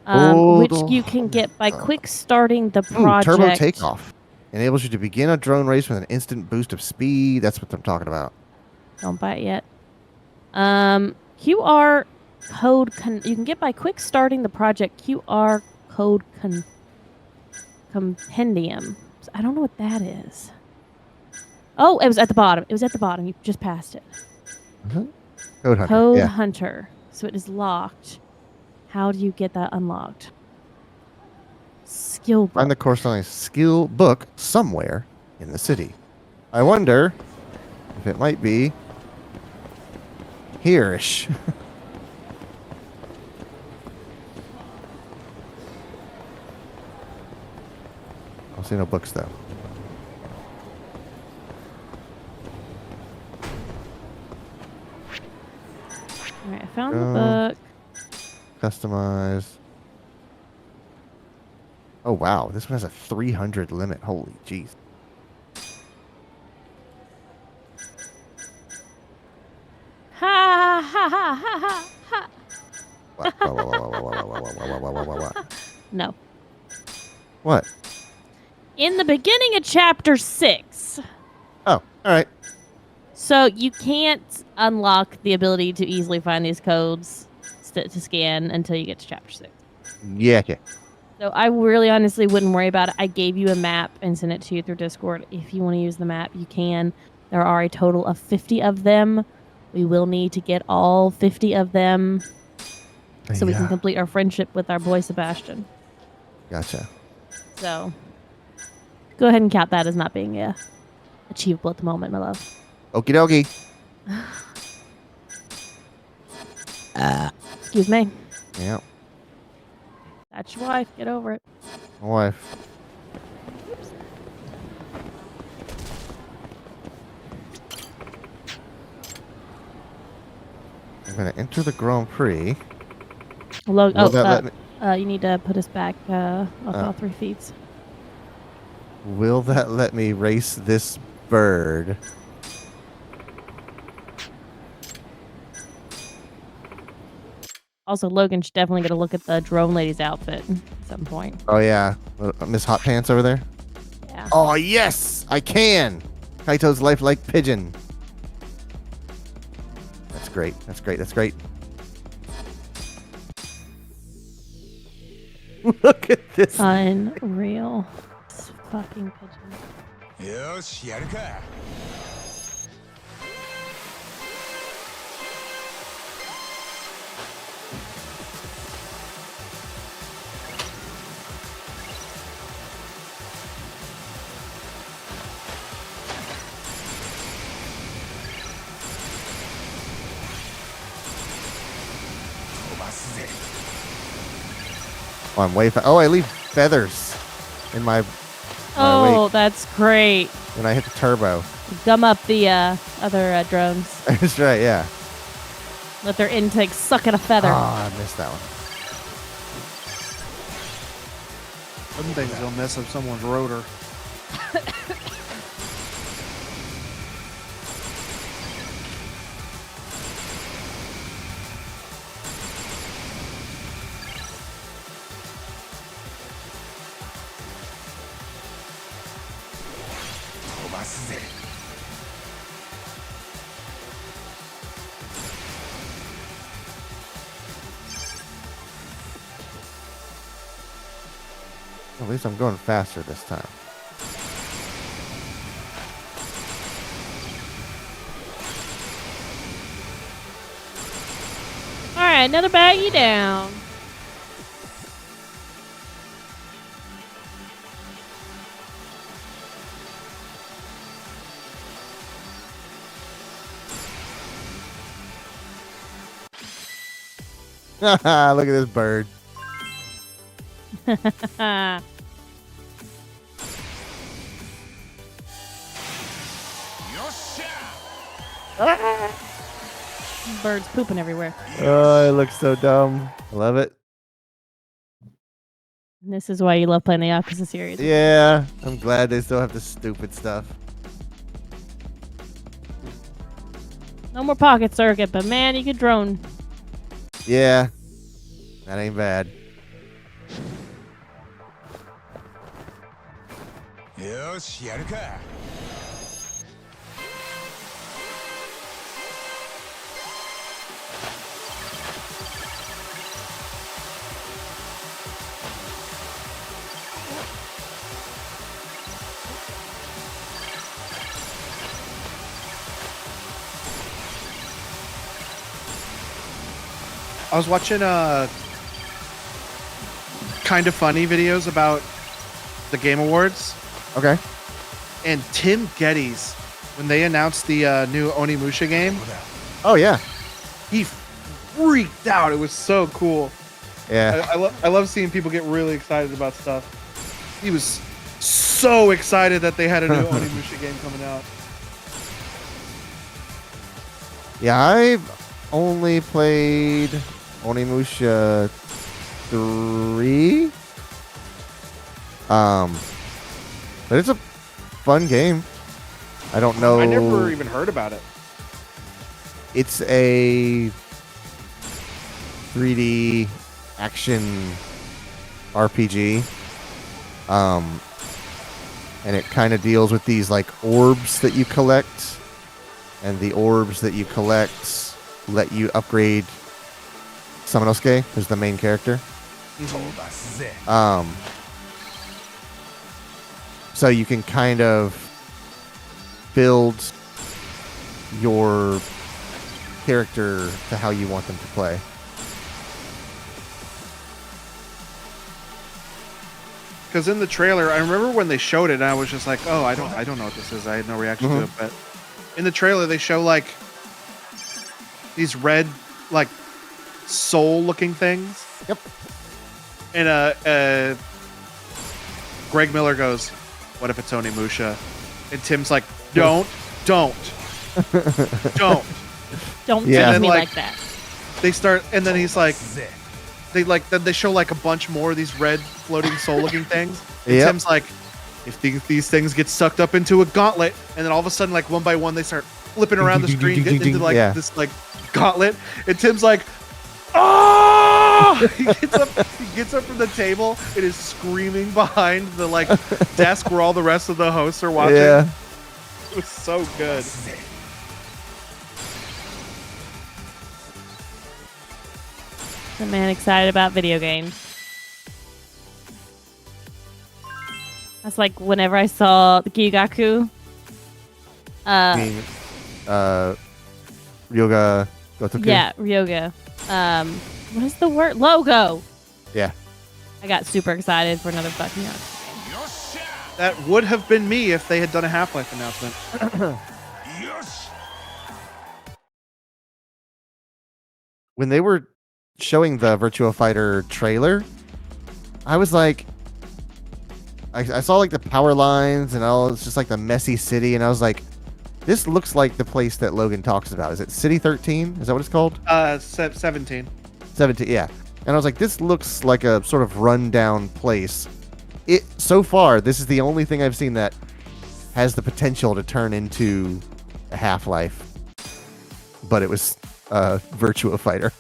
Which you can get by quick starting the project. Turbo takeoff. Enables you to begin a drone race with an instant boost of speed. That's what I'm talking about. Don't buy it yet. QR code you can get by quick starting the project QR code compendium. So I don't know what that is. Oh, it was at the bottom. It was at the bottom. You just passed it. Code Hunter. Code Yeah. Hunter. So it is locked. How do you get that unlocked? Skill book. Find the corresponding skill book somewhere in the city. I wonder if it might be here-ish. I don't see no books though. All right, I found the book. Customize. Oh wow, this one has a 300 limit. Holy jeez. Ha ha ha ha ha ha. What? No. What? In the beginning of chapter 6. Oh, all right. So you can't unlock the ability to easily find these codes to scan until you get to chapter 6. Yeah, okay. So I really honestly wouldn't worry about it. I gave you a map and sent it to you through Discord. If you want to use the map, you can. There are a total of 50 of them. We will need to get all 50 of them. so we can Yeah. complete our friendship with our boy Sebastian. Gotcha. So go ahead and count that as not being achievable at the moment, my love. Okie dokie. Excuse me. Yeah. That's your wife. Get over it. My wife. I'm gonna enter the Grand Prix. Will that let me? You need to put us back all 3 feet. Will that let me race this bird? Also, Logan should definitely get a look at the drone lady's outfit at some point. Oh yeah, Miss Hot Pants over there. Yeah. Oh yes, I can. Kaito's lifelike pigeon. That's great. That's great. That's great. Look at this. Unreal. This fucking pigeon. よしやるか 飛ばすぜ Oh, I'm way. Oh, I leave feathers in my Oh, that's great. when I hit the turbo. Gum up the other drones. That's right. Yeah. Let their intakes suck at a feather. Oh, I missed that one. Some things will mess up someone's rotor. At least I'm going faster this time. All right, another baggie down. Look at this bird. Birds pooping everywhere. Oh, it looks so dumb. I love it. And this is why you love playing the Yakuza series. Yeah, I'm glad they still have this stupid stuff. No more pocket circuit, but man, you could drone. Yeah, that ain't bad. よしやるか I was watching kind of funny videos about the Game Awards, Okay. and Tim Geddes, when they announced the new Onimusha game, Oh yeah. he freaked out. It was so cool. Yeah. I love seeing people get really excited about stuff. He was so excited that they had a new Onimusha game coming out. Yeah, I've only played Onimusha 3. But it's a fun game. I don't know. I never even heard about it. It's a 3D action RPG. And it kind of deals with these like orbs that you collect, and the orbs that you collect let you upgrade Samanosuke, who's the main character. 飛ばすぜ So you can kind of build your character to how you want them to play. Because in the trailer, I remember when they showed it, and I was just like, "Oh, I don't know what this is." I had no reaction to it. But in the trailer, they show like these red, like soul-looking things. Yep. And Greg Miller goes, "What if it's Onimusha?" And Tim's like, "Don't." Don't Yeah. tease me Like, like that. They start, and then he's like, then they show like a bunch more of these red floating soul-looking things. And Yep. Tim's like, if these things get sucked up into a gauntlet, and then all of a sudden, like one by one, they start flipping around the screen, getting into like Yeah. this like gauntlet, and Tim's like, "Oh!" He gets up from the table and is screaming behind the like desk where all the rest of the hosts are watching. Yeah. It was so good. The man excited about video games. That's like whenever I saw the Gyugaku. I mean, Ryoga Gotoku. Yeah, Ryoga. What is the word? Logo. Yeah. I got super excited for another fucking Yakuza game. That would have been me if they had done a Half-Life announcement. When they were showing the Virtua Fighter trailer, I was like, I saw like the power lines and all. It's just like the messy city, and I was like, this looks like the place that Logan talks about. Is it City 13? Is that what it's called? 17. 17, yeah. And I was like, this looks like a sort of rundown place. So far, this is the only thing I've seen that has the potential to turn into a Half-Life. But it was Virtua Fighter.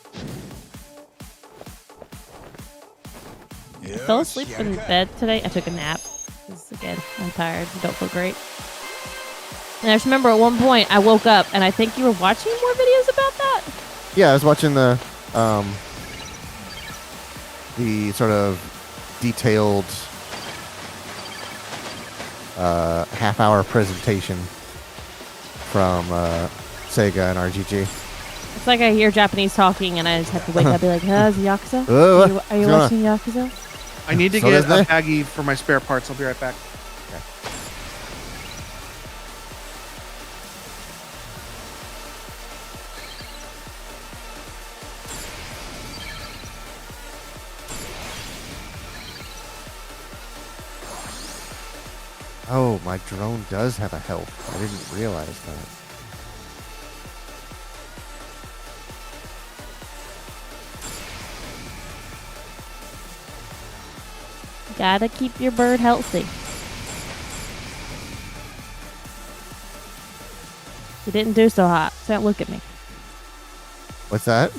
I fell asleep in bed today. I took a nap. 'Cause, again, I'm tired. I don't feel great. And I just remember at one point I woke up and I think you were watching more videos about that. Yeah, I was watching the sort of detailed half-hour presentation from Sega and RGG. It's like I hear Japanese talking and I just have to wake up and be like, huh, is it Yakuza? Oh, Are you what's going on? watching Yakuza? I need to So get does a they? baggie for my spare parts. I'll be right back. Oh, my drone does have a health. I didn't realize that. Gotta keep your bird healthy. You didn't do so hot. Don't look at me. What's that?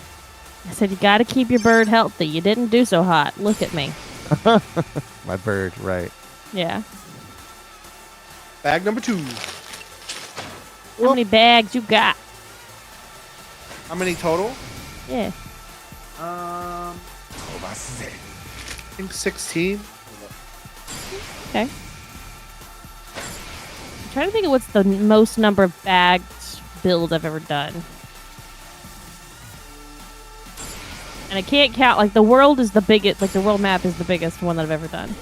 I said you gotta keep your bird healthy. You didn't do so hot. Look at me. My bird, right. Yeah. Bag number 2. How many bags you got? How many total? Yeah. I think 16. Okay. I'm trying to think of what's the most number of bags build I've ever done. And I can't count, like, the world is the biggest, like, the world map is the biggest one that I've ever done.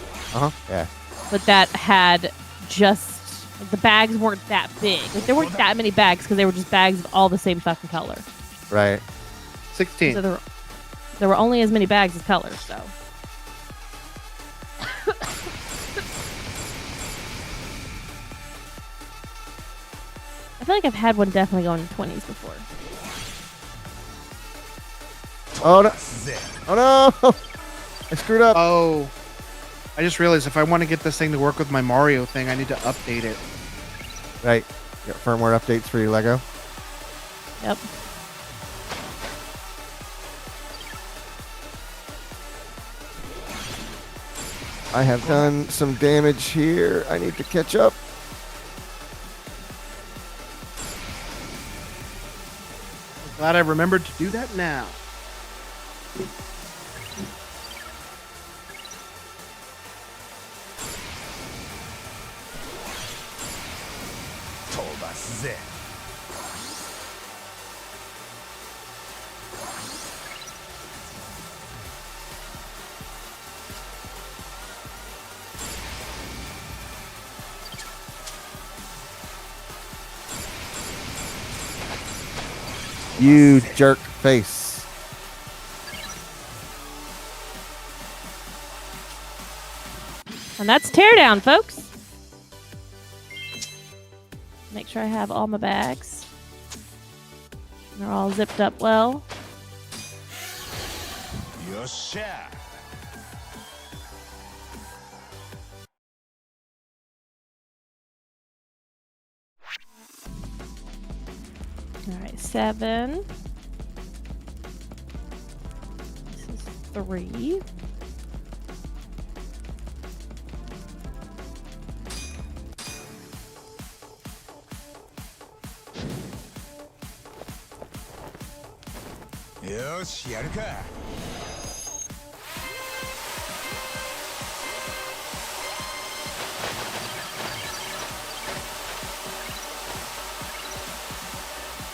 Yeah. But that had just, like, the bags weren't that big. Like, there weren't that many bags because they were just bags of all the same fucking color. Right. 16. So there were only as many bags as colors, so. I feel like I've had one definitely go in the 20s before. Oh no! Oh no! I screwed up. Oh. I just realized if I want to get this thing to work with my Mario thing, I need to update it. Right. Got firmware updates for your Lego. Yep. I have done some damage here. I need to catch up. Glad I remembered to do that now. You jerk face. And that's teardown, folks. Make sure I have all my bags. They're all zipped up well. よっしゃ All right, 7. This is 3.よしやるか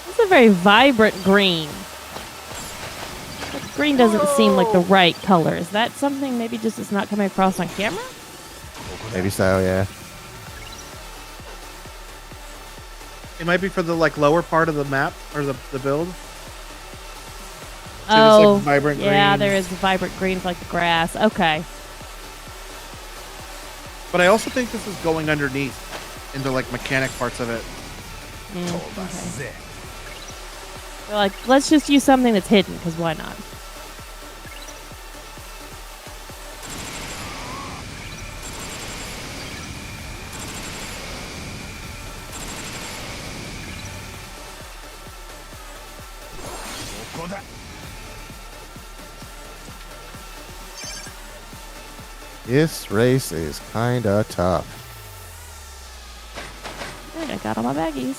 It's a very vibrant green. But green doesn't seem like the right color. Is that something maybe just is not coming across on camera? Maybe so, yeah. It might be for the like lower part of the map or the build. Oh, like, vibrant yeah, green. there is vibrant green like the grass. Okay. But I also think this is going underneath into like mechanic parts of it. Okay. They're like, let's just use something that's hidden, because why not? This race is kinda tough. I think I got all my baggies.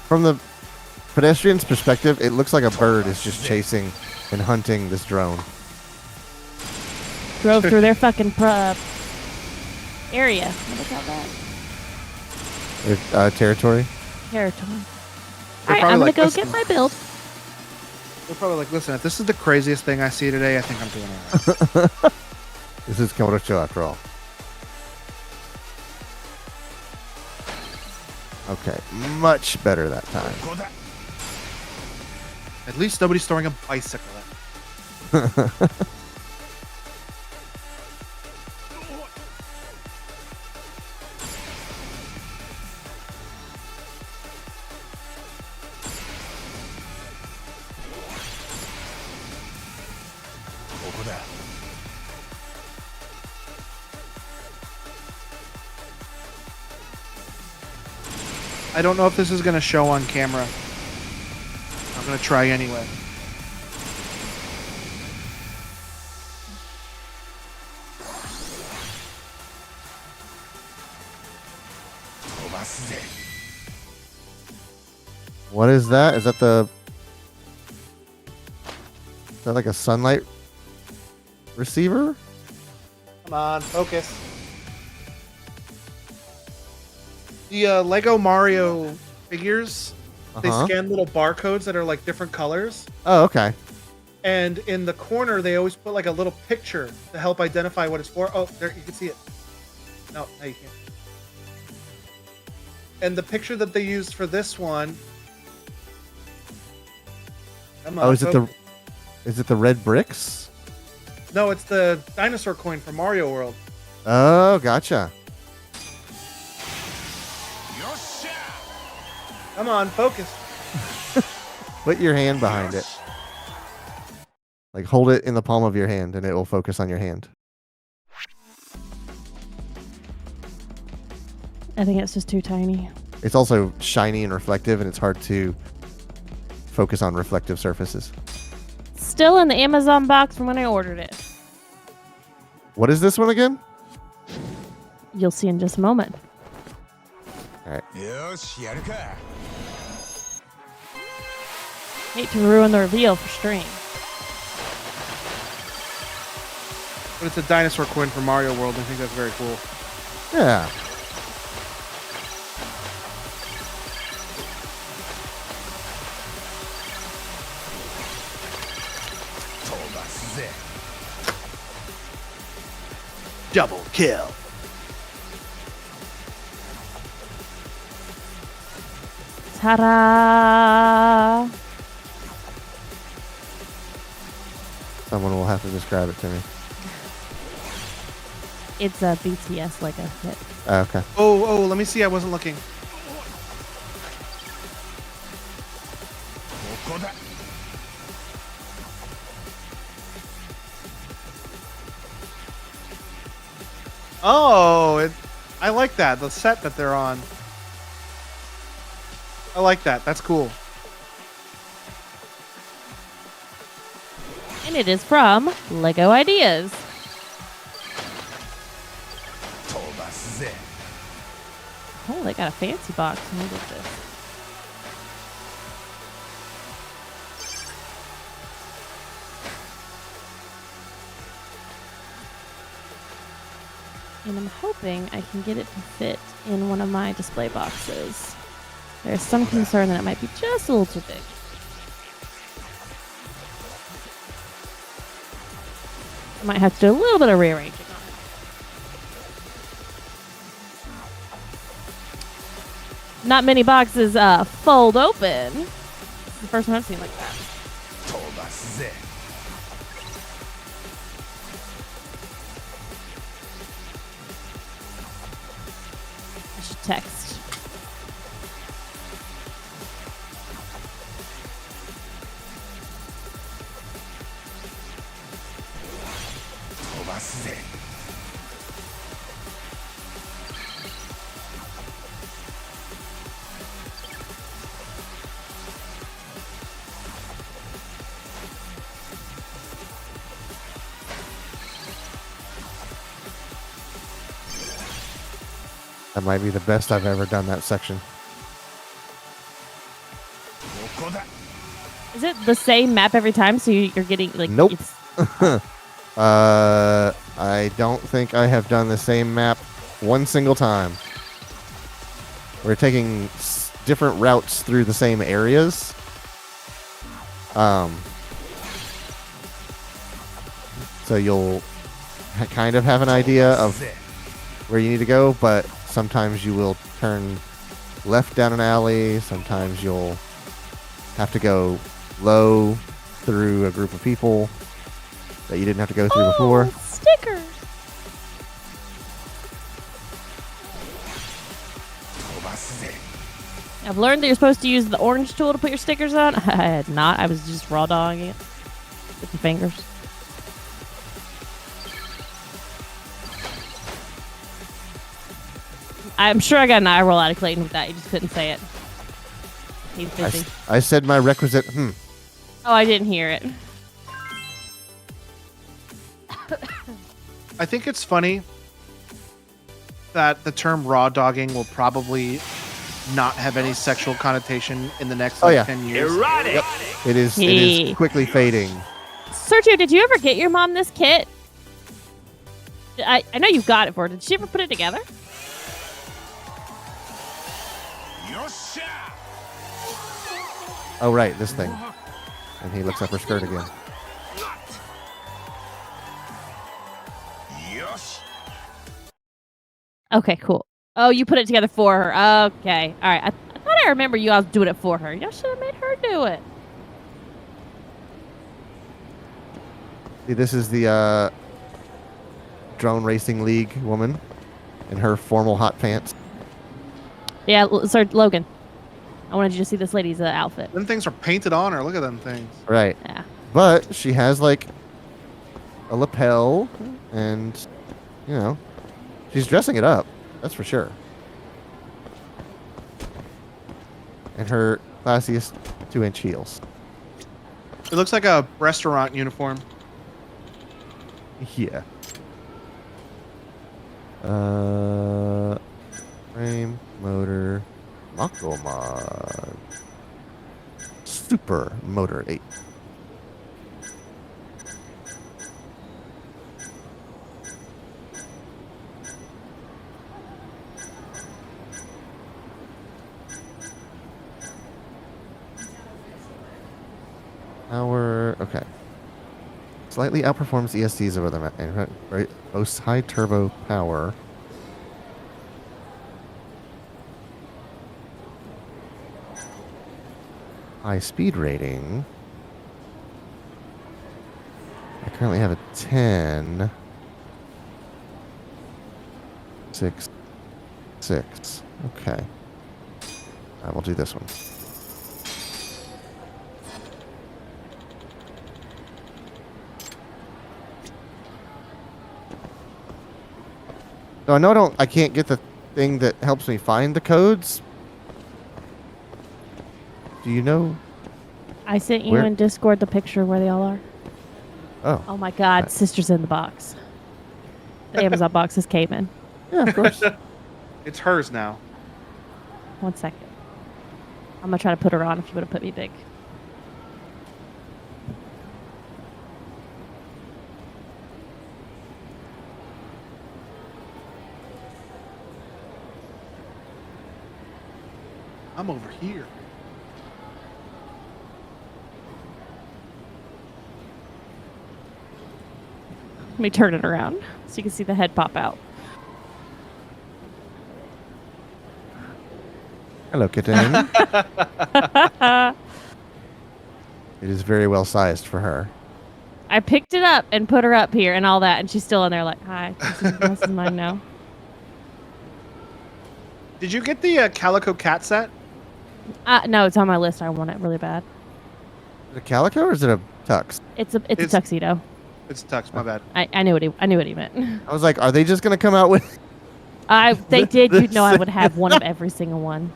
From the pedestrian's perspective, it looks like a bird is just chasing and hunting this drone. Drove through their fucking area. What do they call that? Their territory. Territory. They're Alright, probably I'm gonna like, go listen. get my build. They're probably like, listen, if this is the craziest thing I see today, I think I'm doing it right. This is Kamurocho after all. Okay, much better that time. At least nobody's throwing a bicycle at me. I don't know if this is going to show on camera. I'm going to try anyway. What is that? Is that the... Is that like a sunlight receiver? Come on, focus. The Lego Mario figures, they Uh-huh. scan little barcodes that are like different colors. Oh, okay. And in the corner, they always put like a little picture to help identify what it's for. Oh, there, you can see it. No, you can't. And the picture that they used for this one. Come on, Oh, is it the... focus. Is it the red bricks? No, it's the dinosaur coin from Mario World. Oh, gotcha. Come on, focus. Put your hand behind it. Like, hold it in the palm of your hand, and it will focus on your hand. I think it's just too tiny. It's also shiny and reflective, and it's hard to focus on reflective surfaces. Still in the Amazon box from when I ordered it. What is this one again? You'll see in just a moment. All right. よしやるか Hate to ruin the reveal for stream. But it's a dinosaur coin from Mario World. I think that's very cool. Yeah. Double kill. Ta-da! Someone will have to describe it to me. It's a BTS Lego kit. Okay. Oh, let me see. I wasn't looking. Oh, I like that. The set that they're on. I like that. That's cool. And it is from Lego Ideas. Oh, they got a fancy box. What is this? And I'm hoping I can get it to fit in one of my display boxes. There's some concern that it might be just a little too big. I might have to do a little bit of rearranging on it. Not many boxes fold open. It's the first one I've seen like that. I should text. That might be the best I've ever done that section. Is it the same map every time? So you're getting like Nope. It's, I don't think I have done the same map one single time. We're taking different routes through the same areas. So you'll kind of have an idea of where you need to go, but sometimes you will turn left down an alley. Sometimes you'll have to go low through a group of people that you didn't have to go through before. Stickers. I've learned that you're supposed to use the orange tool to put your stickers on. I had not. I was just raw dogging it with the fingers. I'm sure I got an eye roll out of Clayton with that. He just couldn't say it. He's busy. I said my requisite Oh, I didn't hear it. I think it's funny that the term raw dogging will probably not have any sexual connotation in the next 10 years. Yep. It is quickly fading. Sergio, did you ever get your mom this kit? I know you got it for her. Did she ever put it together? Oh, right, this thing. And he looks up her skirt again. Okay, cool. Oh, you put it together for her. Okay. All right. I thought I remember you all doing it for her. Y'all should have made her do it. See, this is the Drone Racing League woman in her formal hot pants. Yeah, Sir Logan. I wanted you to see this lady's outfit. Them things are painted on her. Look at them things. Right. Yeah. But she has, like, a lapel, and, you know, she's dressing it up. That's for sure. And her classiest 2-inch heels. It looks like a restaurant uniform. Yeah. Frame, motor, Mako mod. Super Motor 8. Power. Okay. Slightly outperforms ESCs of other right? Boasts high turbo power. High speed rating. I currently have a 10. 6. 6. Okay. I will do this one. So I know I can't get the thing that helps me find the codes. Do you know? I sent you Where? in Discord the picture where they all are. Oh. Oh my God, Right. Sister's in the box. The Amazon box is came in. Yeah, of course. It's hers now. 1 second. I'm gonna try to put her on if you would have put me big. I'm over here. Let me turn it around so you can see the head pop out. Hello, kitten. It is very well sized for her. I picked it up and put her up here and all that, and she's still in there like, hi, this is mine now. Did you get the Calico Cat set? No, it's on my list. I want it really bad. Is it a calico or is it a tux? It's a It's- tuxedo. It's Tux, my bad. I knew what he meant. I was like, are they just going to come out with... They did. You'd know I This- would have one of every single one.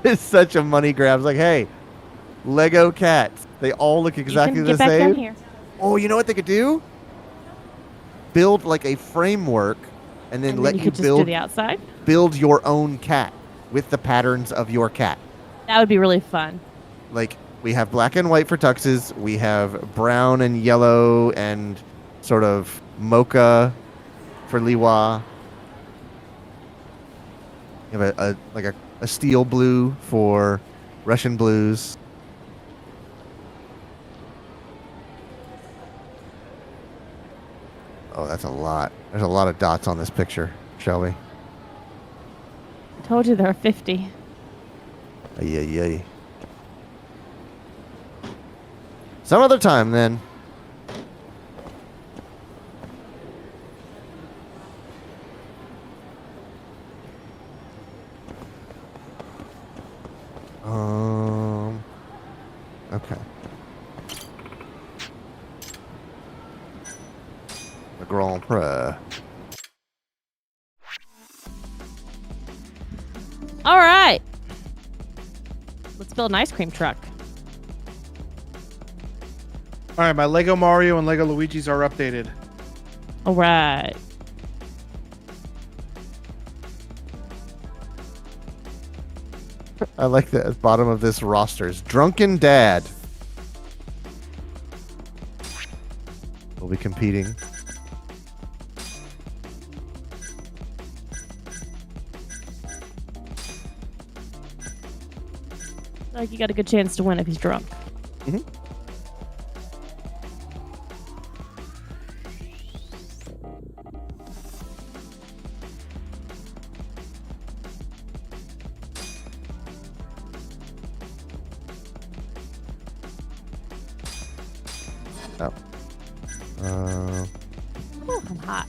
It's such a money grab. It's like, hey, Lego cats. They all look exactly you can the get back down same. here. Oh, you know what they could do? Build like a framework and then And let you you could just do build the outside. build your own cat with the patterns of your cat. That would be really fun. Like, we have black and white for tuxes. We have brown and yellow and sort of mocha for Liwa. You have a steel blue for Russian blues. Oh, that's a lot. There's a lot of dots on this picture, Shelby. I told you there are 50. Ay, ay, ay. Some other time, then. Okay. The Grand Prix. All right. Let's build an ice cream truck. All right, my Lego Mario and Lego Luigi's are updated. All right. I like the bottom of this roster's Drunken Dad. We'll be competing. Like you got a good chance to win if he's drunk. Mhm. Oh. Ooh, I'm hot.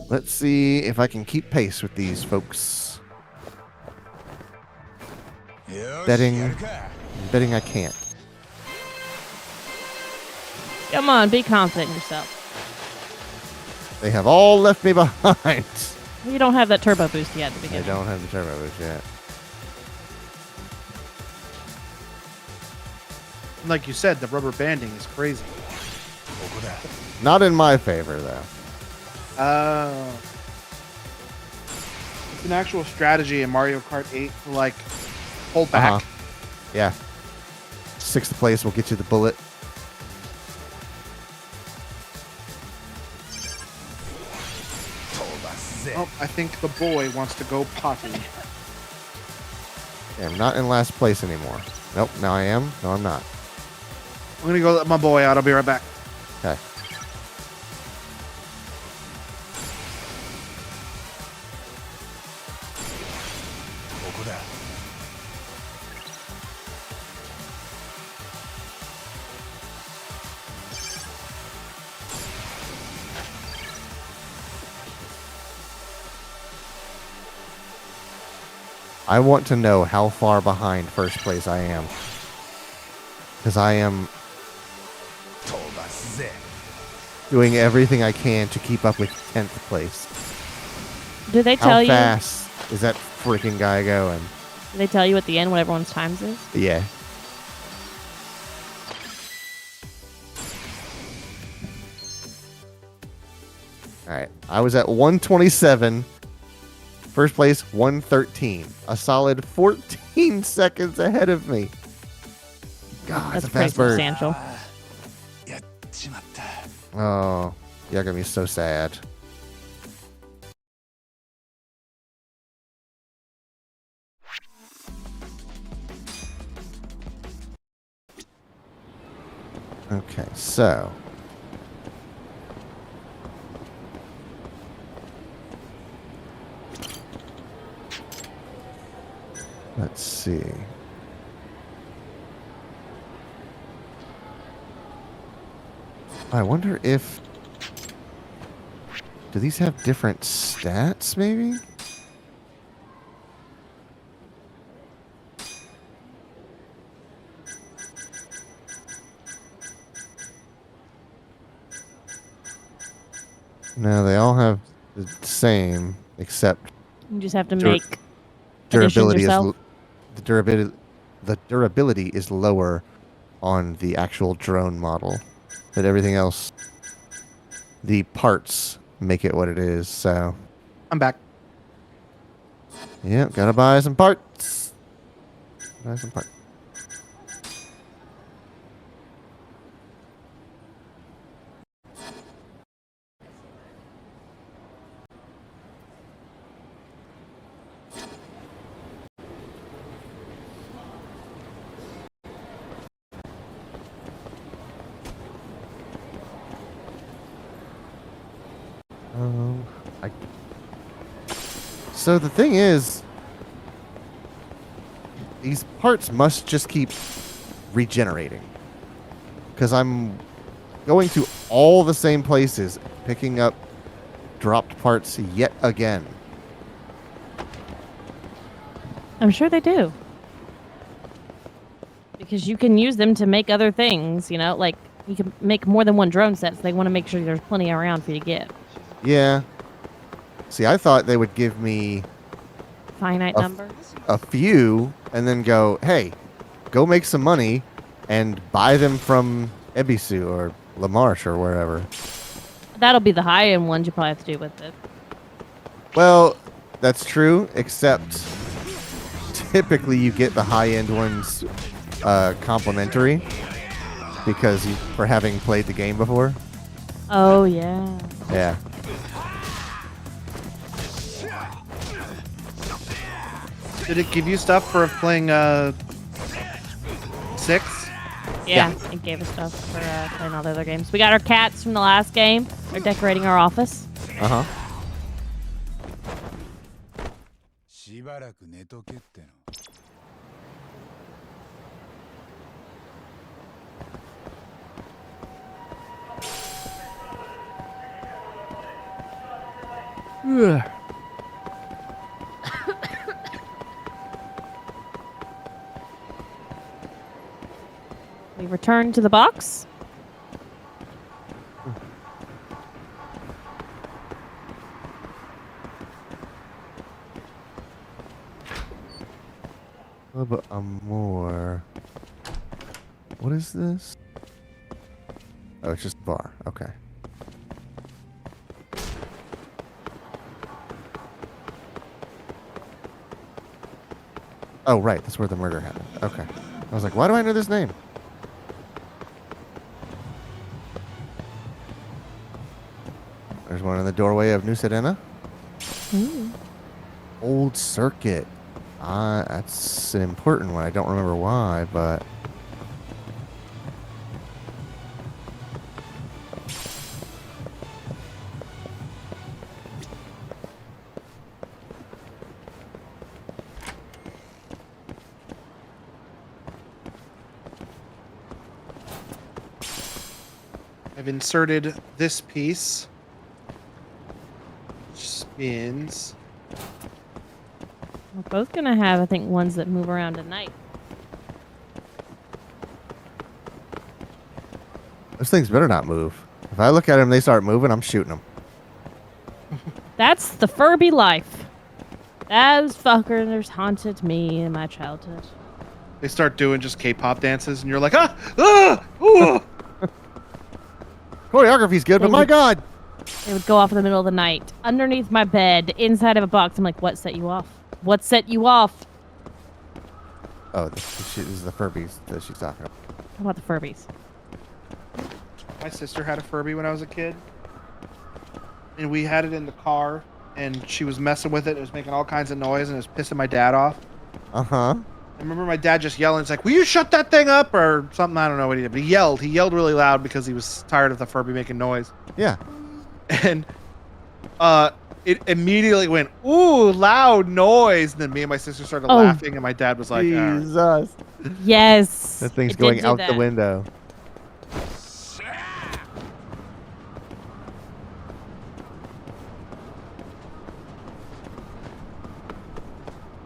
Let's see if I can keep pace with these folks. Betting. Betting I can't. Come on, be confident in yourself. They have all left me behind. You don't have that turbo boost yet at the I beginning. don't have the turbo boost yet. Like you said, the rubber banding is crazy. Not in my favor, though. It's an actual strategy in Mario Kart 8 to like hold back. Uh-huh. Yeah. Sixth place will get you the bullet. Oh, I think the boy wants to go potty. Yeah, I'm not in last place anymore. Nope. Now I am. No, I'm not. I'm gonna go let my boy out. I'll be right back. Okay. I want to know how far behind first place I am. Because I am doing everything I can to keep up with 10th place. Do they tell How you? fast is that freaking guy going? Do they tell you at the end what everyone's times is? Yeah. All right. I was at 127. First place, 113. A solid 14 seconds ahead of me. God, That's that's a pretty fast bird. substantial. やっちまった Oh, you're going to be so sad. Okay, so. Let's see. I wonder if... Do these have different stats, maybe? No, they all have the same, except You just have to Dur- make additions durability is yourself. the durability is lower on the actual drone model, but everything else, the parts make it what it is. So, I'm back. yeah, gotta buy some parts. Buy some parts. I... So the thing is, these parts must just keep regenerating. Because I'm going to all the same places, picking up dropped parts yet again. I'm sure they do. Because you can use them to make other things, you know, like you can make more than one drone set, so they want to make sure there's plenty around for you to get. Yeah. See, I thought they would give me Finite number. a few and then go, hey, go make some money and buy them from Ebisu or Lamarche or wherever. That'll be the high-end ones you probably have to do with it. Well, that's true, except typically you get the high-end ones complimentary because for having played the game before. Oh, yeah. Yeah. Did it give you stuff for playing 6? Yeah, it gave us stuff for playing all the other games. We got our cats from the last game. They're decorating our office. Uh-huh. しばらく寝とけっての We return to the box. A little bit more. What is this? Oh, it's just a bar. Okay. Oh, right. That's where the murder happened. Okay. I was like, why do I know this name? There's one in the doorway of New Sedena. Ooh. Old Circuit. That's an important one. I don't remember why, but I've inserted this piece. Which spins. We're both gonna have, I think, ones that move around at night. those things better not move. If I look at them, they start moving, I'm shooting them. That's the Furby life. Those fuckers haunted me in my childhood. They start doing just K-pop dances, and you're like, ooh. Choreography's good, but my God! They would go off in the middle of the night, underneath my bed, inside of a box. I'm like, what set you off? What set you off? Oh, this is the Furbies that she's talking about. How about the Furbies? My sister had a Furby when I was a kid, and we had it in the car, and she was messing with it. It was making all kinds of noise, and it was pissing my dad off. Uh-huh. I remember my dad just yelling, it's like, will you shut that thing up? Or something, I don't know what he did. But he yelled really loud because he was tired of the Furby making noise. Yeah. And it immediately went, ooh, loud noise. And then me and my sister started laughing, and my dad was like, Jesus. Yes. That thing's it did going do out that. the window.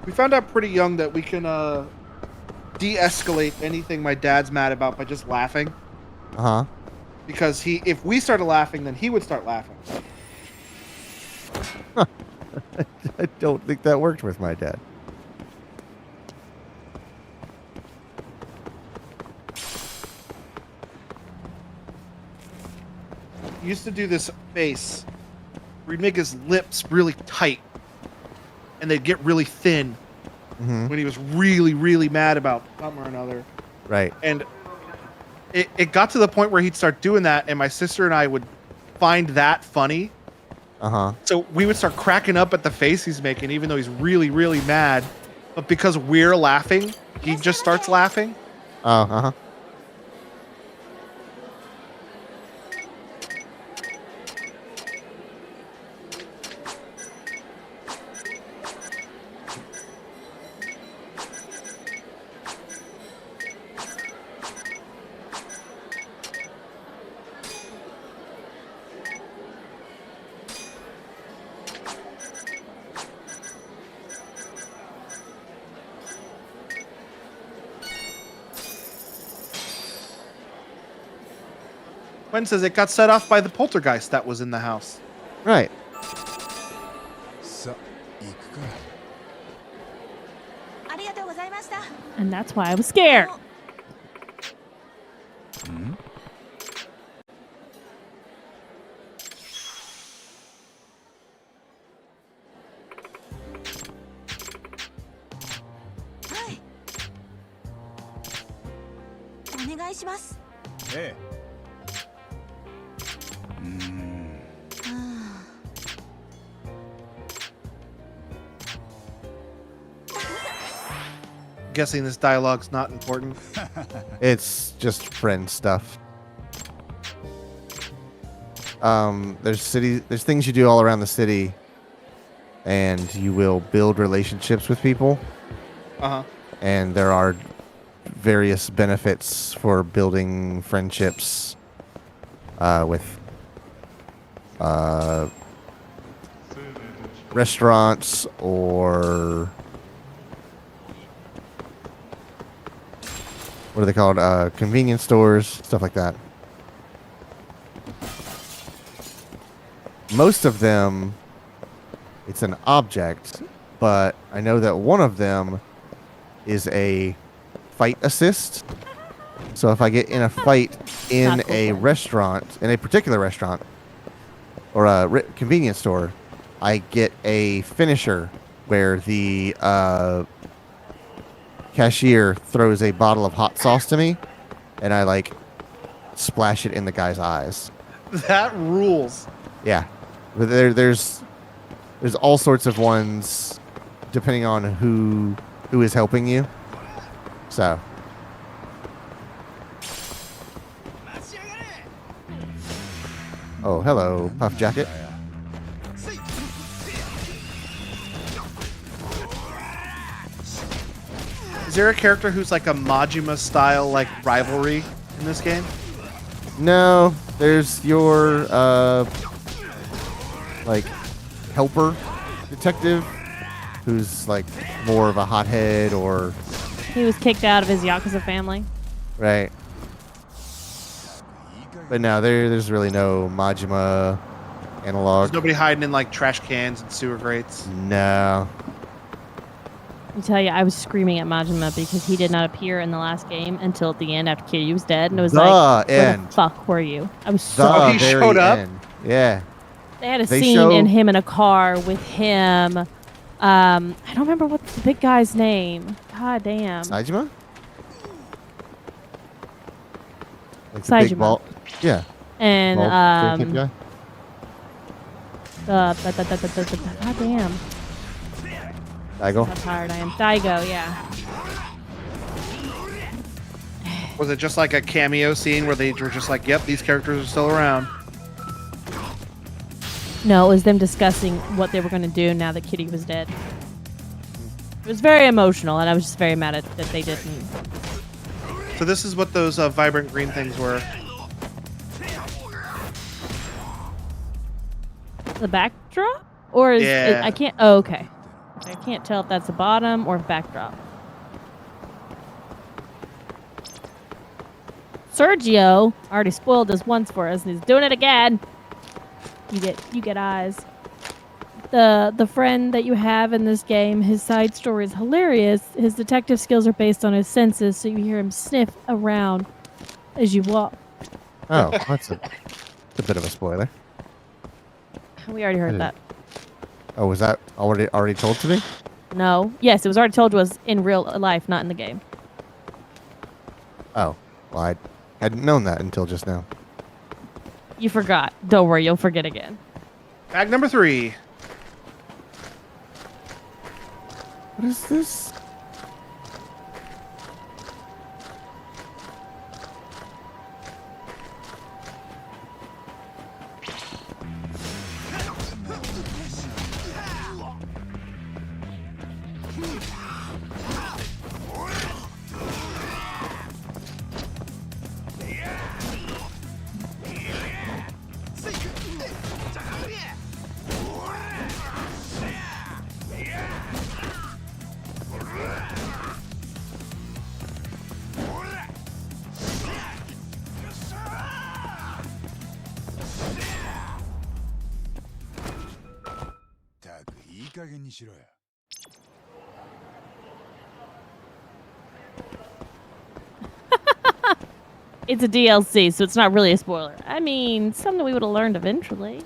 We found out pretty young that we can de-escalate anything my dad's mad about by just laughing. Uh-huh. Because if we started laughing, then he would start laughing. I don't think that worked with my dad. He used to do this face where he'd make his lips really tight, and they'd get really thin when he was really, really mad about something or another. Right. And it got to the point where he'd start doing that, and my sister and I would find that funny. Uh-huh. So we would start cracking up at the face he's making, even though he's really, really mad. But because we're laughing, he just starts laughing. Oh, uh-huh. Gwen says it got set off by the poltergeist that was in the house. Right. さ行くか ありがとうございました。 And that's why I was scared. ん はい。お願いします。ええうーん Guessing this dialogue's not important. It's just friend stuff. There's things you do all around the city, and you will build relationships with people, Uh-huh. and there are various benefits for building friendships with restaurants or what are they called? Convenience stores, stuff like that. Most of them, it's an object, but I know that one of them is a fight assist. So if I get in a fight in Not cool. a restaurant, in a particular restaurant, or a convenience store, I get a finisher where the cashier throws a bottle of hot sauce to me, and I like splash it in the guy's eyes. That rules. Yeah, but there's all sorts of ones depending on who is helping you. So. Oh, hello, Puff Jacket. Is there a character who's like a Majima style like rivalry in this game? No, there's your like helper detective who's like more of a hothead or He was kicked out of his Yakuza family. right. But no, there's really no Majima analog. There's nobody hiding in like trash cans and sewer grates. No. I tell you, I was screaming at Majima because he did not appear in the last game until at the end after Kiryu was dead, and it was The like, where end. the fuck were you? I was The so. he very showed up? end. Yeah. They had a They scene show- in him in a car with him. I don't remember what's the big guy's name. God damn. Saejima? Like the big Saejima. ball. Yeah. And bald jacket guy? God damn. Daigo? How tired I am. Daigo, yeah. Was it just like a cameo scene where they were just like, yep, these characters are still around? No, it was them discussing what they were going to do now that Kitty was dead. It was very emotional, and I was just very mad at that they didn't. So this is what those vibrant green things were. The backdrop? Or is Yeah. I can't. Oh, okay. I can't tell if that's the bottom or backdrop. Sergio already spoiled this once for us, and he's doing it again. You get eyes. The friend that you have in this game, his side story is hilarious. His detective skills are based on his senses, so you hear him sniff around as you walk. Oh, that's a bit of a spoiler. We already heard that. Oh, was that already told to me? No. Yes, it was already told to us in real life, not in the game. Oh, well, I hadn't known that until just now. You forgot. Don't worry, you'll forget again. Bag number 3. What is this? It's a DLC, so it's not really a spoiler. I mean, something we would have learned eventually.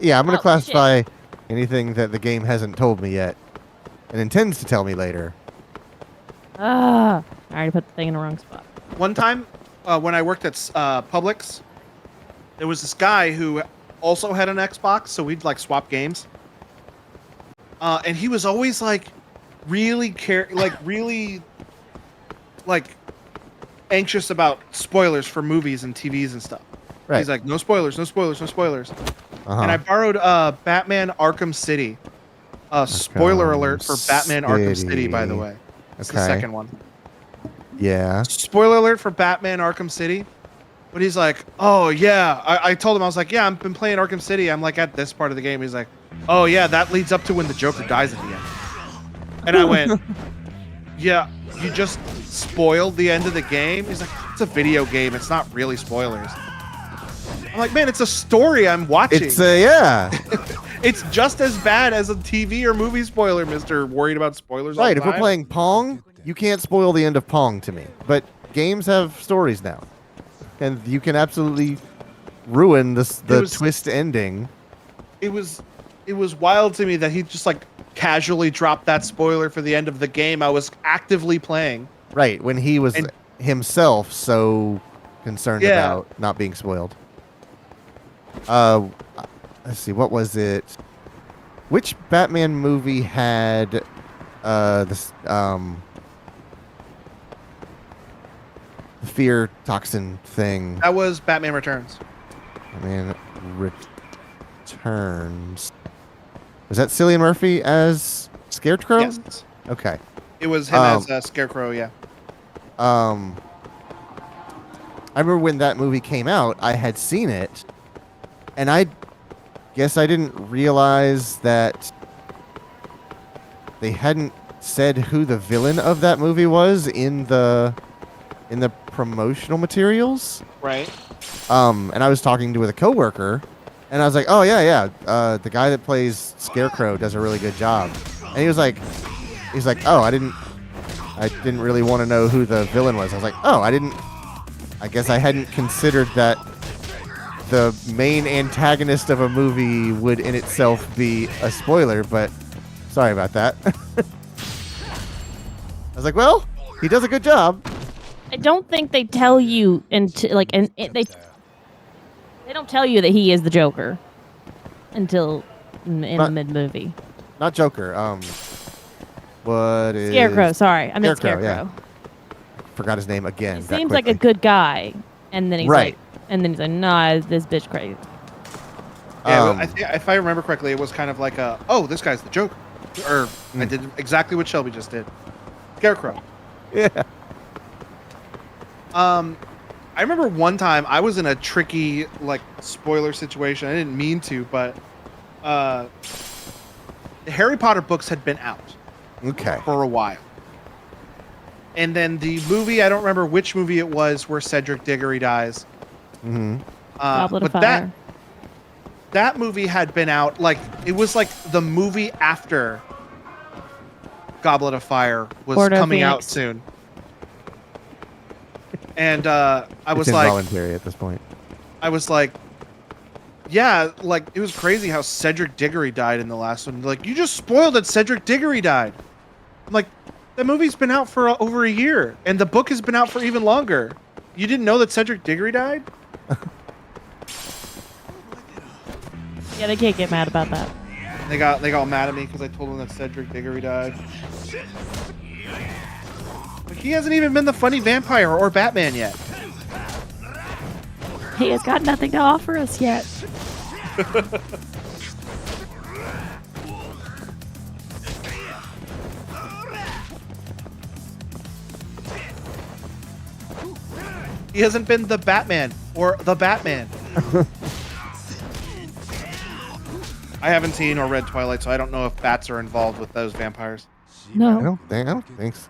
Yeah, I'm going Oh, to classify anything that the game hasn't told me yet and intends to tell me later. I already put the thing in the wrong spot. One time, when I worked at Publix, there was this guy who also had an Xbox, so we'd like swap games. And he was always like really anxious about spoilers for movies and TVs and stuff. Right. He's like, no spoilers, no spoilers, no spoilers. Uh-huh. And I borrowed Batman Arkham City. Spoiler alert for Batman Arkham City, by the way. It's the Okay. second one. Yeah. Spoiler alert for Batman Arkham City. But he's like, oh yeah. I told him, I was like, yeah, I've been playing Arkham City. I'm like at this part of the game. He's like, oh yeah, that leads up to when the Joker dies at the end. And I went, yeah, you just spoiled the end of the game? He's like, it's a video game. It's not really spoilers. I'm like, man, it's a story I'm watching. It's yeah. It's just as bad as a TV or movie spoiler, Mr. Worried about spoilers all Right, the if we're time. playing Pong, you can't spoil the end of Pong to me. But games have stories now. And you can absolutely ruin the twist ending. It was wild to me that he just like casually dropped that spoiler for the end of the game I was actively playing. Right, when he was And- himself so concerned Yeah. about not being spoiled. Let's see, what was it? Which Batman movie had this the fear toxin thing. That was Batman Returns. Batman Returns. Was that Cillian Murphy as Scarecrow? Yes. Okay. It was him as Scarecrow, yeah. I remember when that movie came out, I had seen it, and I guess I didn't realize that they hadn't said who the villain of that movie was in the promotional materials. Right. And I was talking with a coworker, and I was like, "Oh yeah, the guy that plays Scarecrow does a really good job." And he was like, "Oh, I didn't really want to know who the villain was." I was like, "Oh, I guess I hadn't considered that the main antagonist of a movie would in itself be a spoiler, but sorry about that." I was like, "Well, he does a good job." I don't think they tell you they don't tell you that he is the Joker until in the mid movie. Not Joker. What is Scarecrow? Sorry, I meant Scarecrow, Scarecrow. Forgot his name again. He that seems like a quickly. good guy, and then he's Right. like, nah, this bitch crazy. Yeah, Um, I think, if I remember correctly, it was kind of like oh, this guy's the Joker. Or I did exactly what Shelby just did. Scarecrow. Yeah. I remember one time I was in a tricky spoiler situation. I didn't mean to, but the Harry Potter books had been out Okay. for a while. And then the movie, I don't remember which movie it was, where Cedric Diggory dies. Mm-hmm. Goblet of but Fire. that movie had been out, it was the movie after Goblet of Fire was Order of coming out Phoenix. soon. And I was It's like, involuntary at this point. I was like, yeah, it was crazy how Cedric Diggory died in the last one. You just spoiled that Cedric Diggory died. I'm like, that movie's been out for over a year, and the book has been out for even longer. You didn't know that Cedric Diggory died? Yeah, they can't get mad about that. They got mad at me because I told them that Cedric Diggory died. He hasn't even been the funny vampire or Batman yet. He has got nothing to offer us yet. He hasn't been the Batman or the Batman. I haven't seen or read Twilight, so I don't know if bats are involved with those vampires. I No. don't think so.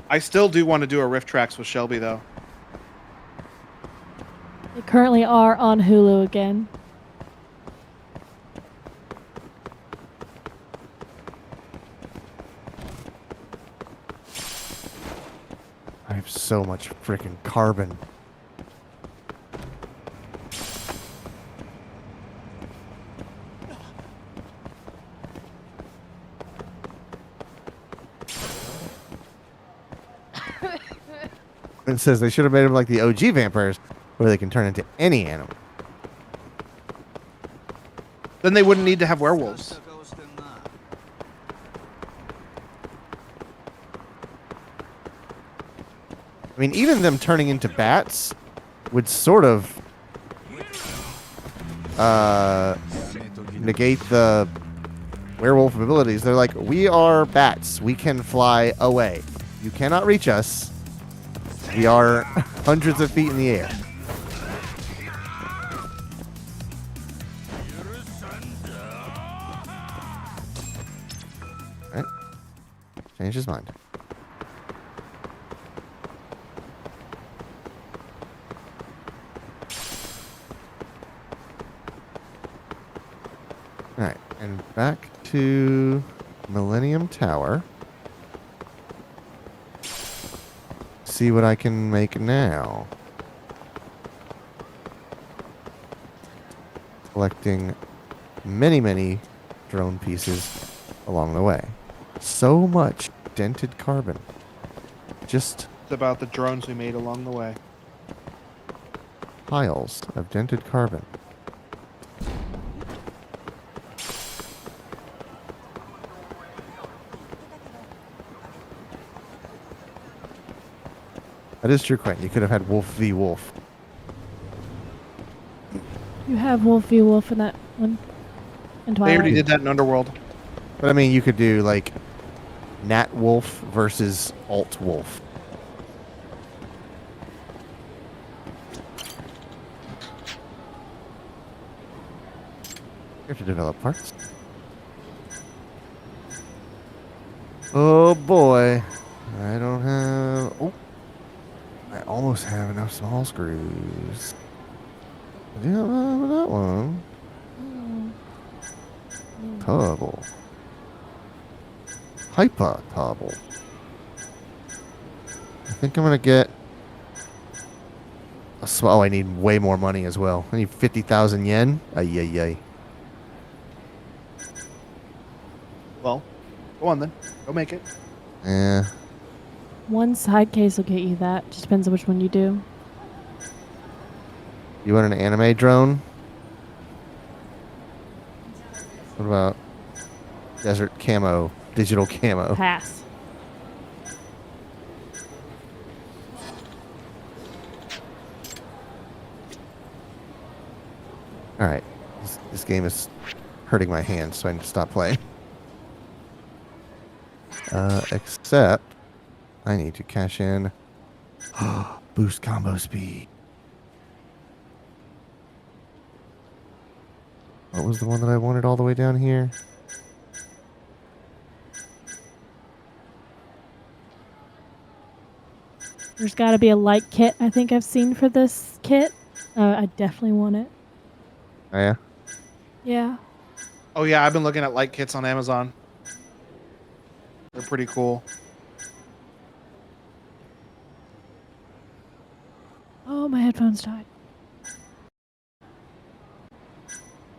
I still do want to do a Rift Tracks with Shelby, though. They currently are on Hulu again. I have so much freaking carbon. It says they should have made them like the OG vampires, where they can turn into any animal. Then they wouldn't need to have werewolves. I mean, even them turning into bats would sort of negate the werewolf abilities. They're like, we are bats. We can fly away. You cannot reach us. We are hundreds of feet in the air. All right. Changed his mind. All right, and back to Millennium Tower. See what I can make now. Collecting many, many drone pieces along the way. So much dented carbon. Just It's about the drones we made along the way. piles of dented carbon. That is true, Quentin. You could have had Wolf v Wolf. You have Wolf v Wolf in that one. In They already Twilight. did that in Underworld. But I mean, you could do like Nat Wolf versus Alt Wolf. You have to develop parts. Oh boy. I don't have. Oh. I almost have enough small screws. I do not have that one. Toggle. Hyper toggle. I think I'm gonna get a small. Oh, I need way more money as well. I need 50,000 yen. Ay, ay, ay. Well, go on then. Go make it. Yeah. One side case will get you that. Just depends on which one you do. You want an anime drone? What about desert camo, digital camo? Pass. All right. This game is hurting my hands, so I need to stop playing. Except I need to cash in. Boost combo speed. What was the one that I wanted all the way down here? There's got to be a light kit I think I've seen for this kit. I definitely want it. Oh, yeah? Yeah. Oh yeah, I've been looking at light kits on Amazon. They're pretty cool. Oh, my headphones died.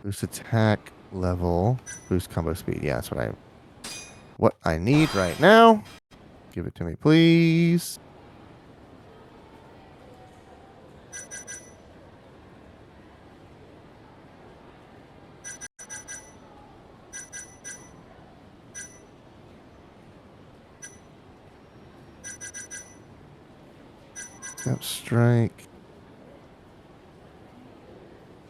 Boost attack level. Boost combo speed. Yeah, that's what I need right now. Give it to me, please. Step strike.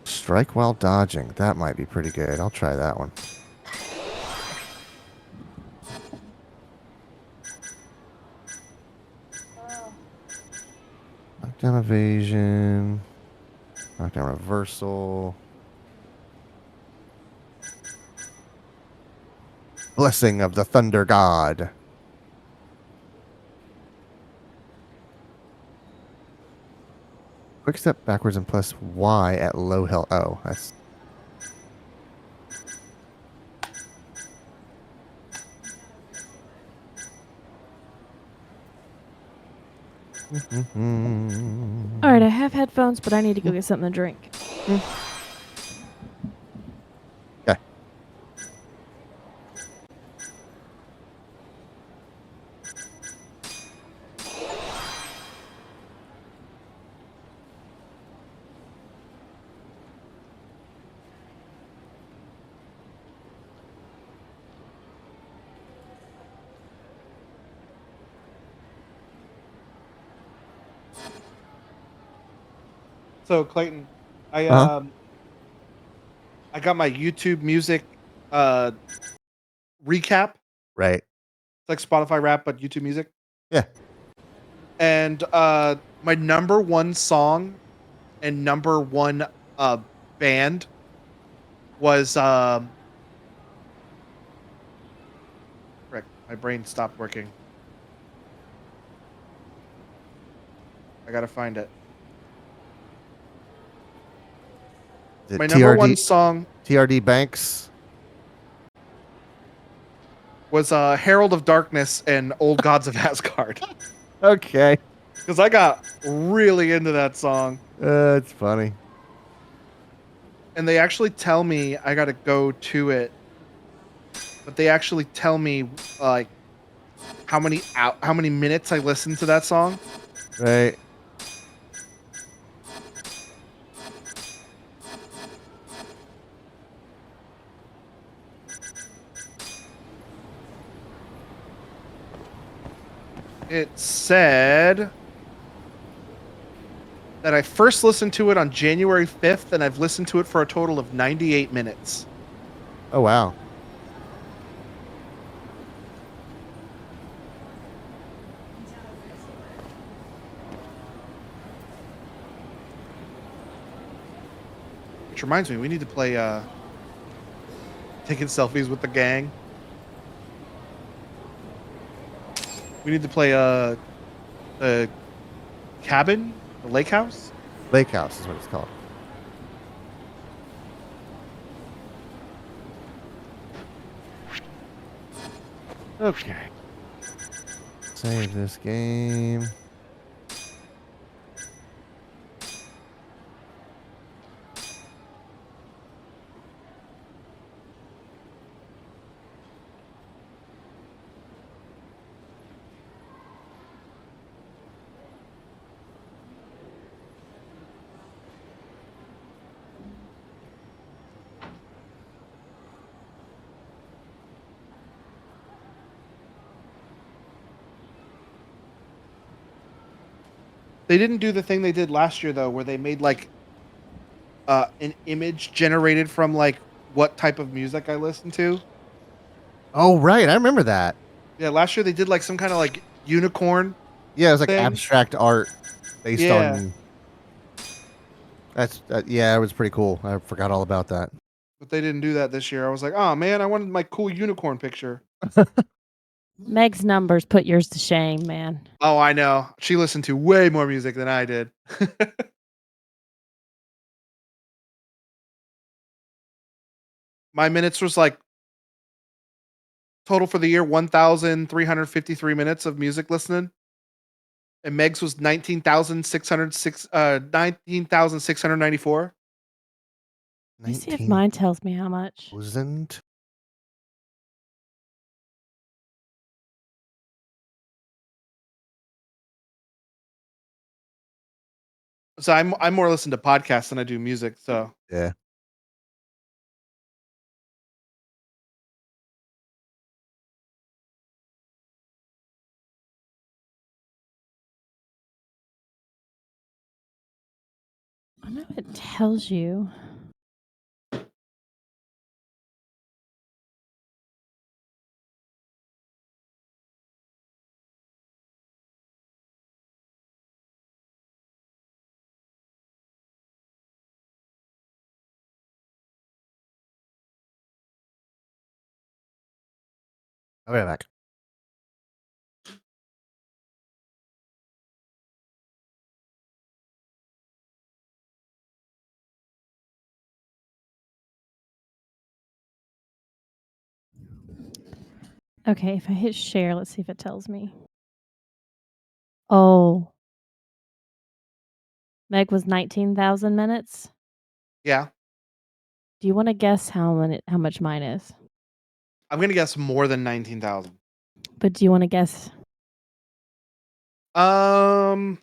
Strike while dodging. That might be pretty good. I'll try that one. Knockdown evasion. Knockdown reversal. Blessing of the Thunder God. Quick step backwards and plus Y at low health. Oh, that's. All right, I have headphones, but I need to go get something to drink. Okay. So Clayton, I Uh-huh. I got my YouTube music recap. Right. It's like Spotify rap, but YouTube music. Yeah. And my number one song and number one band was frick, my brain stopped working. I gotta find it. Is it My number one TRD, song TRD Banks. was Herald of Darkness and Old Gods of Asgard. Okay. Because I got really into that song. It's funny. And they actually tell me I gotta go to it. But they actually tell me like how many minutes I listened to that song. Right. It said that I first listened to it on January 5th, and I've listened to it for a total of 98 minutes. Oh wow. Which reminds me, we need to play taking selfies with the gang. We need to play the cabin, the lake house. Lake House is what it's called. Okay. Save this game. They didn't do the thing they did last year though, where they made like an image generated from like what type of music I listen to. Oh right, I remember that. Yeah, last year they did like some kind of like unicorn. Yeah, it was like thing. abstract art based Yeah. on. That's yeah, it was pretty cool. I forgot all about that. But they didn't do that this year. I was like, oh man, I wanted my cool unicorn picture. Meg's numbers put yours to shame, man. Oh, I know. She listened to way more music than I did. My minutes was like total for the year 1,353 minutes of music listening. And Meg's was 19,694. Let me see if mine tells me how much. 19,000. So I'm more listen to podcasts than I do music. So Yeah. I know it tells you. I'll be right back. Okay, if I hit share, let's see if it tells me. Oh. Meg was 19,000 minutes. yeah, Do you want to guess how much mine is? I'm gonna guess more than 19,000. But do you want to guess? I'm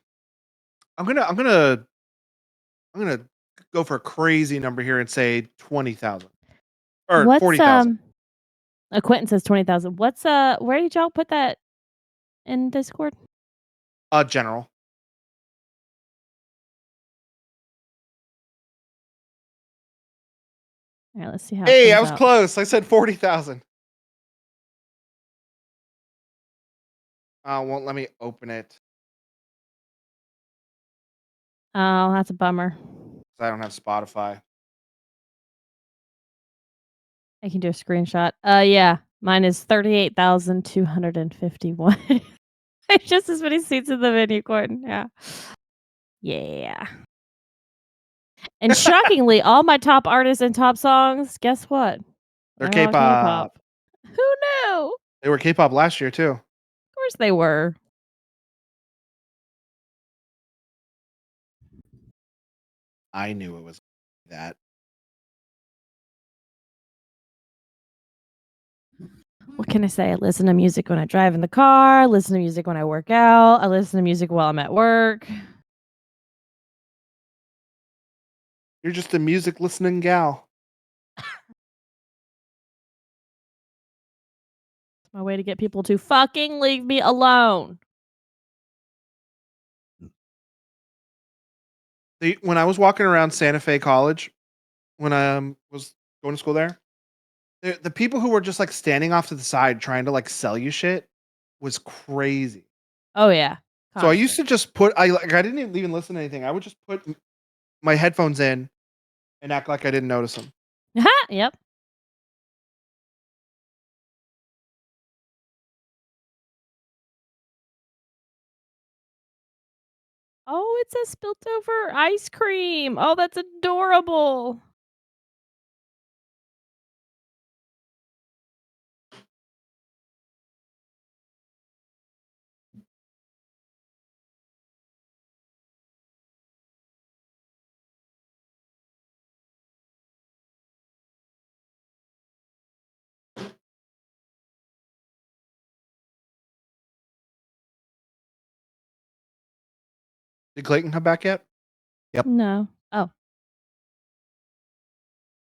gonna go for a crazy number here and say 20,000 or What's 40,000. Quentin says 20,000. What's where did y'all put that in Discord? General. All right, let's see how. Hey, it I comes was out. close. I said 40,000. Won't let me open it. Oh, that's a bummer. 'Cause I don't have Spotify. I can do a screenshot. Yeah, mine is 38,251. Just as many seats in the venue, Gordon. Yeah. Yeah. And shockingly, all my top artists and top songs, guess what? They're all K-pop. Who knew? Of They were K-pop last year too. course they were. I knew it was that. What can I say? I listen to music when I drive in the car, I listen to music when I work out, I listen to music while I'm at work. You're just a music listening gal. It's my way to get people to fucking leave me alone. When I was walking around Santa Fe College, when I was going to school there, the people who were just like standing off to the side trying to like sell you shit was crazy. Oh yeah. So I used to Constant. just I didn't even listen to anything. I would just put my headphones in and act like I didn't notice them. Yep. Oh, it says spilt over ice cream. Oh, that's adorable. Did Clayton come back yet? No. Oh.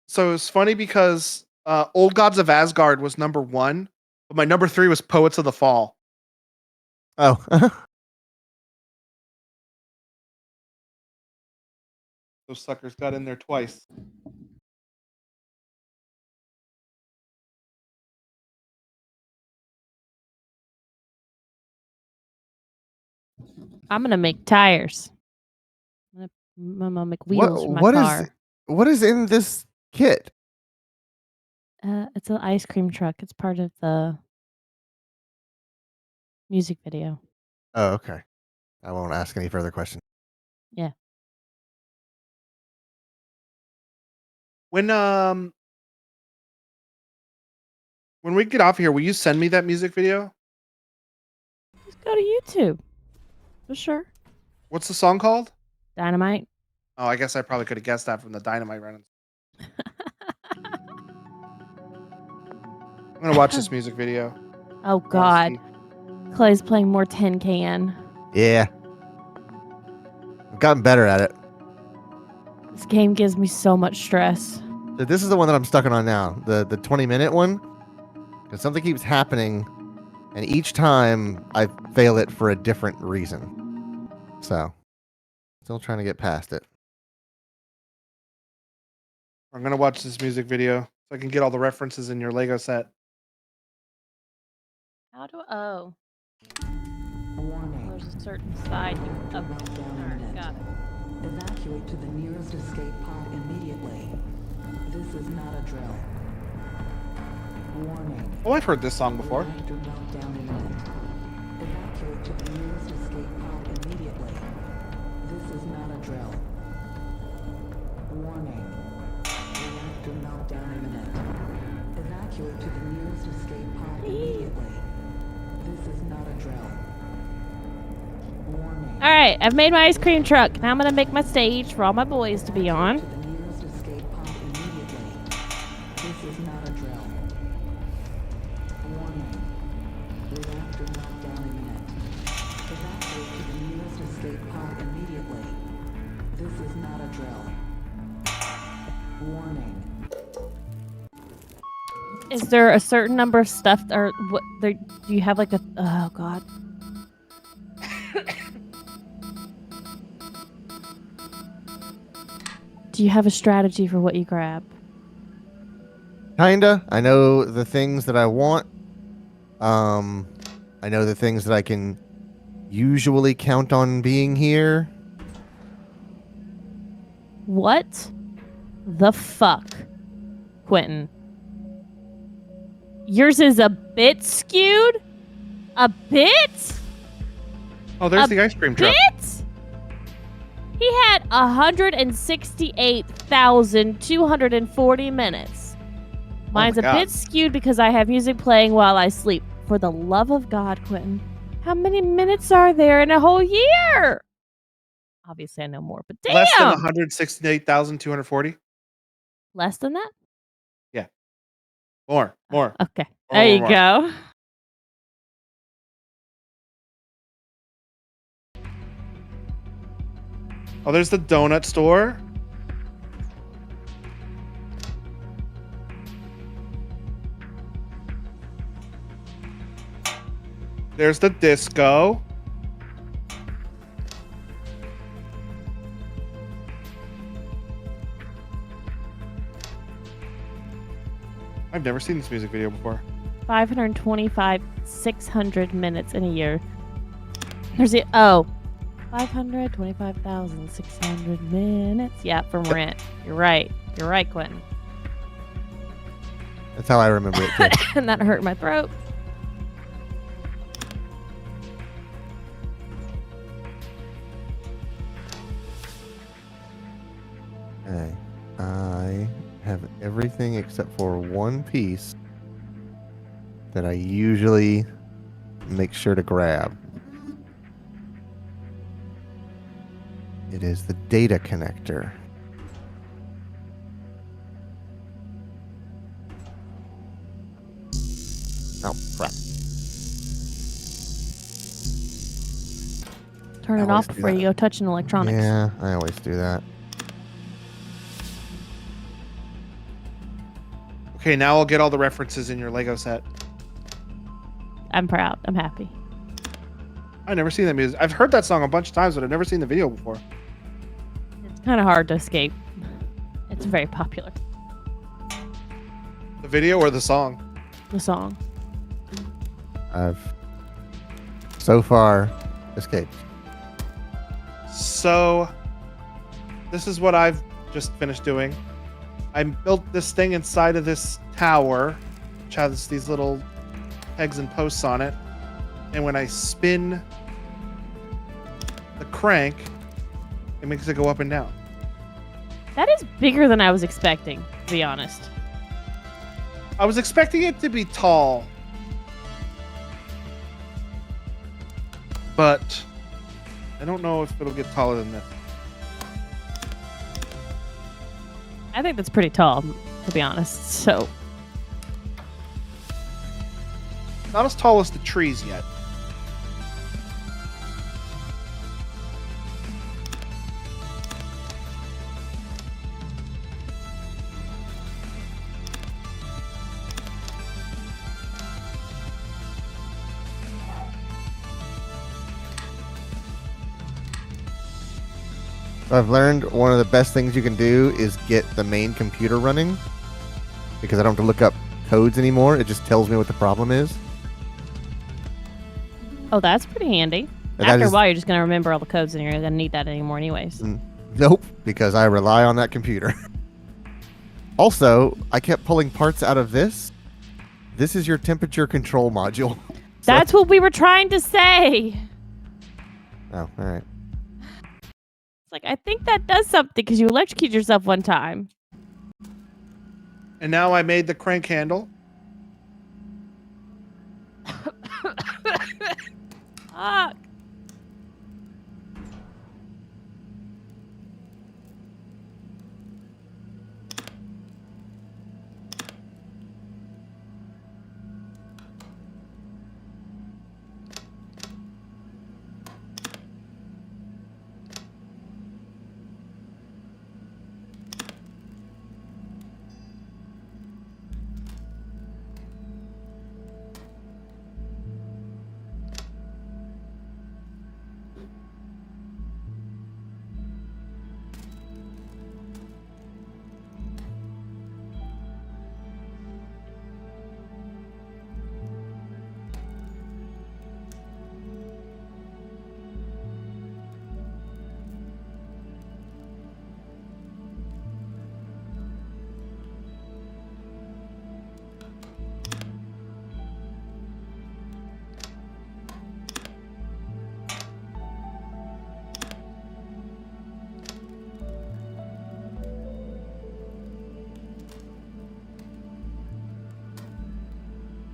So it's funny because Old Gods of Asgard was number 1, but my number 3 was Poets of the Fall. Oh. Those suckers got in there twice. I'm gonna make tires. I'm gonna make wheels for my car. What is in this kit? It's an ice cream truck. It's part of the music video. Oh, okay. I won't ask any further questions. Yeah. When we get off here, will you send me that music video? Just go to YouTube. For sure. What's the song called? Dynamite. Oh, I guess I probably could have guessed that from the Dynamite run. I'm gonna watch this music video. Oh God. Clay's playing more tin can. Yeah. I've gotten better at it. This game gives me so much stress. So this is the one that I'm stuck on now, the 20-minute one. Because something keeps happening, and each time I fail it for a different reason. So, still trying to get past it. I'm gonna watch this music video so I can get all the references in your Lego set. How do oh. There's a certain side you alright, got it. Evacuate to the nearest escape pod immediately. This is not a drill. Warning. Oh, I've heard this song before. Reactor meltdown imminent. Evacuate to the nearest escape pod immediately. This is not a drill. Warning. Reactor meltdown imminent. Evacuate to the nearest escape pod immediately. This is not a drill. Warning. Alright, I've made my ice cream truck. Now I'm gonna make my stage for all my boys to be on. To the nearest escape pod immediately. This is not a drill. Warning. Reactor meltdown imminent. Evacuate to the nearest escape pod immediately. This is not a drill. Warning. Is there a certain number of stuff or what there do you have like a oh God. Do you have a strategy for what you grab? Kinda. I know the things that I want. I know the things that I can usually count on being here. What the fuck, Quentin? Yours is a bit skewed? A bit? Oh, there's A the ice cream truck. Bit? He had 168,240 minutes. Mine's a God. bit skewed because I have music playing while I sleep. For the love of God, Quentin, how many minutes are there in a whole year? Obviously, I know more, but damn! Less than 168,240. Less than that? More. Okay, More, there you more. go. Oh, there's the donut store. There's the disco. I've never seen this music video before. 525, 600 minutes in a year. There's 525,600 minutes. Yeah, from rent. You're right. You're right, Quentin. That's how I remember it too. And that hurt my throat. Okay. I have everything except for one piece that I usually make sure to grab. It is the data connector. Oh, crap. Turn I it always off do before that. you go touching electronics. Yeah, I always do that. Okay, now I'll get all the references in your Lego set. I'm proud. I'm happy. I've never seen that music. I've heard that song a bunch of times, but I've never seen the video before. It's kind of hard to escape. It's very popular. The video or the song? The song. I've so far escaped. So, this is what I've just finished doing. I built this thing inside of this tower, which has these little pegs and posts on it. And when I spin the crank, it makes it go up and down. That is bigger than I was expecting, to be honest. I was expecting it to be tall, but I don't know if it'll get taller than this. I think that's pretty tall, to be honest. So, Not as tall as the trees yet. I've learned one of the best things you can do is get the main computer running because I don't have to look up codes anymore. It just tells me what the problem is. oh, that's pretty handy. And that After a is- while, you're just going to remember all the codes and you're going to need that anymore anyways. Nope, because I rely on that computer. Also, I kept pulling parts out of this. This is your temperature control module. So- That's what we were trying to say. Oh, all right. It's like, I think that does something because you electrocuted yourself one time. And now I made the crank handle. Fuck.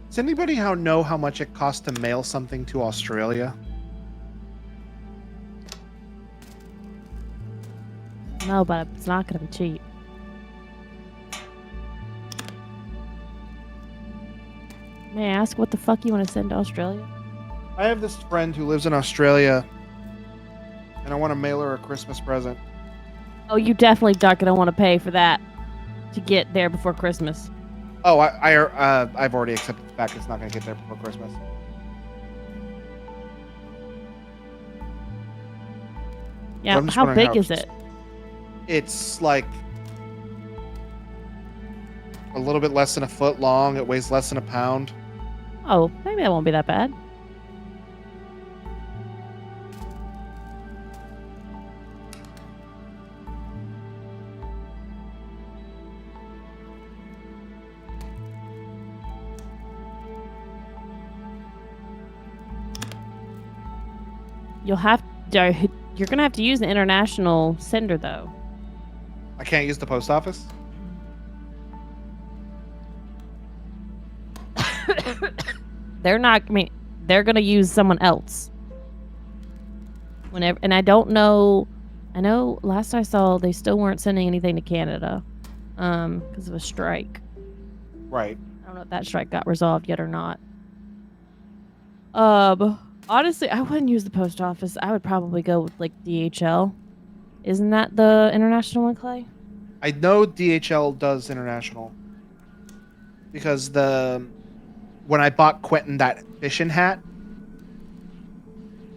Does anybody know how much it costs to mail something to Australia? No, but it's not going to be cheap. May I ask what the fuck you want to send to Australia? I have this friend who lives in Australia, and I want to mail her a Christmas present. Oh, you definitely not going to want to pay for that to get there before Christmas. Oh, I've already accepted the fact it's not going to get there before Christmas. Yeah, I'm just how wondering big how is it? It's like A little bit less than a foot long. It weighs less than a pound. Oh, maybe that won't be that bad. You're gonna have to use the international sender though. I can't use the post office. They're not. I mean, they're gonna use someone else. Whenever, and I don't know. I know last I saw, they still weren't sending anything to Canada, because of a strike. Right. I don't know if that strike got resolved yet or not. Honestly, I wouldn't use the post office. I would probably go with like DHL. Isn't that the international one, Clay? I know DHL does international because when I bought Quentin that fishing hat,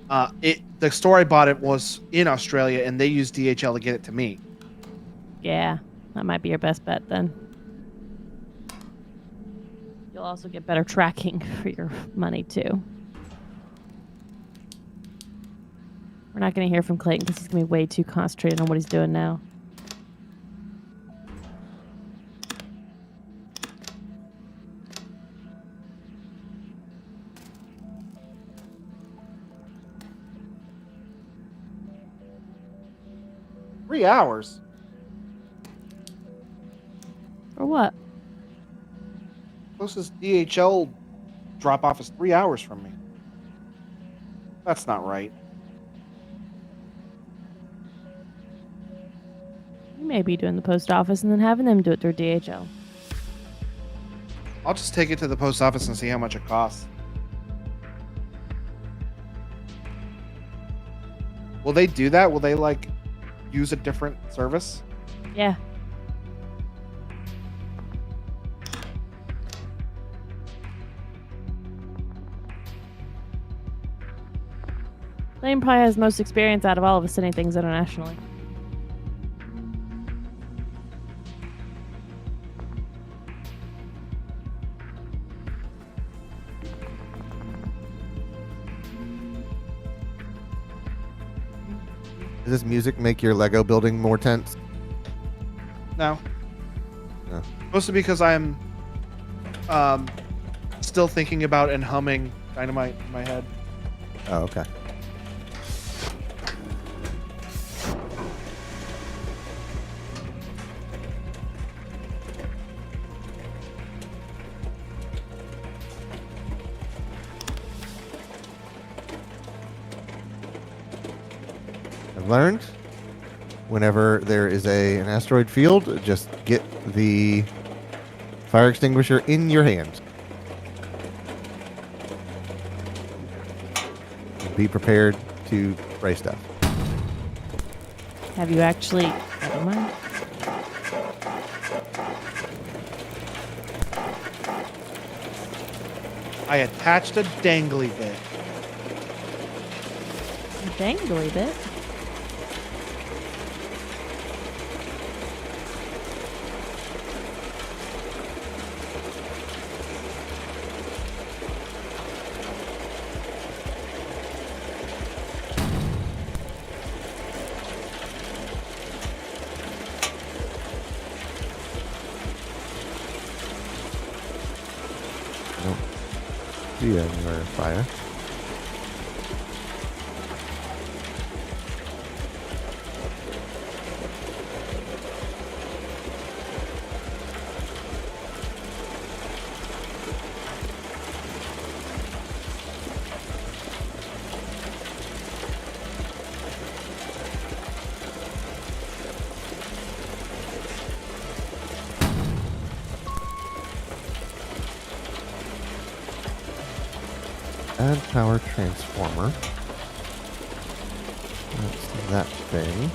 the store I bought it was in Australia, and they used DHL to get it to me. Yeah, that might be your best bet then. You'll also get better tracking for your money too. We're not going to hear from Clayton because he's going to be way too concentrated on what he's doing now. Three hours. For what? Closest DHL drop off is 3 hours from me. That's not right. You may be doing the post office and then having them do it through DHL. I'll just take it to the post office and see how much it costs. Will they do that? Will they like use a different service? Yeah. Lane probably has most experience out of all of us sending things internationally. Does this music make your Lego building more tense? No. No. Mostly because I'm still thinking about and humming Dynamite in my head. Oh, okay. I've learned whenever there is an asteroid field, just get the fire extinguisher in your hand. Be prepared to spray stuff. Have you actually... Never mind. I attached a dangly bit. A dangly bit. See anywhere fire. Add power transformer. That's that thing.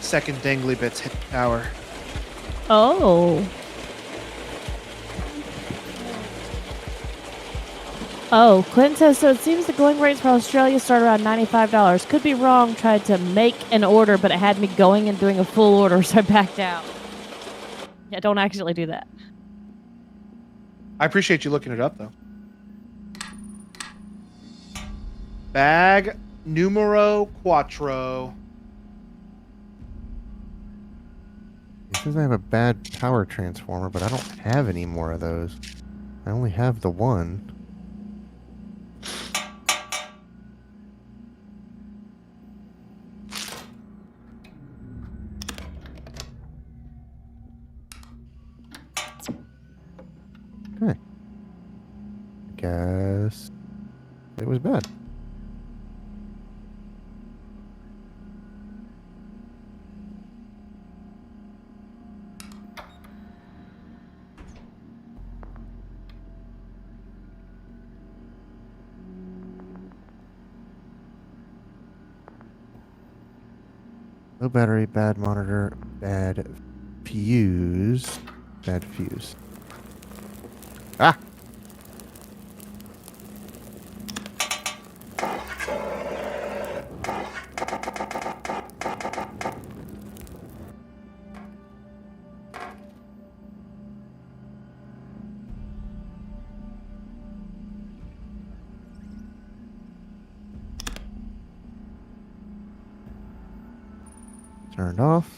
second dangly bits hit the tower. Oh. Oh, Clinton says, so it seems the going rates for Australia start around $95. Could be wrong. Tried to make an order, but it had me going and doing a full order, so I backed out. Yeah, don't actually do that. I appreciate you looking it up, though. Bag numero cuatro. It says I have a bad power transformer, but I don't have any more of those. I only have the one. Okay. I guess it was bad. Low battery, bad monitor, bad fuse. Bad fuse. Ah! Turned off.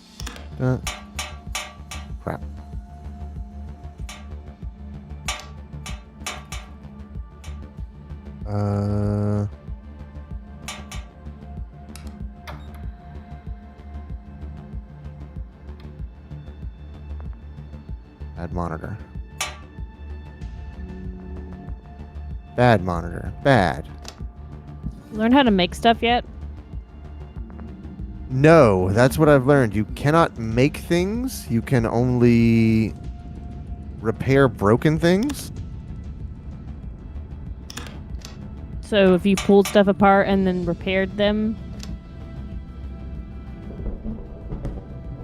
Crap. Bad monitor. Bad monitor. Bad. Learn how to make stuff yet? No, that's what I've learned. You cannot make things. You can only repair broken things. So if you pulled stuff apart and then repaired them.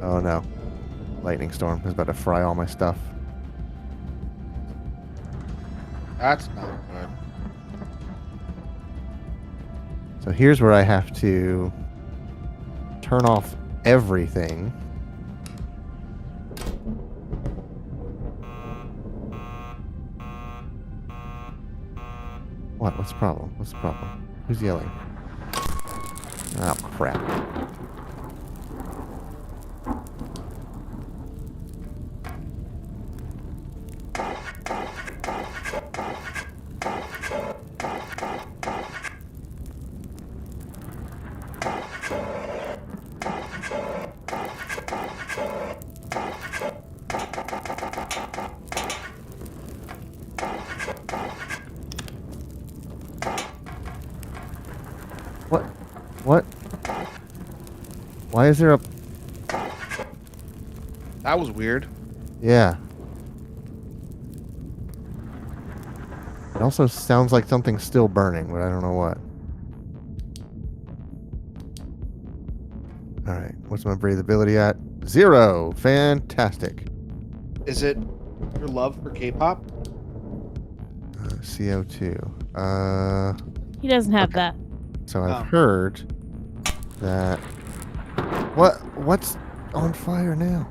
Oh no. Lightning storm is about to fry all my stuff. That's not good. So here's where I have to turn off everything. What? What's the problem? What's the problem? Who's yelling? Oh, crap. What? Why is there a... That was weird. Yeah. It also sounds like something's still burning, but I don't know what. Alright, what's my breathability at? 0! Fantastic. Is it your love for K-pop? CO2. He doesn't have Okay. that. So I've Oh. heard that... What's on fire now?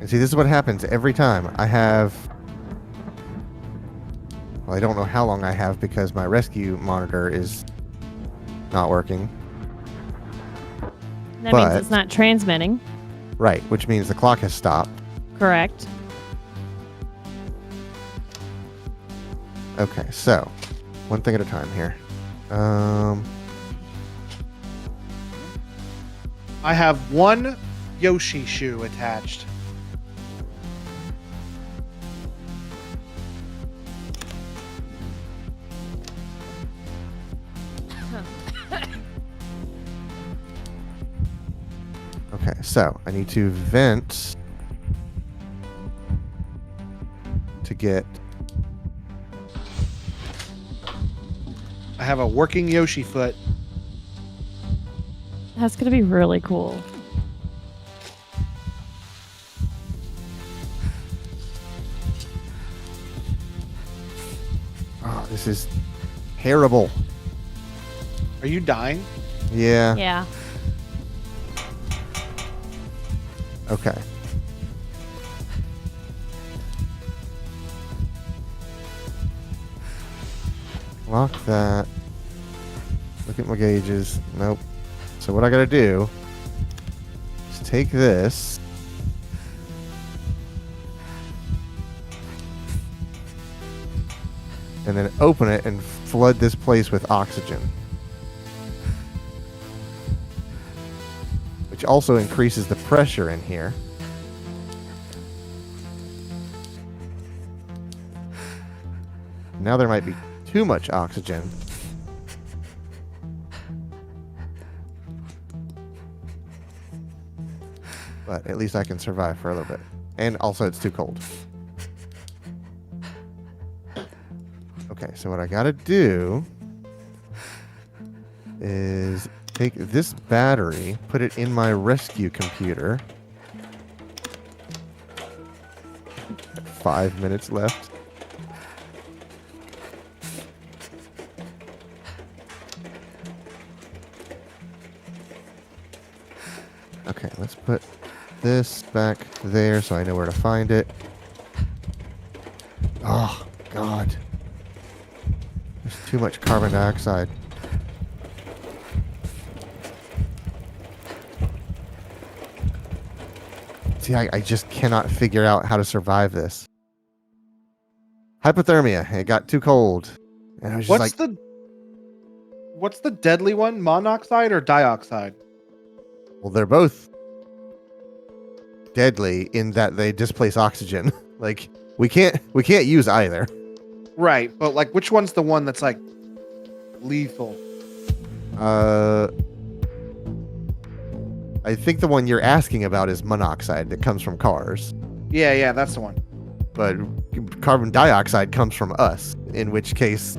And see, this is what happens every time. I have... Well, I don't know how long I have because my rescue monitor is not working. That means But- it's not transmitting. Right, which means the clock has stopped. Correct. Okay, so one thing at a time here. I have one Yoshi shoe attached. Okay, so I need to vent to get... I have a working Yoshi foot That's gonna be really cool. Oh, this is terrible. Are you dying? Yeah. Yeah. Okay. Lock that. Look at my gauges. Nope. So what I gotta do is take this. And then open it and flood this place with oxygen. Which also increases the pressure in here. Now there might be too much oxygen. But at least I can survive for a little bit. And also it's too cold. Okay, so what I gotta do is take this battery, put it in my rescue computer. 5 minutes left. Okay, let's put this back there so I know where to find it. Oh, God. There's too much carbon dioxide. See, I just cannot figure out how to survive this. Hypothermia. It got too cold. And I was just What's the deadly one? Monoxide or dioxide? well, they're both deadly in that they displace oxygen. Like, we can't use either. Right, but like which one's the one that's like lethal? I think the one you're asking about is monoxide that comes from cars. Yeah, that's the one. But carbon dioxide comes from us, in which case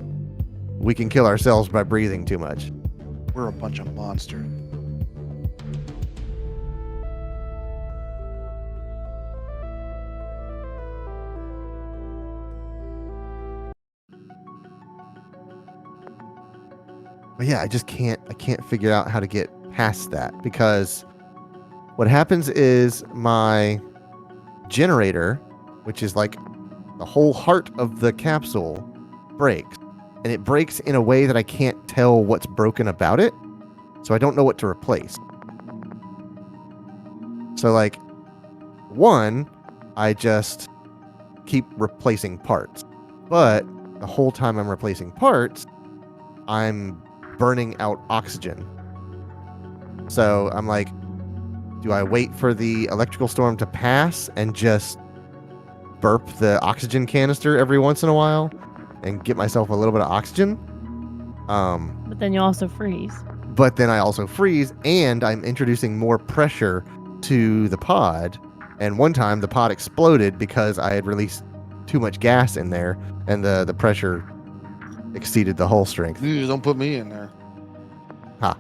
we can kill ourselves by breathing too much. We're a bunch of monsters. But yeah, I can't figure out how to get past that, because what happens is my generator, which is like the whole heart of the capsule, breaks. And it breaks in a way that I can't tell what's broken about it. So I don't know what to replace. So like, one, I just keep replacing parts. But the whole time I'm replacing parts, I'm burning out oxygen. So I'm like, do I wait for the electrical storm to pass and just burp the oxygen canister every once in a while and get myself a little bit of oxygen? But then you also freeze. But then I also freeze, and I'm introducing more pressure to the pod. And one time the pod exploded because I had released too much gas in there, and the pressure exceeded the hull strength. Ew, don't put me in there. Ha.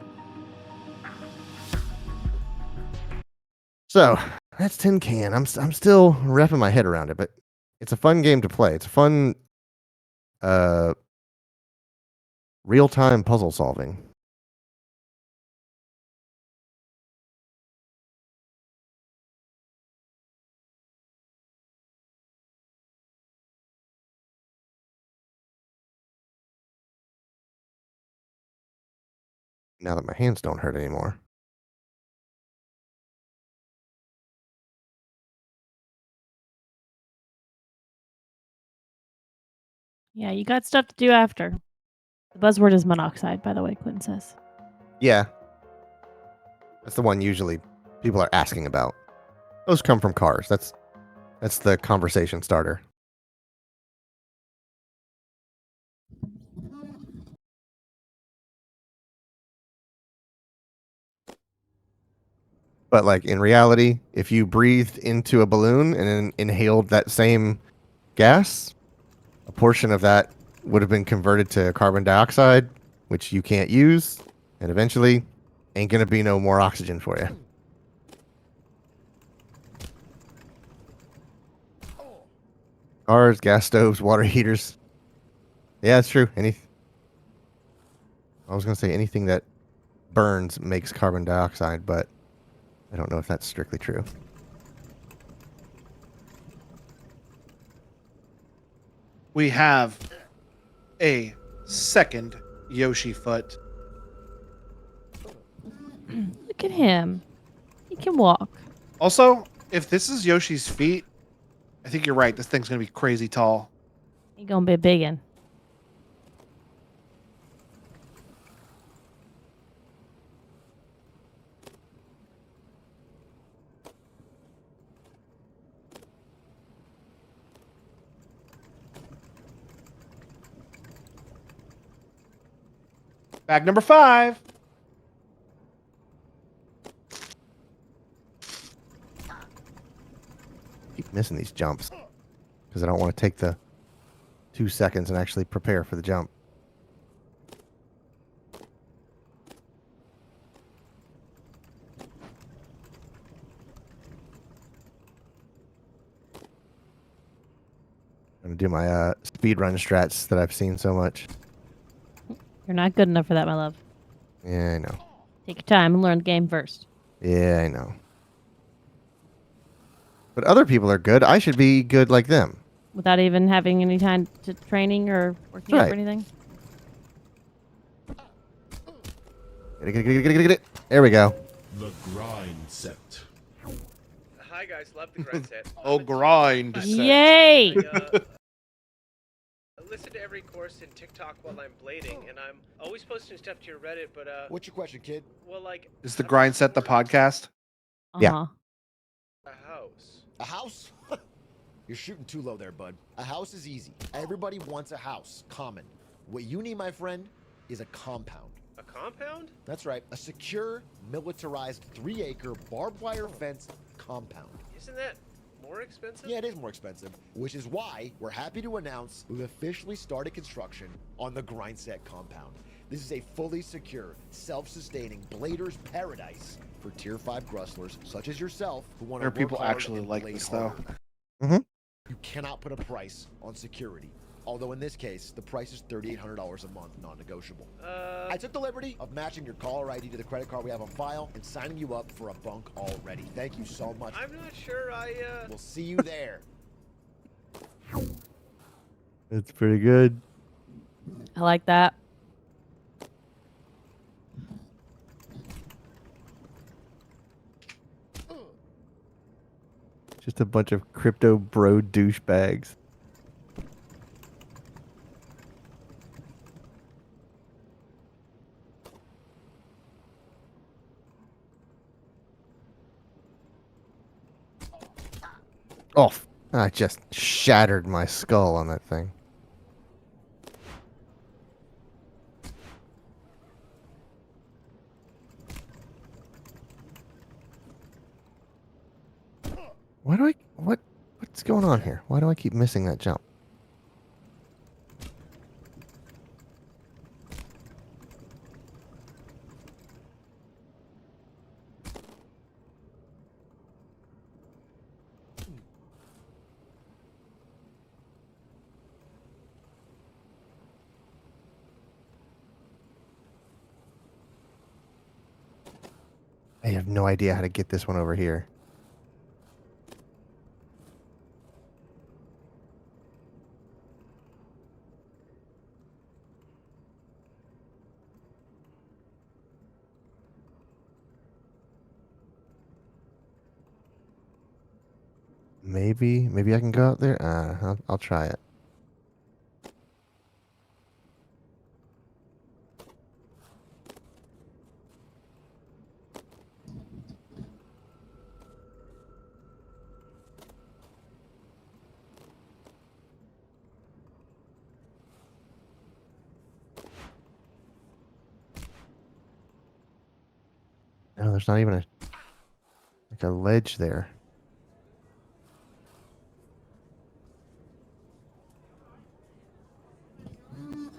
So that's Tin Can. I'm still wrapping my head around it, but it's a fun game to play. It's a fun real-time puzzle solving. Now that my hands don't hurt anymore. Yeah, you got stuff to do after. The buzzword is monoxide, by the way, Quinn says. Yeah. That's the one usually people are asking about. Those come from cars. That's the conversation starter. But like in reality, if you breathed into a balloon and then inhaled that same gas, a portion of that would have been converted to carbon dioxide, which you can't use, and eventually ain't gonna be no more oxygen for you. Cars, gas stoves, water heaters. Yeah, it's true. I was gonna say anything that burns makes carbon dioxide, but I don't know if that's strictly true. We have a second Yoshi foot. Look at him. He can walk. Also, if this is Yoshi's feet, I think you're right. This thing's gonna be crazy tall. He gonna be biggin'. Bag number 5. Keep missing these jumps because I don't want to take the 2 seconds and actually prepare for the jump. I'm gonna do my speed run strats that I've seen so much. You're not good enough for that, my love. Yeah, I know. Take your time and learn the game first. Yeah, I know. But other people are good. I should be good like them. Without even having any time to training or working out Right. or anything. Get it. There we go. The grind set. Hi guys, love the grind set. Oh, grind set. Yay! I listen to every course in TikTok while I'm blading, and I'm always posting stuff to your Reddit. But What's your question, kid? well, like Is the grind set the podcast? Yeah. Uh-huh. a house. A house? You're shooting too low there, bud. A house is easy. Everybody wants a house. Common. What you need, my friend, is a compound. A compound? That's right. A secure, militarized 3-acre barbed wire fence compound. Isn't that more expensive? Yeah, it is more expensive, which is why we're happy to announce we've officially started construction on the Grindset compound. This is a fully secure, self-sustaining blader's paradise for Tier 5 grustlers such as yourself who want to There are work people hard actually and like blade this, though. harder. You cannot put a price on security. Although in this case, the price is $3,800 a month, non-negotiable. I took the liberty of matching your caller ID to the credit card we have on file and signing you up for a bunk already. Thank you so much. I'm not sure We'll see you there. It's pretty good. I like that. Just a bunch of crypto bro douchebags. Oh, I just shattered my skull on that thing. What's going on here? Why do I keep missing that jump? I have no idea how to get this one over here. Maybe I can go out there. I'll try it. No, there's not even a ledge there.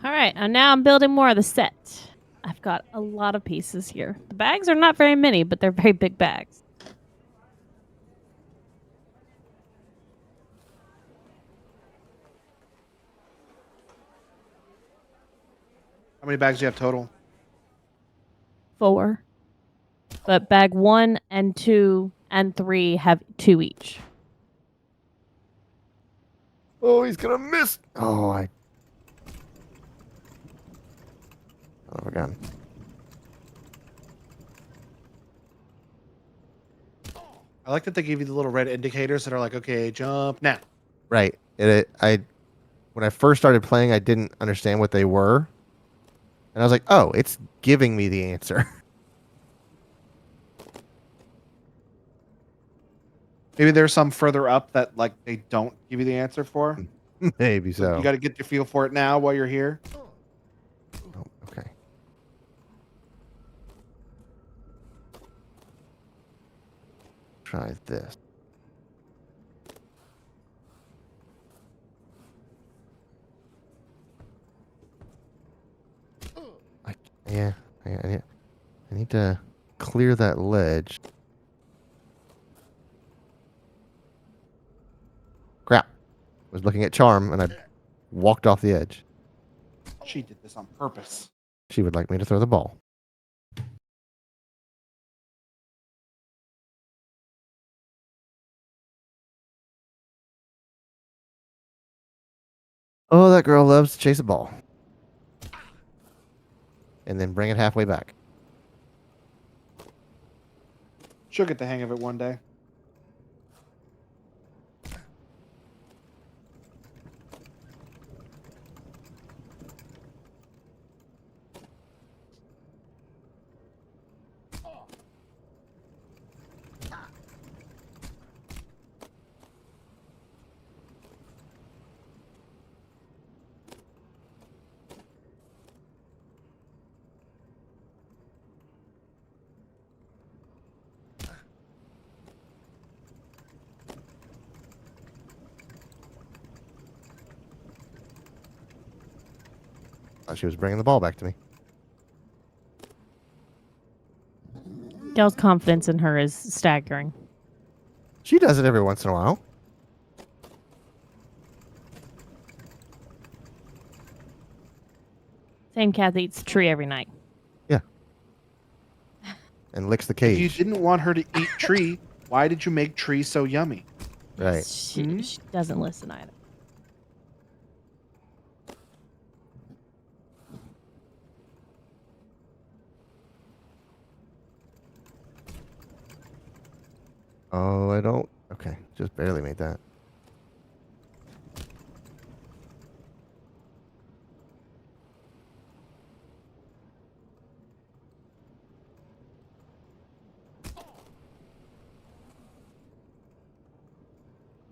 All right, and now I'm building more of the set. I've got a lot of pieces here. The bags are not very many, but they're very big bags. How many bags do you have total? 4. But bag 1 and 2 and 3 have 2 each. Oh, he's gonna miss. Oh, I. Oh, my God. I like that they give you the little red indicators that are like, okay, jump now. Right. When I first started playing, I didn't understand what they were, and I was like, "Oh, it's giving me the answer." Maybe there's some further up that like they don't give you the answer for. Maybe So so. you got to get your feel for it now while you're here. Oh, okay. Try this. Yeah, I need to clear that ledge. Crap. Was looking at Charm and I walked off the edge. She did this on purpose. She would like me to throw the ball. Oh, that girl loves to chase a ball. And then bring it halfway back. She'll get the hang of it one day. Thought she was bringing the ball back to me. Gal's confidence in her is staggering. She does it every once in a while. Same cat that eats a tree every night. Yeah. And licks the If cage. you didn't want her to eat tree, why did you make tree so yummy? Right. She doesn't listen either. Oh, I don't. Okay, just barely made that.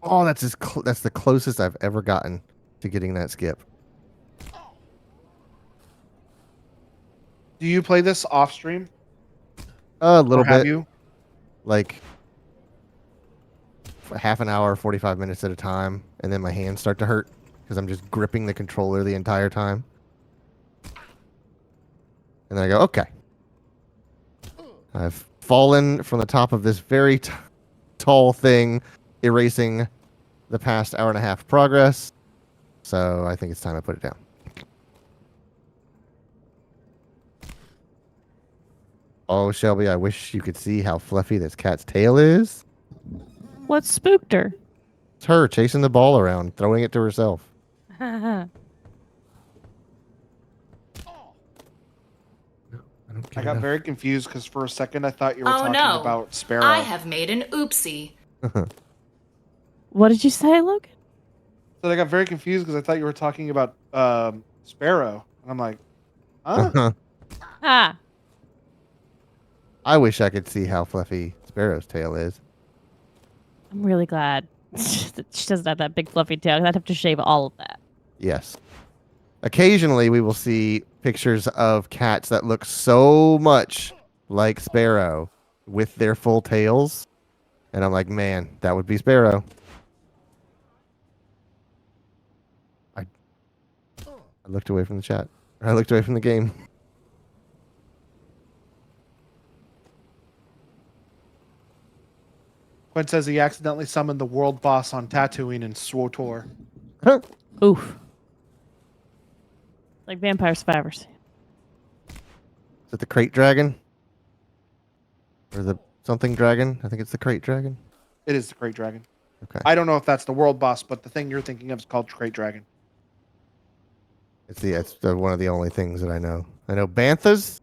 Oh, that's that's the closest I've ever gotten to getting that skip. Do you play this off stream? A little Or have bit, you? like for half an hour, 45 minutes at a time, and then my hands start to hurt because I'm just gripping the controller the entire time. And then I go, okay. I've fallen from the top of this very tall thing, erasing the past hour and a half of progress. So I think it's time I put it down. Oh, Shelby, I wish you could see how fluffy this cat's tail is. What spooked her? It's her chasing the ball around, throwing it to herself. I I got very confused because for a second I thought you were Oh, talking no. about Sparrow. I have made an oopsie. What did you say, Logan? So I got very confused because I thought you were talking about Sparrow, and I'm like, huh? Ah, I wish I could see how fluffy Sparrow's tail is. I'm really glad that she doesn't have that big fluffy tail. 'Cause I'd have to shave all of that. Yes. Occasionally, we will see pictures of cats that look so much like Sparrow with their full tails. And I'm like, man, that would be Sparrow. I looked away from the chat. I looked away from the game. Quinn says he accidentally summoned the world boss on Tatooine in SWTOR. Oof. Like Vampire Survivors. Is it the crate dragon? Or the something dragon? I think it's the crate dragon. It is the Crate Dragon. Okay. I don't know if that's the world boss, but the thing you're thinking of is called Crate Dragon. It's one of the only things that I know. I know Banthas.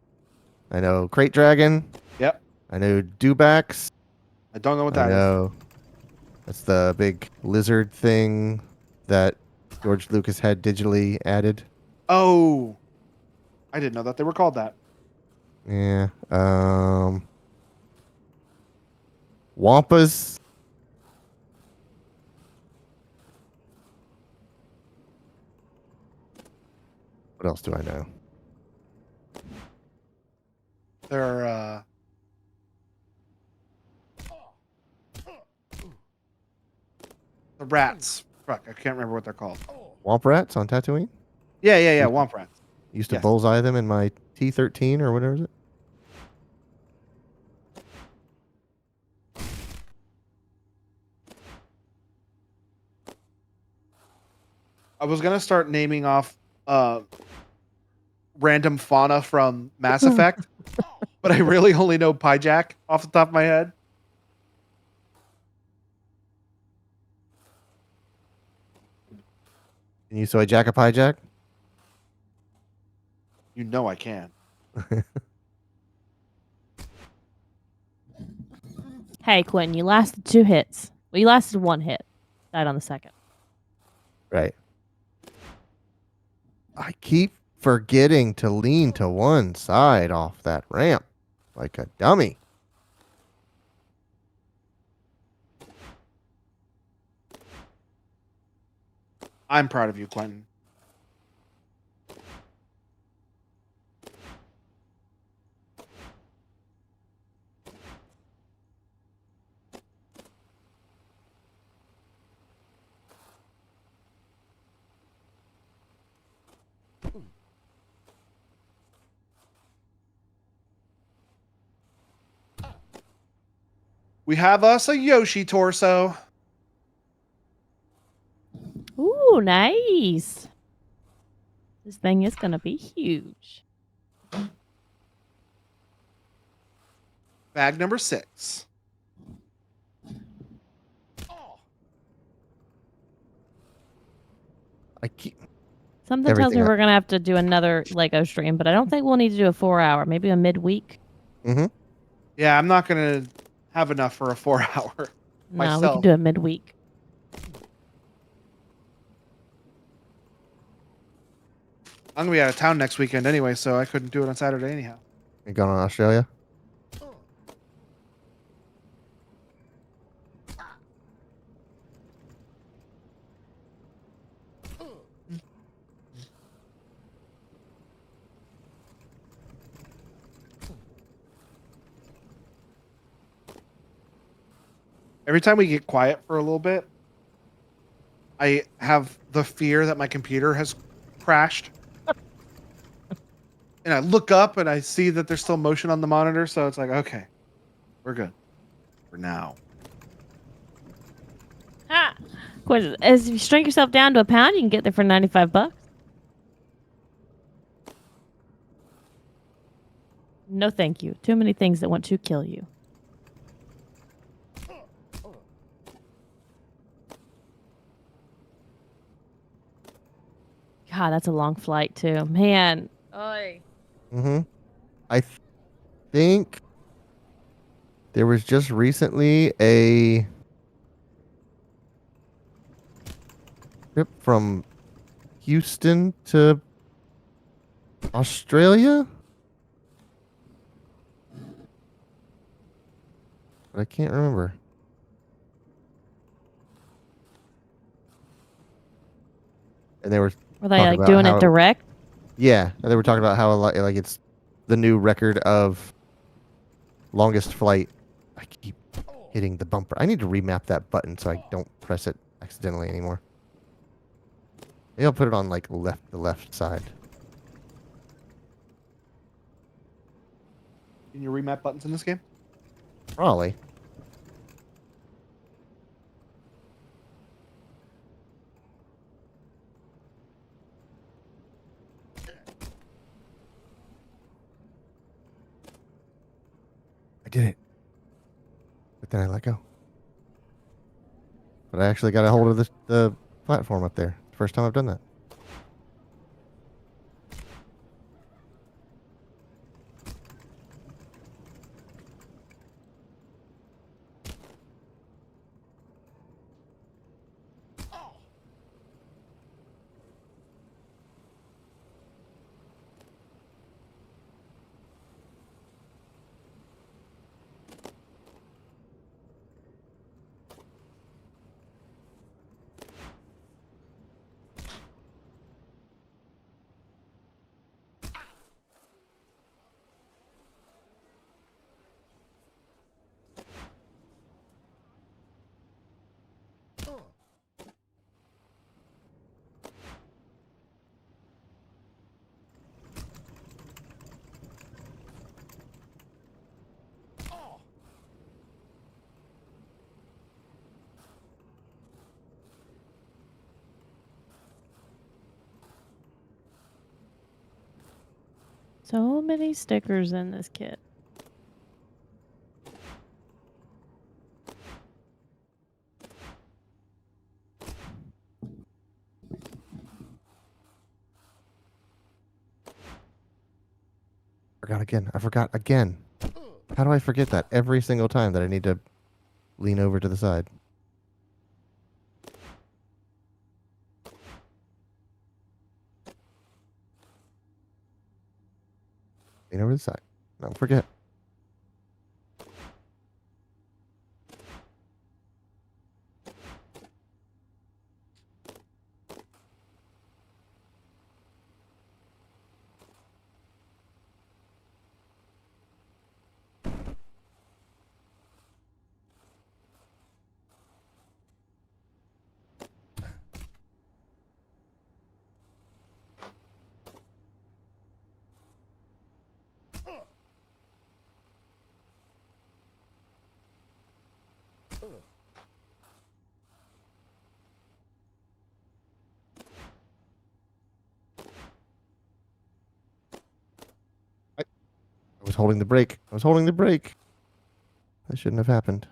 I know crate dragon. Yep. I know Dewbacks. I don't know what I that is. know. That's the big lizard thing that George Lucas had digitally added. Oh, I didn't know that they were called that. Yeah. Wampas. What else do I know? They're the rats. Fuck, I can't remember what they're called. Womp rats on Tatooine? Yeah, Womp rats. Used to Yes. bullseye them in my T-13 or whatever is it? I was gonna start naming off random fauna from Mass Effect, but I really only know Pyjak off the top of my head. Can you soy jack a pie jack? You know I can. Hey, Quentin, you lasted 2 hits. Well, you lasted 1 hit. Died on the second. Right. I keep forgetting to lean to one side off that ramp like a dummy. I'm proud of you, Quentin. We have us a Yoshi torso. Ooh, nice. This thing is going to be huge. Bag number 6. I keep Something tells me Everything I- we're going to have to do another Lego stream, but I don't think we'll need to do a 4-hour, maybe a midweek. Mm-hmm. Yeah, I'm not gonna have enough for a 4-hour. No, we Myself. can do it midweek. I'm gonna be out of town next weekend anyway, so I couldn't do it on Saturday anyhow. You going to Australia? Every time we get quiet for a little bit, I have the fear that my computer has crashed. And I look up and I see that there's still motion on the monitor, so it's like, okay, we're good for now. Ah. Quentin, as you shrink yourself down to a pound, you can get there for $95. No, thank you. Too many things that want to kill you. God, that's a long flight too. Man. Oy. Mm-hmm. I think there was just recently a trip from Houston to Australia. But I can't remember. And they were Were they talking like about doing how- it direct? Yeah, and they were talking about how like it's the new record of longest flight. I keep hitting the bumper. I need to remap that button so I don't press it accidentally anymore. Maybe I'll put it on like the left side. Can you remap buttons in this game? Probably. did it. But then I let go. But I actually got a hold of the platform up there. First time I've done that. So many stickers in this kit. I forgot again. How do I forget that every single time that I need to lean over to the side? Lean over to the side. Don't forget. I was holding the brake. I was holding the brake. That shouldn't have happened.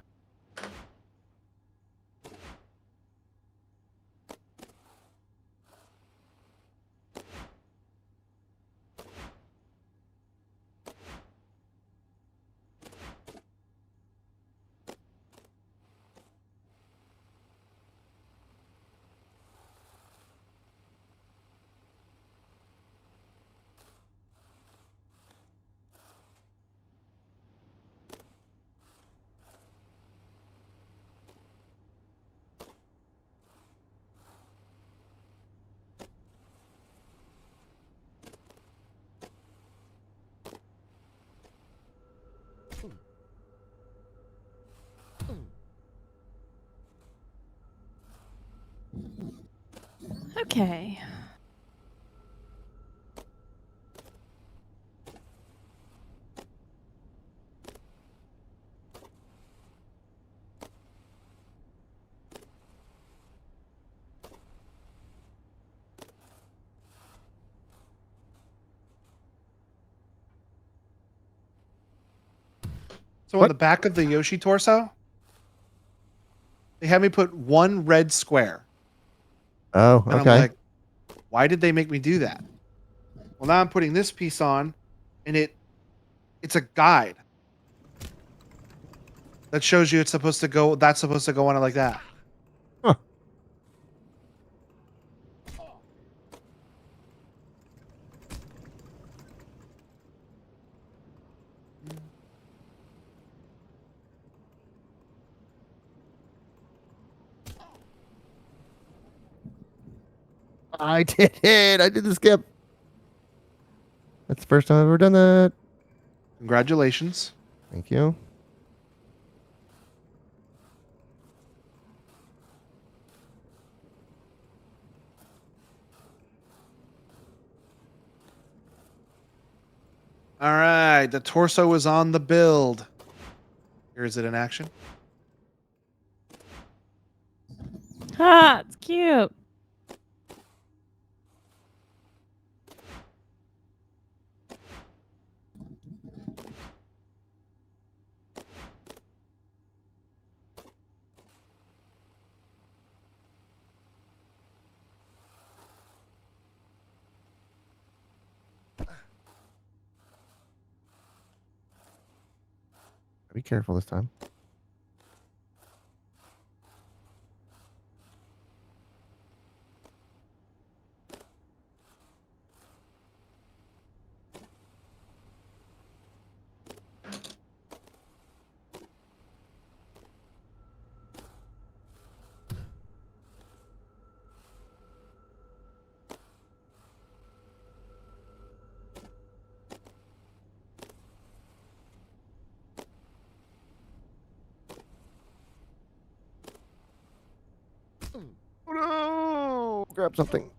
Okay. So on the back of the Yoshi torso, they had me put one red square. Oh, And okay. I'm like, why did they make me do that? Well, now I'm putting this piece on, and it's a guide that shows you it's supposed to go. That's supposed to go on it like that. Huh. I did it. I did the skip. That's the first time I've ever done that. Congratulations. Thank you. All right, the torso is on the build. Here is it in action. Ah, it's cute. Be careful this time. Oh no! Grab something.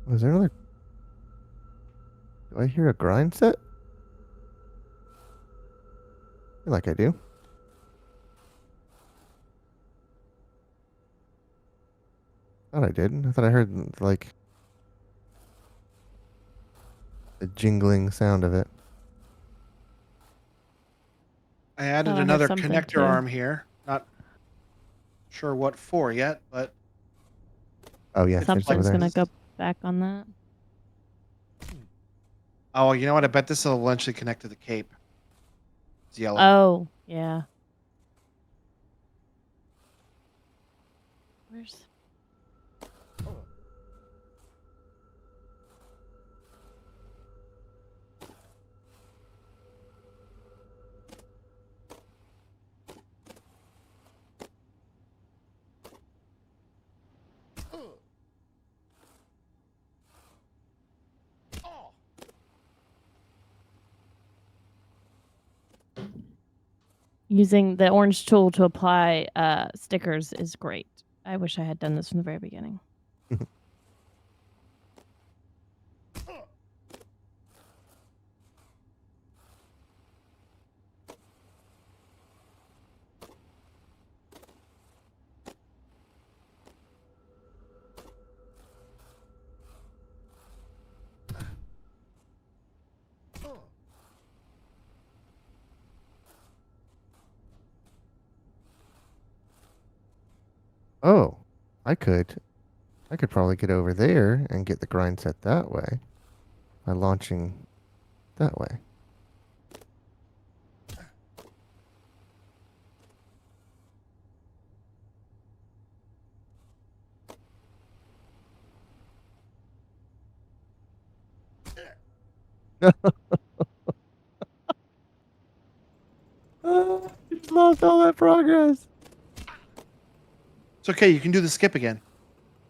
Was there another? Do I hear a grind set? I feel like I do. Thought I did. I thought I heard like the jingling sound of it. I added Oh, I heard another something connector too. arm here. Not sure what for yet, but Oh yeah, It's it's over Something's there. gonna go back on that. oh, you know what? I bet this will eventually connect to the cape. It's yellow. Oh, yeah. Where's using the orange tool to apply stickers is great. I wish I had done this from the very beginning. Oh, I could probably get over there and get the grind set that way by launching that way. Just lost all that progress. It's okay. You can do the skip again.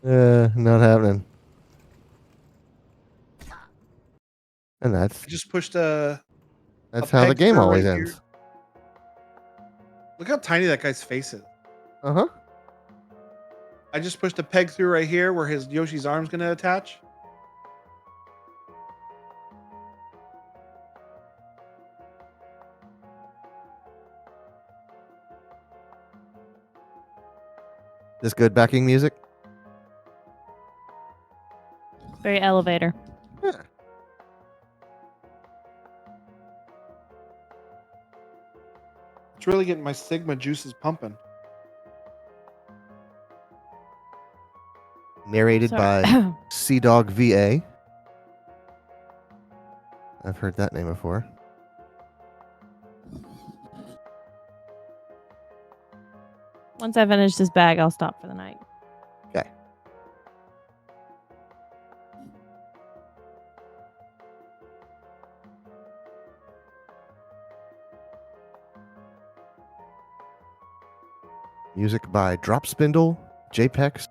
Not happening. And I just pushed a that's a how the peg game through always right here. ends. Look how tiny that guy's face is. Uh-huh. I just pushed a peg through right here where his Yoshi's arm's gonna attach. This good backing music? Very elevator. Yeah. It's really getting my Sigma juices pumping. Narrated Sorry. by Sea Dog VA. I've heard that name before. Once I finish this bag, I'll stop for the night. Okay. Music by Drop Spindle, JPEX,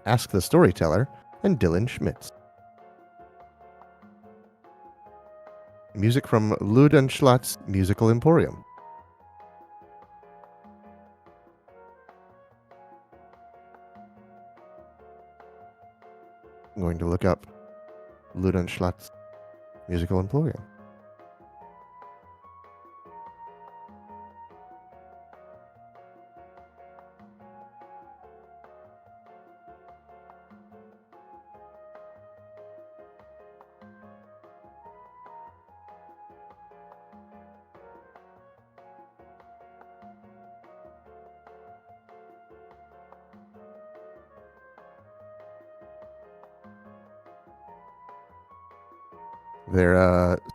Ask the Storyteller, and Dylan Schmitz. Music from Ludenschlott's Musical Emporium. I'm going to look up Ludenschlott's Musical Emporium. Their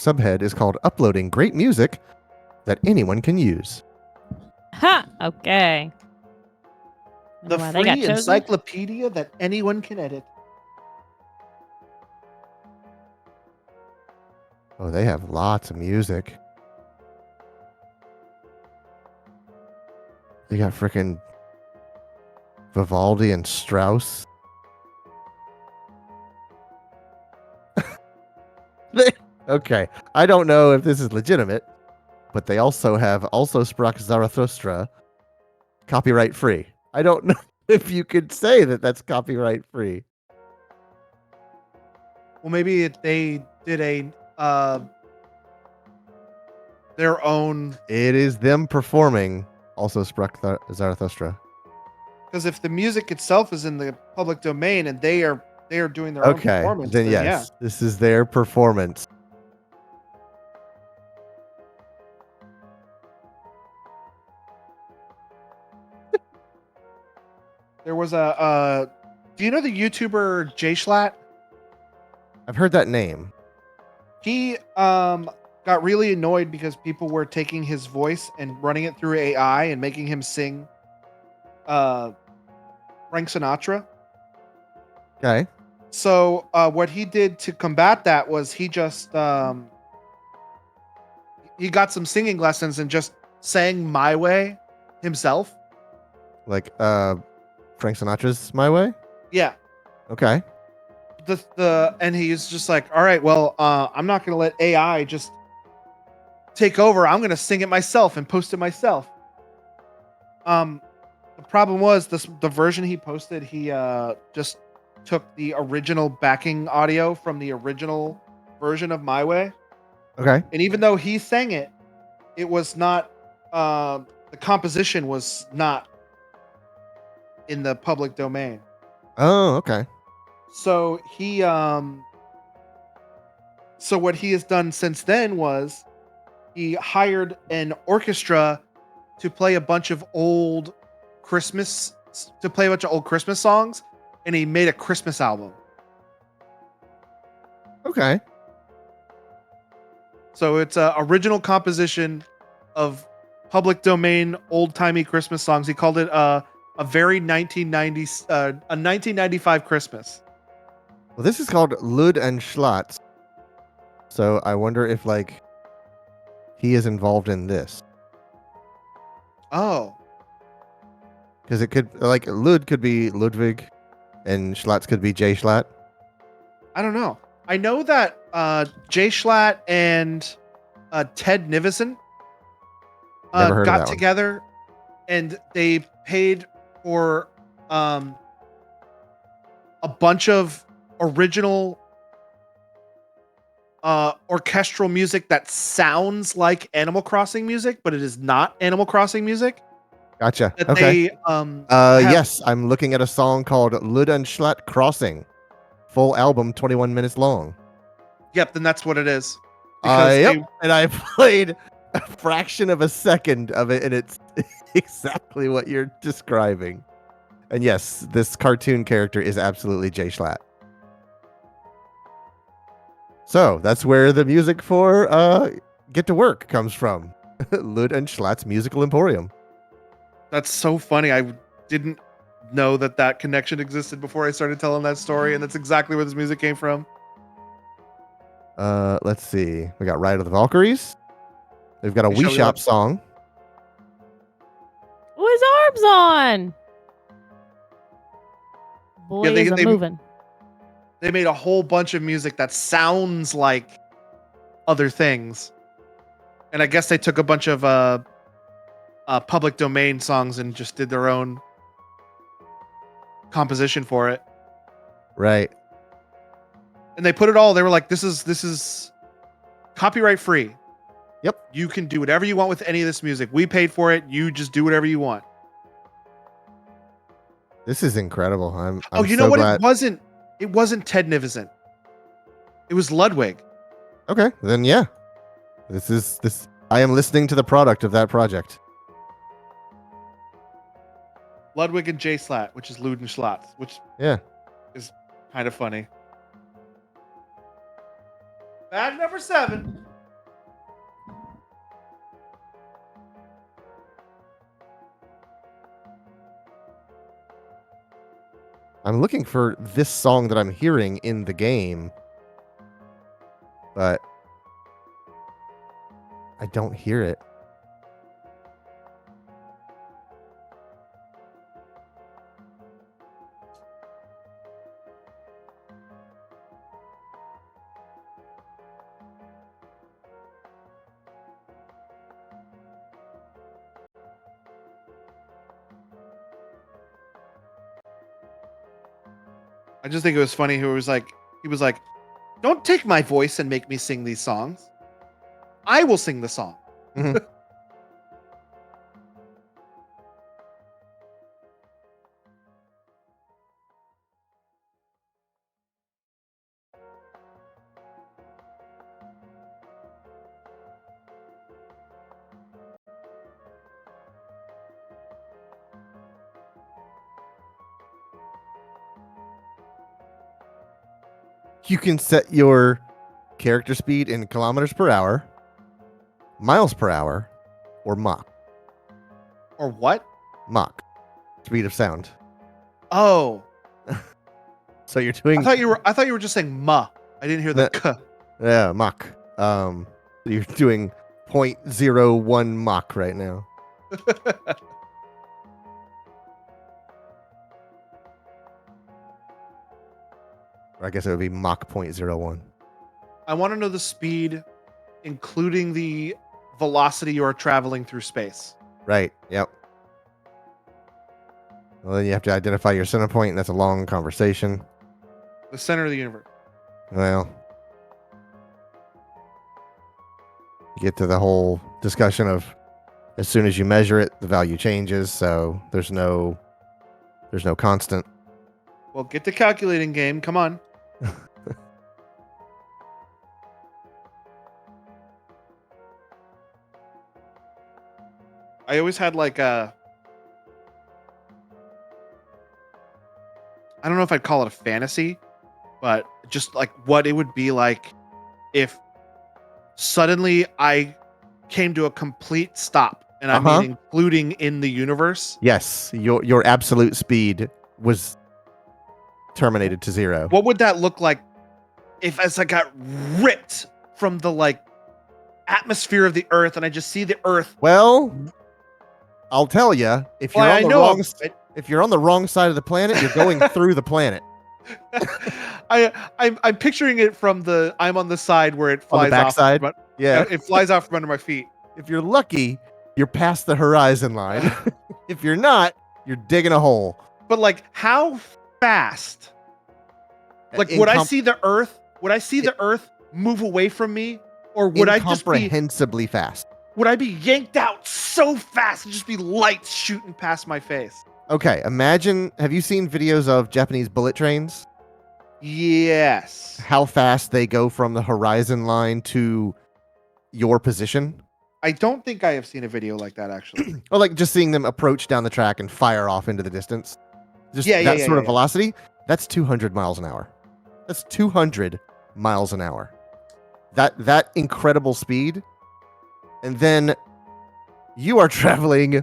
subhead is called "Uploading Great Music That Anyone Can Use." Ha! Okay. The Why they got free chosen? encyclopedia that anyone can edit. Oh, they have lots of music. They got freaking Vivaldi and Strauss. Okay, I don't know if this is legitimate, but they also have "Also Sprach Zarathustra" copyright free. I don't know if you could say that that's copyright free. Well, maybe they did their own. It is them performing "Also Sprach Zarathustra." Because if the music itself is in the public domain and they are doing their own Okay, performance, then then yes, this is their performance. There was a. Do you know the YouTuber Jay Schlatt? I've heard that name. He got really annoyed because people were taking his voice and running it through AI and making him sing Frank Sinatra. Okay. So what he did to combat that was he just he got some singing lessons and just sang "My Way" himself. Like Frank Sinatra's "My Way"? Yeah. Okay. And he's just like, all right, well, I'm not gonna let AI just take over. I'm gonna sing it myself and post it myself. The problem was the version he posted, he just took the original backing audio from the original version of "My Way." Okay. And even though he sang it, it was not the composition was not in the public domain. Oh, okay. So he so what he has done since then was he hired an orchestra to play a bunch of old Christmas songs, and he made a Christmas album. Okay. So it's a original composition of public domain old-timey Christmas songs. He called it a very 1990s a 1995 Christmas. Well, this is called Lud and Schlatz. So I wonder if like he is involved in this. Oh. Because it could like Lud could be Ludwig and Schlatz could be Jay Schlatt. I don't know. I know that Jay Schlatt and Ted Nivison Never heard of that got one. together and they paid for a bunch of original orchestral music that sounds like Animal Crossing music, but it is not Animal Crossing music. Gotcha. That Okay. they have- Yes, I'm looking at a song called Lud and Schlatt Crossing. Full album, 21 minutes long. Yep, then that's what it is. Yep. And I played a fraction of a second of it, and it's exactly what you're describing. And yes, this cartoon character is absolutely Jay Schlatt. So that's where the music for Get to Work comes from. Lud and Schlatt's Musical Emporium. That's so funny. I didn't know that connection existed before I started telling that story, and that's exactly where this music came from. Let's see. We got Ride of the Valkyries. We've got a Hey, Wii shall we Shop look? song. Oh, his arm's on. Boy, Yeah, is a moving. They made a whole bunch of music that sounds like other things, and I guess they took a bunch of public domain songs and just did their own composition for it. Right. And they put it all. They were like, "This is copyright free. Yep. You can do whatever you want with any of this music. We paid for it. You just do whatever you want." This is incredible. I'm Oh, you so know what? glad. It wasn't Ted Nivison. It was Ludwig. Okay, then yeah. This I am listening to the product of that project. Ludwig and Jay Schlatt, which is Lud and Schlatt, which Yeah. is kind of funny. Bag number 7. I'm looking for this song that I'm hearing in the game, but I don't hear it. I just think it was funny. He was like, "Don't take my voice and make me sing these songs. I will sing the song." Mhm. You can set your character speed in kilometers per hour, miles per hour, or Mach. Or what? Mach. Speed of sound. Oh, So you're doing I thought you were just saying "ma." I didn't hear the "k." yeah, Mach. You're doing 0.01 Mach right now. Or I guess it would be Mach 0.01. I want to know the speed, including the velocity you are traveling through space. Right. Yep. Well, then you have to identify your center point, and that's a long conversation. The center of the universe. Well, you get to the whole discussion of as soon as you measure it, the value changes. So there's no constant. Well, get the calculating game. Come on. I always had like a, I don't know if I'd call it a fantasy, but just like what it would be like if suddenly I came to a complete stop, and I mean including in the universe. Yes, your absolute speed was terminated to 0. What would that look like if as I got ripped from the like atmosphere of the Earth and I just see the Earth? Well, I'll tell you, if you're if you're on the wrong side of the planet, you're going through the planet. I'm picturing it from the I'm on the side where it flies on the backside. off. Yeah, it flies off from under my feet. If you're lucky, you're past the horizon line. If you're not, you're digging a hole. But like, how fast? Like, would I see the Earth? Would I see the Earth move away from me, or would I just be incomprehensibly fast? Would I be yanked out so fast and just be lights shooting past my face? Okay, imagine. Have you seen videos of Japanese bullet trains? Yes. How fast they go from the horizon line to your position? I don't think I have seen a video like that, actually. Or like just seeing them approach down the track and fire off into the distance. Just that sort of velocity. That's 200 miles an hour. That's 200 miles an hour. That incredible speed. And then you are traveling,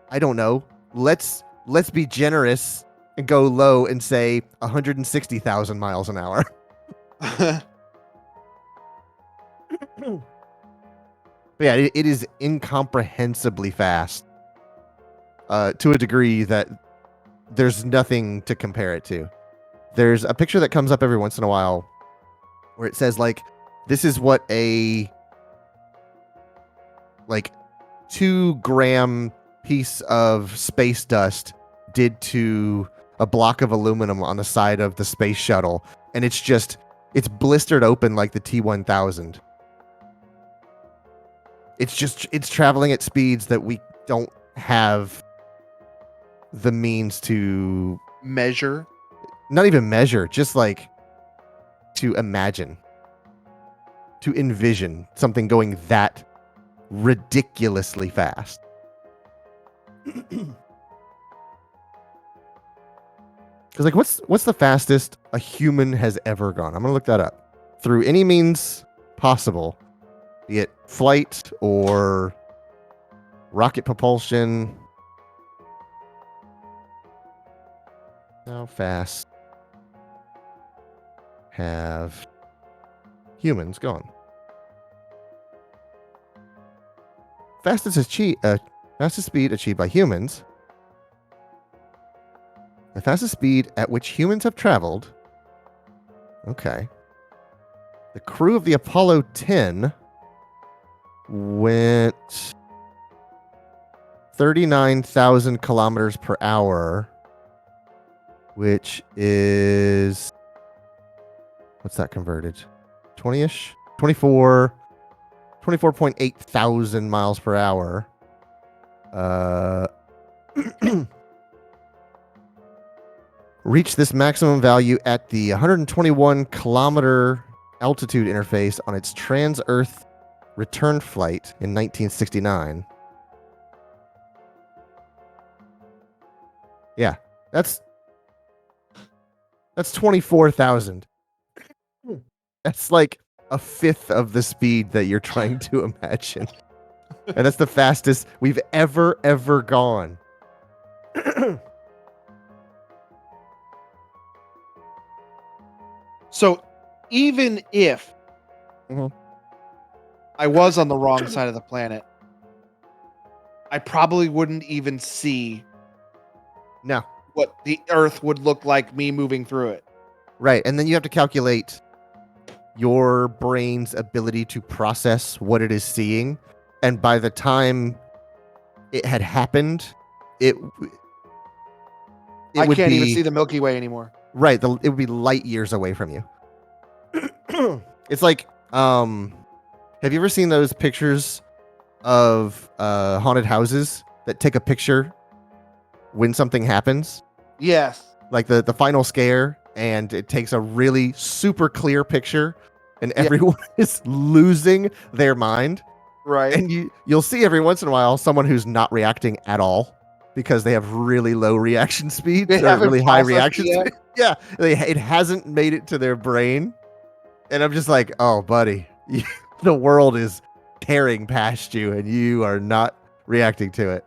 I don't know, let's be generous and go low and say 160,000 miles an hour. But yeah, it is incomprehensibly fast to a degree that there's nothing to compare it to. There's a picture that comes up every once in a while where it says, like, this is what a 2-gram piece of space dust did to a block of aluminum on the side of the space shuttle. And it's blistered open like the T-1000. It's traveling at speeds that we don't have the means to measure. Not even measure, just like to imagine, to envision something going that ridiculously fast. Because like, what's the fastest a human has ever gone? I'm gonna look that up. Through any means possible, be it flight or rocket propulsion. How fast have humans gone? Fastest speed achieved by humans. The fastest speed at which humans have traveled. Okay. The crew of the Apollo 10 went 39,000 kilometers per hour, which is, what's that converted? 20-ish? 24.8 thousand miles per hour. Reached this maximum value at the 121 kilometer altitude interface on its trans-Earth return flight in 1969. Yeah, that's 24,000. That's like a fifth of the speed that you're trying to imagine. And that's the fastest we've ever gone. So even if I was on the wrong side of the planet, I probably wouldn't even see what the Earth would look like me moving through it. Right. And then you have to calculate your brain's ability to process what it is seeing. And by the time it had happened, I can't even see the Milky Way anymore. Right. It would be light years away from you. It's like, have you ever seen those pictures of haunted houses that take a picture when something happens? Yes. Like the final scare, and it takes a really super clear picture, and everyone is losing their mind. Right. And you'll see every once in a while someone who's not reacting at all because they have really low reaction speed or really high reaction speed. Yeah, it hasn't made it to their brain. And I'm just like, oh, buddy, the world is tearing past you and you are not reacting to it.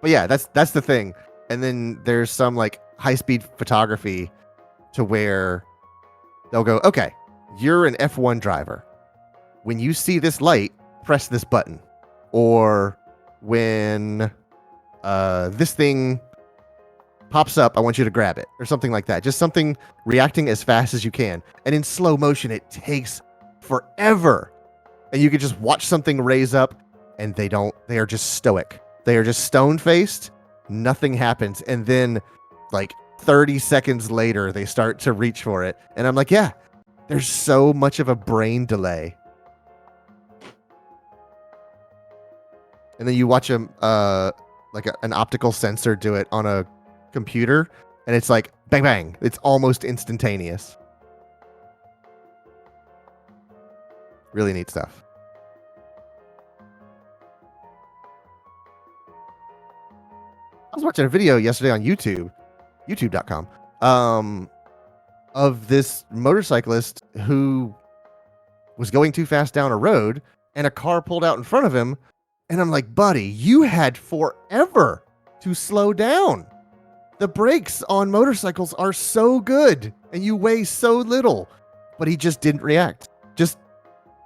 But yeah, that's the thing. And then there's some like high-speed photography to where they'll go, okay, you're an F1 driver. When you see this light, press this button. Or when this thing pops up, I want you to grab it, or something like that. Just something reacting as fast as you can. And in slow motion, it takes forever. And you can just watch something raise up, and they are just stoic. They are just stone-faced. Nothing happens. And then, like, 30 seconds later, they start to reach for it. And I'm like, yeah, there's so much of a brain delay. And then you watch an optical sensor do it on a computer, and it's like bang bang. It's almost instantaneous. Really neat stuff. I was watching a video yesterday on youtube.com, of this motorcyclist who was going too fast down a road, and a car pulled out in front of him. And I'm like, buddy, you had forever to slow down. The brakes on motorcycles are so good, and you weigh so little. But he just didn't react. Just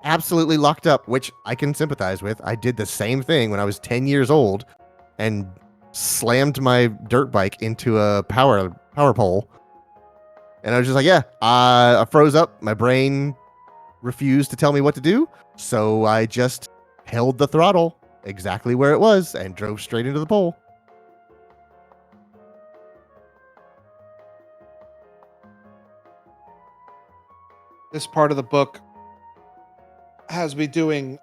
absolutely locked up, which I can sympathize with. I did the same thing when I was 10 years old and slammed my dirt bike into a power pole. And I was just like, yeah, I froze up. My brain refused to tell me what to do. So I just held the throttle exactly where it was and drove straight into the pole. This part of the book has me doing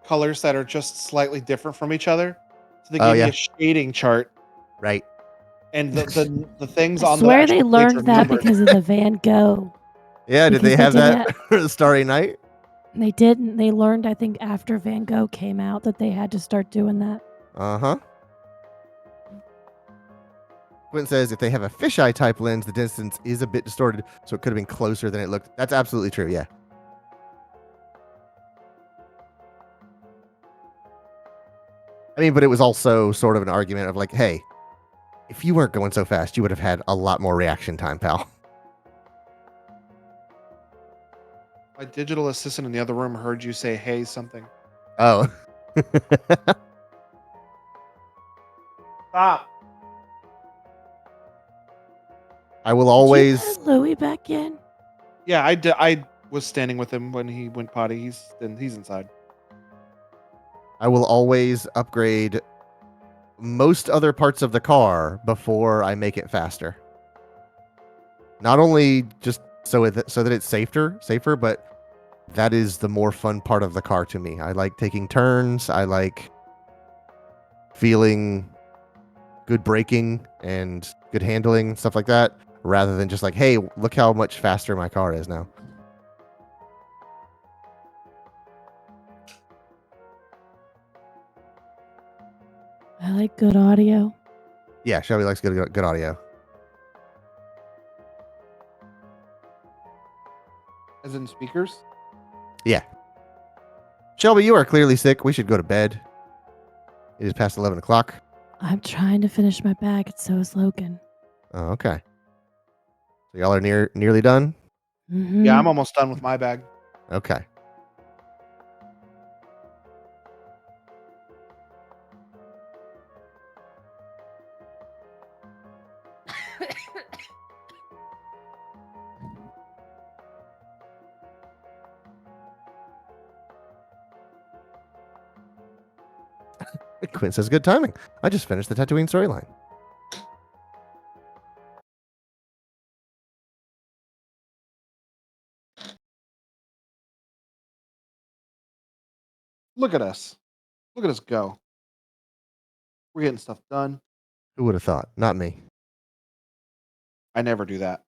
colors that are just slightly different from each other. So they give you a shading chart. Right. And the things I on the swear they learned that because of the Van Gogh. Yeah, did they have that for the Starry Night? They didn't. They learned, I think, after Van Gogh came out that they had to start doing that. Uh-huh. Quentin says if they have a fisheye type lens, the distance is a bit distorted, so it could have been closer than it looked. That's absolutely true. Yeah. I mean, but it was also sort of an argument of like, hey, if you weren't going so fast, you would have had a lot more reaction time, pal. My digital assistant in the other room heard you say, hey, something. Oh. Stop. I will Did you always. let Louis back in? Yeah, I did. I was standing with him when he went potty. He's inside. I will always upgrade most other parts of the car before I make it faster. Not only just so that it's safer, but that is the more fun part of the car to me. I like taking turns. I like feeling good braking and good handling, stuff like that, rather than just like, hey, look how much faster my car is now. I like good audio. Yeah, Shelby likes good audio. As in speakers? Yeah. Shelby, you are clearly sick. We should go to bed. It is past 11 o'clock. I'm trying to finish my bag, and so is Logan. Oh, okay. So y'all are nearly done? Mm-hmm. Yeah, I'm almost done with my bag. Okay. Quinn says, good timing. I just finished the Tatooine storyline. Look at us. Look at us go. We're getting stuff done. Who would have thought? Not me. I never do that.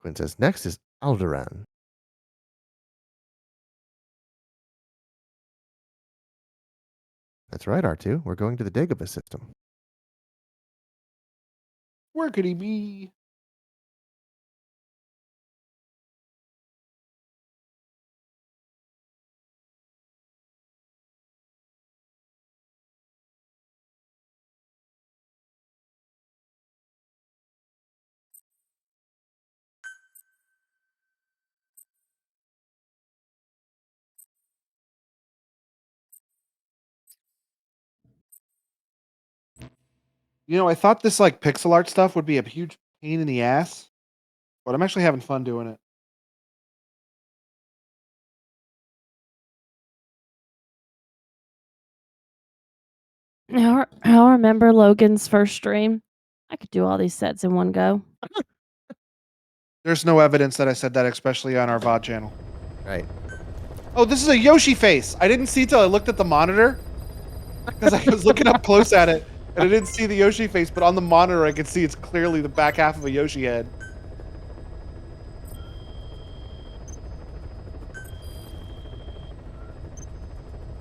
Quinn says, next is Alderaan. That's right, R2. We're going to the Dagobah system. Where could he be? You know, I thought this like pixel art stuff would be a huge pain in the ass, but I'm actually having fun doing it. I'll remember Logan's first stream. I could do all these sets in one go. There's no evidence that I said that, especially on our VOD channel. Right. Oh, this is a Yoshi face. I didn't see till I looked at the monitor because I was looking up close at it and I didn't see the Yoshi face, but on the monitor I could see it's clearly the back half of a Yoshi head.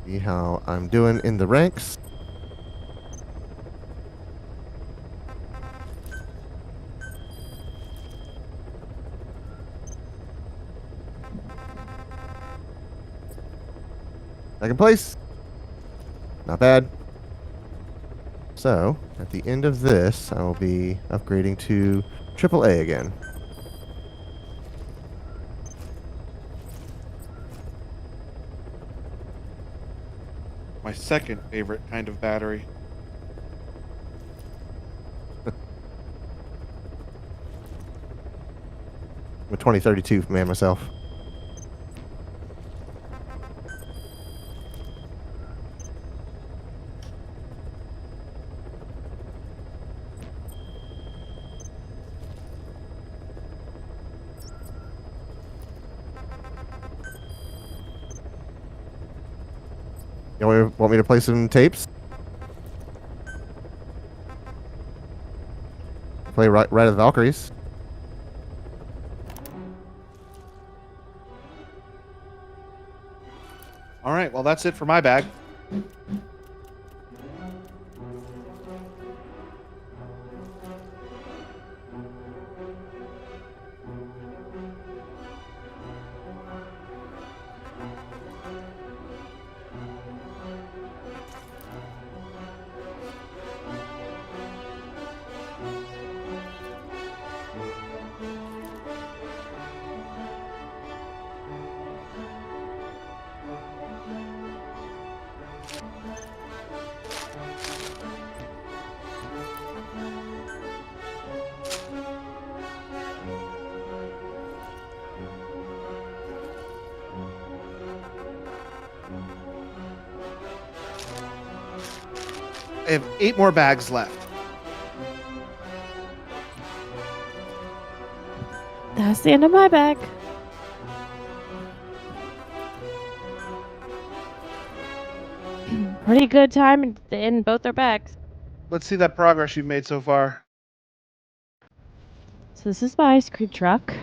See how I'm doing in the ranks. Second place. Not bad. So, at the end of this, I will be upgrading to AAA again. My second favorite kind of battery. I'm a 2032 man myself. You want me to play some tapes? Play Ride of the Valkyries. All right, well, that's it for my bag. I have 8 more bags left. That's the end of my bag. Pretty good time in both our bags. Let's see that progress you've made so far. So this is my ice cream truck.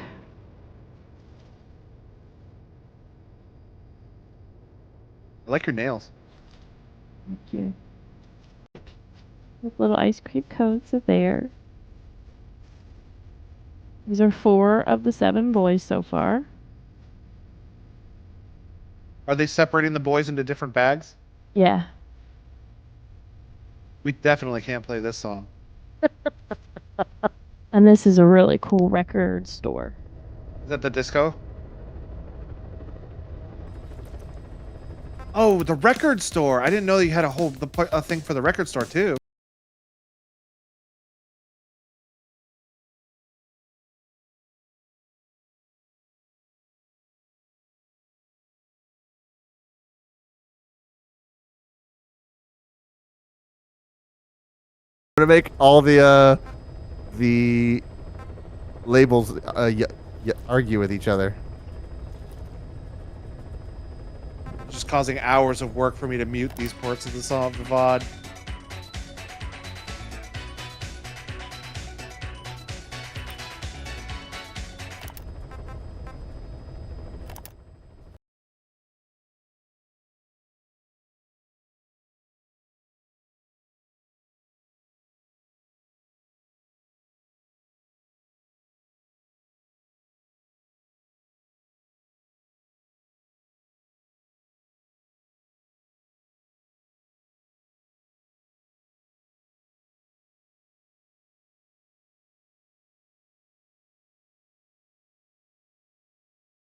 I like your nails. Thank you. The little ice cream cones are there. These are 4 of the 7 boys so far. Are they separating the boys into different bags? Yeah. We definitely can't play this song. And this is a really cool record store. Is that the disco? Oh, the record store. I didn't know you had a thing for the record store too. To make all the labels argue with each other. Just causing hours of work for me to mute these parts of the song, the VOD.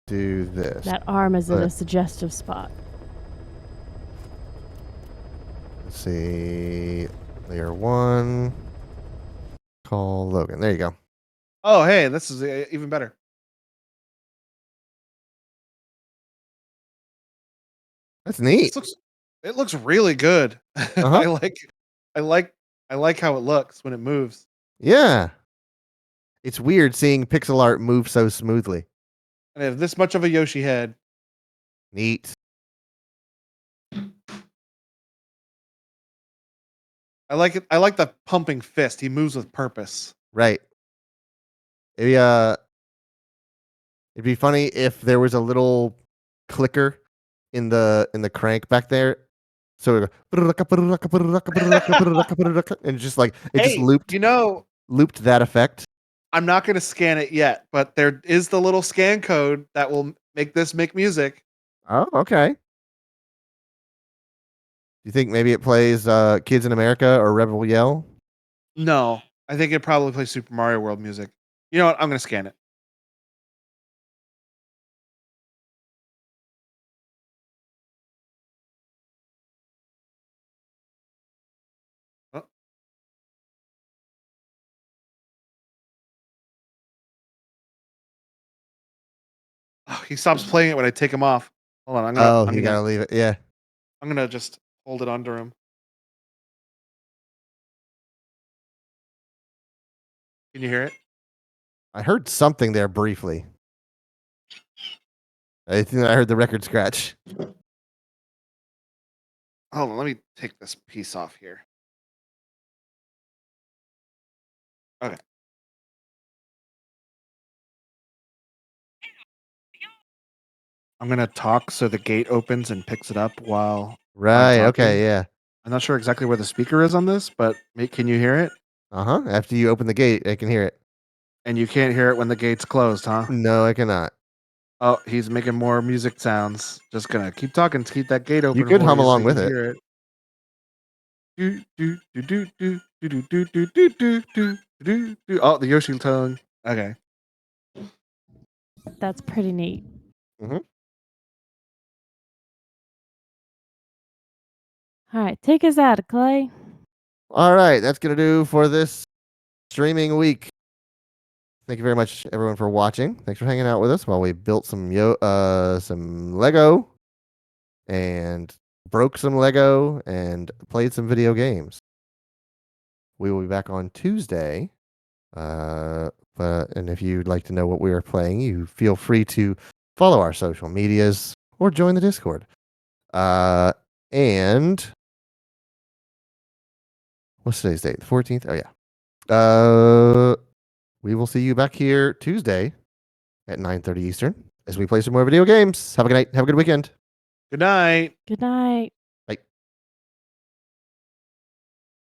Do this. That arm is in a suggestive spot. Let's see. Layer 1. Call Logan. There you go. Oh, hey, this is even better. That's neat. It looks really good. Uh-huh. I like how it looks when it moves. Yeah. It's weird seeing pixel art move so smoothly. And I have this much of a Yoshi head. Neat. I like it. I like the pumping fist. He moves with purpose. Right. It'd be funny if there was a little clicker in the crank back there. So it and just like it just looped. Looped that effect. I'm not going to scan it yet, but there is the little scan code that will make music. Oh, okay. Do you think maybe it plays Kids in America or Rebel Yell? No, I think it probably plays Super Mario World music. You know what? I'm going to scan it. Oh. Oh, he stops playing it when I take him off. Hold on. You gotta leave it. Yeah. I'm gonna just hold it under him. Can you hear it? I heard something there briefly. I think I heard the record scratch. Hold on, let me take this piece off here. Okay. I'm gonna talk so the gate opens and picks it up while Right. I'm Okay. talking. Yeah. I'm not sure exactly where the speaker is on this, but can you hear it? Uh-huh. After you open the gate, I can hear it. And you can't hear it when the gate's closed, huh? No, I cannot. Oh, he's making more music sounds. Just gonna keep talking to keep that gate open. You could hum so along you with can it. hear it. Oh, the Yoshi tongue. Okay. That's pretty neat. Mhm. All right, take us out, Clay. All right, that's gonna do for this streaming week. Thank you very much, everyone, for watching. Thanks for hanging out with us while we built some Lego and broke some Lego and played some video games. We will be back on Tuesday. And if you'd like to know what we are playing, you feel free to follow our social medias or join the Discord. And what's today's date? The 14th? Oh, yeah. We will see you back here Tuesday at 9:30 Eastern as we play some more video games. Have a good night. Have a good weekend. Good night. Good night.